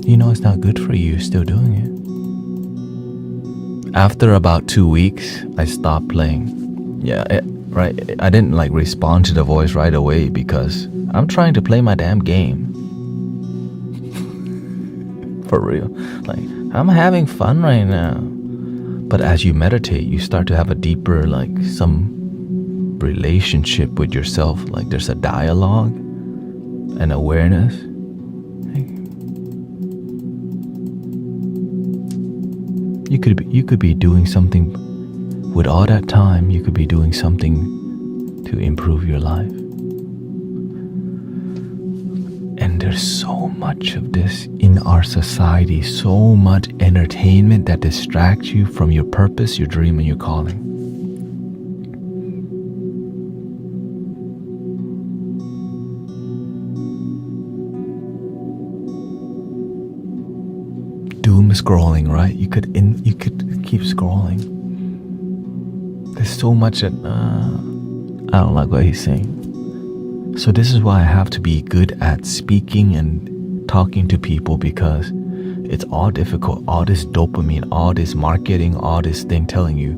You know it's not good for you, you're still doing it. After about 2 weeks, I stopped playing. Yeah, right. I didn't respond to the voice right away because I'm trying to play my damn game. For real. I'm having fun right now. But as you meditate, you start to have a deeper, some relationship with yourself. There's a dialogue and awareness. You could be doing something with all that time. You could be doing something to improve your life. And there's so much of this in our society, so much entertainment that distracts you from your purpose, your dream, and your calling. Doom scrolling, right? You could keep scrolling. There's so much that I don't like what he's saying. So this is why I have to be good at speaking and talking to people, because it's all difficult. All this dopamine, all this marketing, all this thing telling you,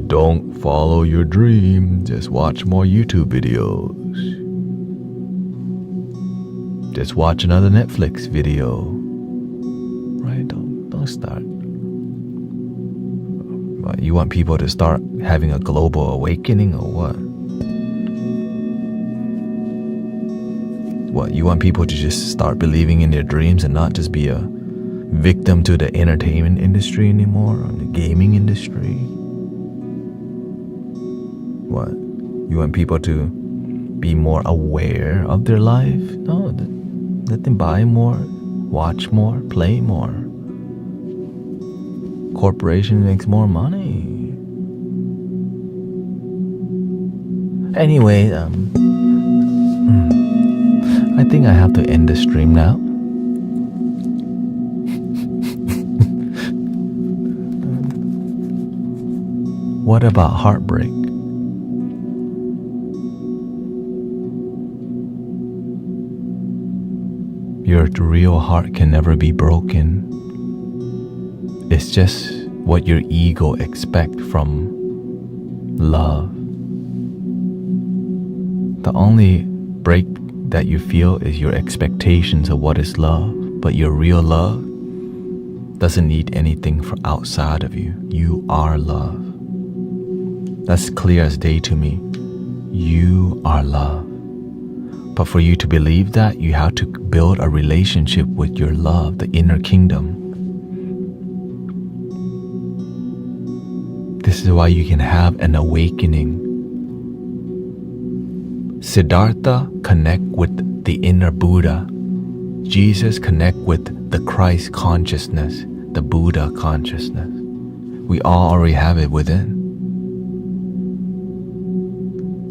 don't follow your dream, just watch more YouTube videos. Just watch another Netflix video. Right? Don't start. What, you want people to start having a global awakening or what? What, you want people to just start believing in their dreams and not just be a victim to the entertainment industry anymore, or the gaming industry? What, you want people to be more aware of their life? No, let them buy more, watch more, play more. Corporation makes more money. Anyway, I think I have to end the stream now. What about heartbreak? Your real heart can never be broken. It's just what your ego expects from love. The only break that you feel is your expectations of what is love, but your real love doesn't need anything from outside of you. You are love. That's clear as day to me. You are love. But for you to believe that, you have to build a relationship with your love, the inner kingdom. This is why you can have an awakening. Siddhartha connect with the inner Buddha. Jesus connect with the Christ consciousness, the Buddha consciousness. We all already have it within.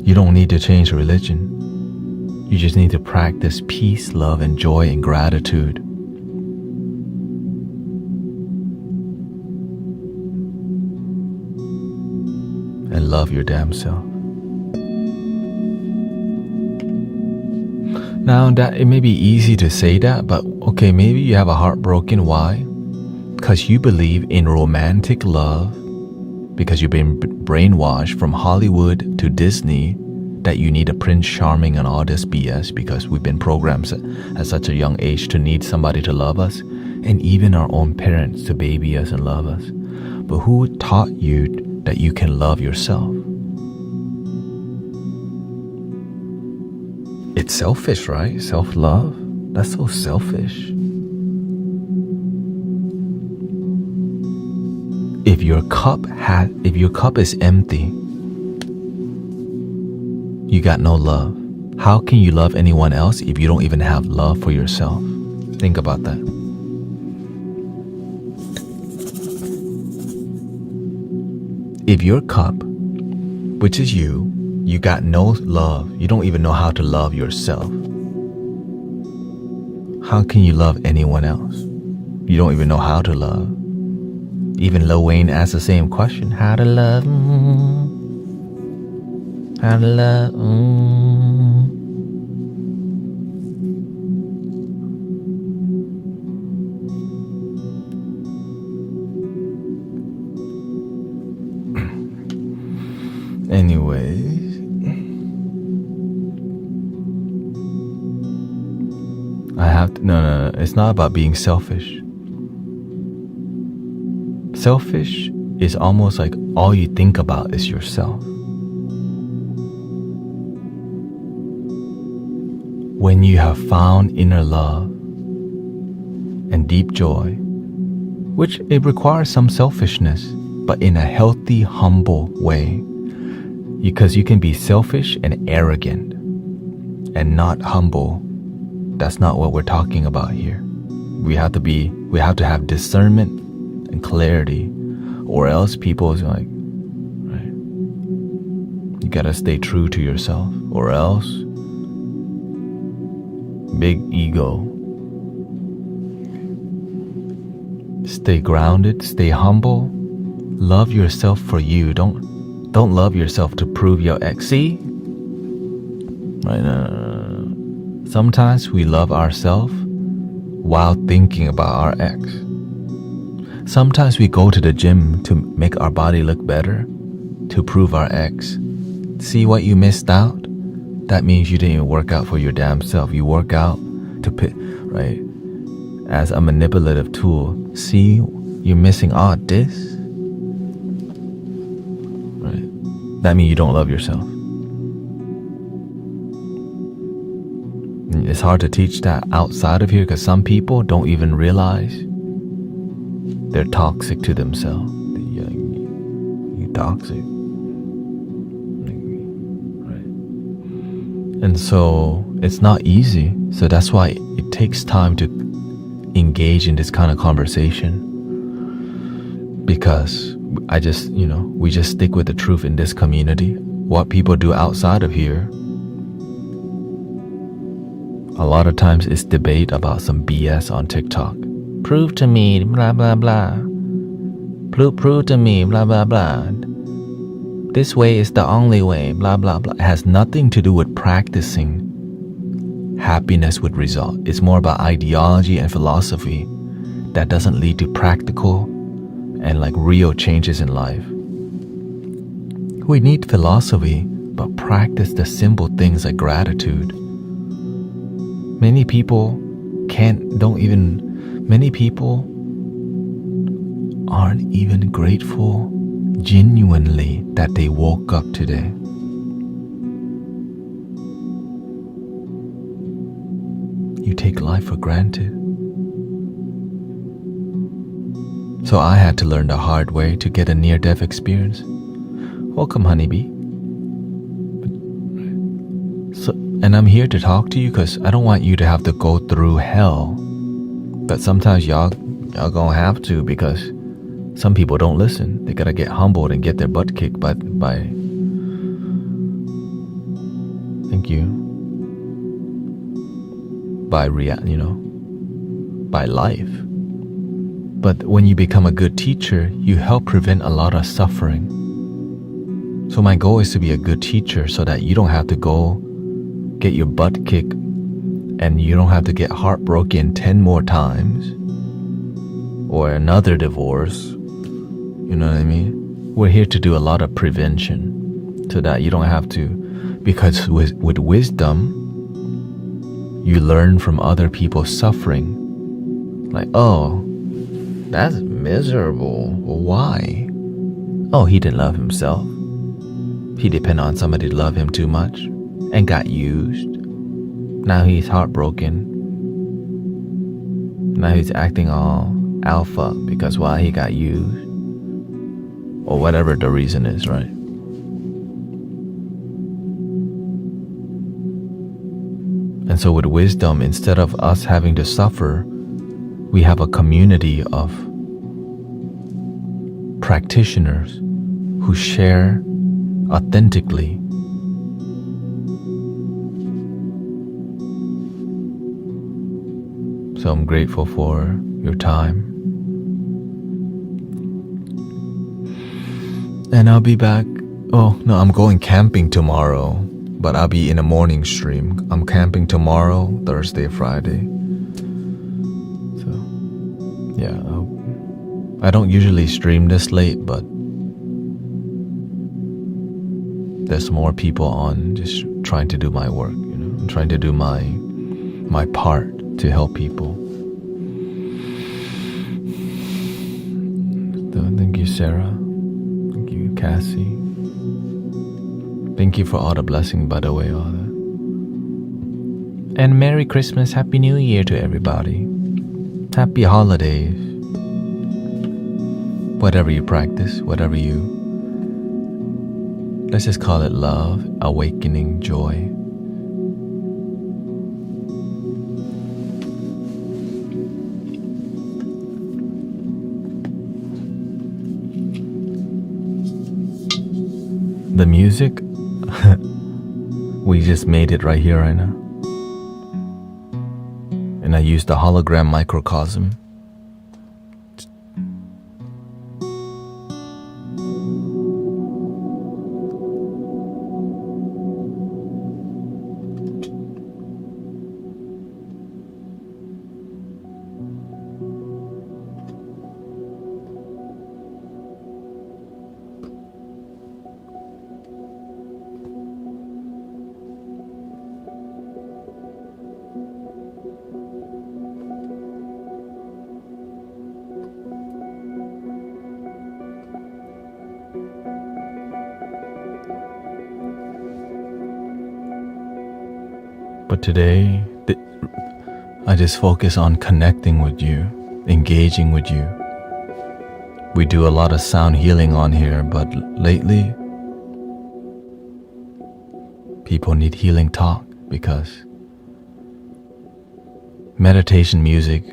You don't need to change religion. You just need to practice peace, love, and joy and gratitude. And love your damn self. Now that it may be easy to say that, but okay, maybe you have a heart broken. Why? Because you believe in romantic love, because you've been brainwashed from Hollywood to Disney that you need a Prince Charming and all this BS, because we've been programmed at such a young age to need somebody to love us, and even our own parents to baby us and love us. But who taught you that you can love yourself? It's selfish, right? Self-love? That's so selfish. If your cup is empty, you got no love. How can you love anyone else if you don't even have love for yourself? Think about that. If your cup, which is you got no love, you don't even know how to love yourself, how can you love anyone else? You don't even know how to love. Even Lil Wayne asked the same question, how to love, how to love, Anyways, I have to, no, it's not about being selfish. Selfish is almost like all you think about is yourself. When you have found inner love and deep joy, which it requires some selfishness, but in a healthy, humble way, Because you can be selfish and arrogant and not humble. That's not what we're talking about here. We have to have discernment and clarity, or else people's like, right? You gotta stay true to yourself, or else big ego. Stay grounded, stay humble, love yourself for you. Don't love yourself to prove your ex. See? Right? Sometimes we love ourselves while thinking about our ex. Sometimes we go to the gym to make our body look better, to prove our ex. See what you missed out? That means you didn't even work out for your damn self. You work out to pit, right? As a manipulative tool. See, you're missing out this. Right? That means you don't love yourself. It's hard to teach that outside of here because some people don't even realize they're toxic to themselves. You toxic. Right? And so it's not easy. So that's why it takes time to engage in this kind of conversation. Because we just stick with the truth in this community. What people do outside of here, a lot of times it's debate about some BS on TikTok. Prove to me, blah, blah, blah. Prove to me, blah, blah, blah. This way is the only way, blah, blah, blah. It has nothing to do with practicing happiness with result. It's more about ideology and philosophy that doesn't lead to practical and like real changes in life. We need philosophy, but practice the simple things like gratitude. Many people aren't even grateful genuinely that they woke up today. You take life for granted. So I had to learn the hard way to get a near-death experience. Welcome, honeybee. And I'm here to talk to you because I don't want you to have to go through hell. But sometimes y'all gonna have to, because some people don't listen. They gotta get humbled and get their butt kicked by thank you. By life. But when you become a good teacher, you help prevent a lot of suffering. So my goal is to be a good teacher so that you don't have to go get your butt kicked and you don't have to get heartbroken 10 more times or another divorce. You know what I mean? We're here to do a lot of prevention so that you don't have to, because with wisdom, you learn from other people's suffering. Like, oh, that's miserable. Why? Oh, he didn't love himself. He depended on somebody to love him too much and got used. Now he's heartbroken. Now he's acting all alpha because he got used. Or whatever the reason is, right? And so with wisdom, instead of us having to suffer, we have a community of practitioners who share authentically. So I'm grateful for your time. And I'll be back. Oh, no, I'm going camping tomorrow, but I'll be in a morning stream. I'm camping tomorrow, Thursday, Friday. So, yeah, I don't usually stream this late, but there's more people on just trying to do my work, I'm trying to do my part to help people. So thank you, Sarah. Thank you, Cassie. Thank you for all the blessing, by the way, all that. And Merry Christmas, Happy New Year to everybody. Happy holidays. Whatever you practice, whatever you let's just call it love, awakening, joy. The music, we just made it right here, right now. And I used the hologram microcosm. But today, I just focus on connecting with you, engaging with you. We do a lot of sound healing on here, but lately, people need healing talk because meditation music,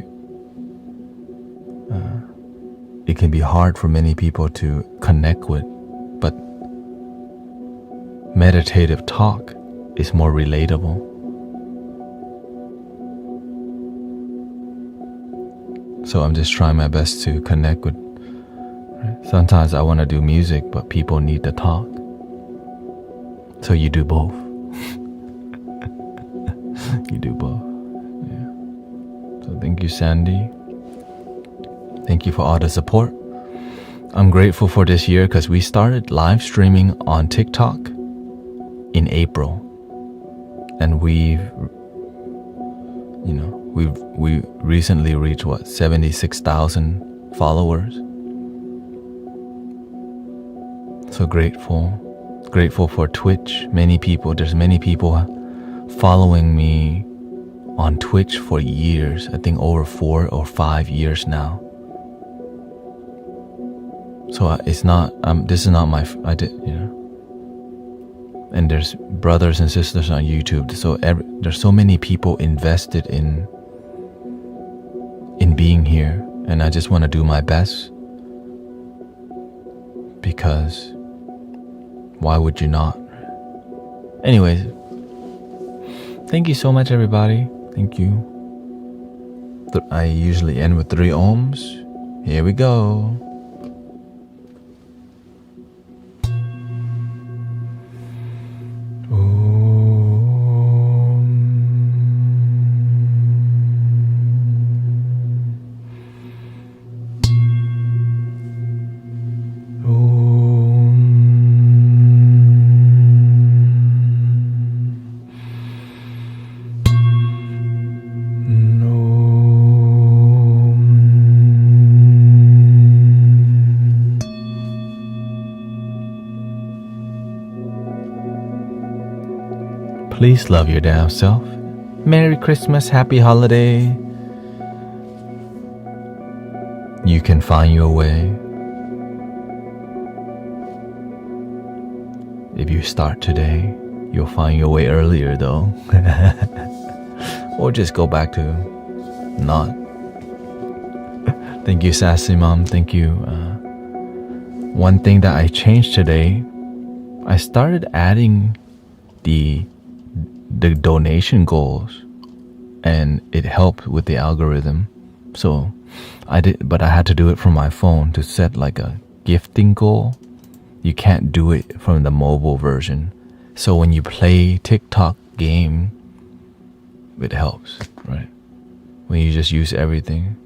it can be hard for many people to connect with, but meditative talk is more relatable. So I'm just trying my best to connect with. Sometimes I want to do music, but people need to talk. So you do both. You do both. Yeah. So thank you, Sandy. Thank you for all the support. I'm grateful for this year because we started live streaming on TikTok in April. And we recently reached 76,000 followers. So grateful for Twitch. There's many people following me on Twitch for years. I think over 4 or 5 years now. So it's not. This is not my. And there's brothers and sisters on YouTube. So there's so many people invested in being here, and I just want to do my best. Because why would you not? Anyways, thank you so much, everybody. Thank you. I usually end with 3 ohms. Here we go. Please love your damn self. Merry Christmas, happy holiday. You can find your way. If you start today, you'll find your way earlier though. Or just go back to not. Thank you, Sassy Mom. Thank you. One thing that I changed today, I started adding the donation goals, and it helped with the algorithm. So but I had to do it from my phone to set like a gifting goal. You can't do it from the mobile version. So when you play TikTok game, it helps, right? When you just use everything,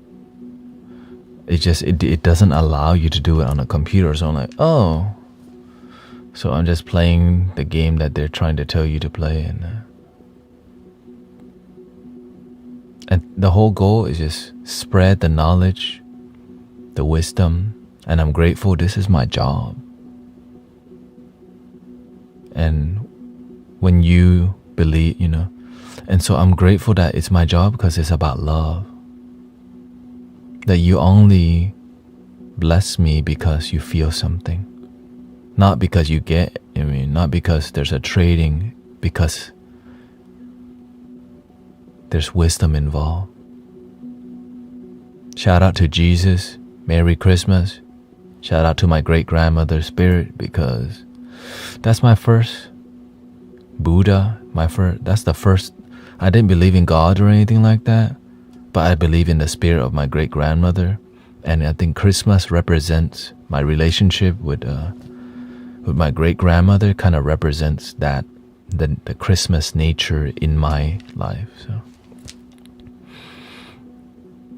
it doesn't allow you to do it on a computer. So I'm like, so I'm just playing the game that they're trying to tell you to play, and the whole goal is just spread the knowledge, the wisdom, and I'm grateful this is my job. And when you believe, and so I'm grateful that it's my job because it's about love. That you only bless me because you feel something. Not because you get, not because there's a trading, because there's wisdom involved. Shout out to Jesus. Merry Christmas. Shout out to my great-grandmother's spirit, because that's my first Buddha. That's the first. I didn't believe in God or anything like that, but I believe in the spirit of my great-grandmother. And I think Christmas represents my relationship with my great-grandmother, kind of represents that, the Christmas nature in my life. So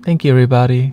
thank you, everybody.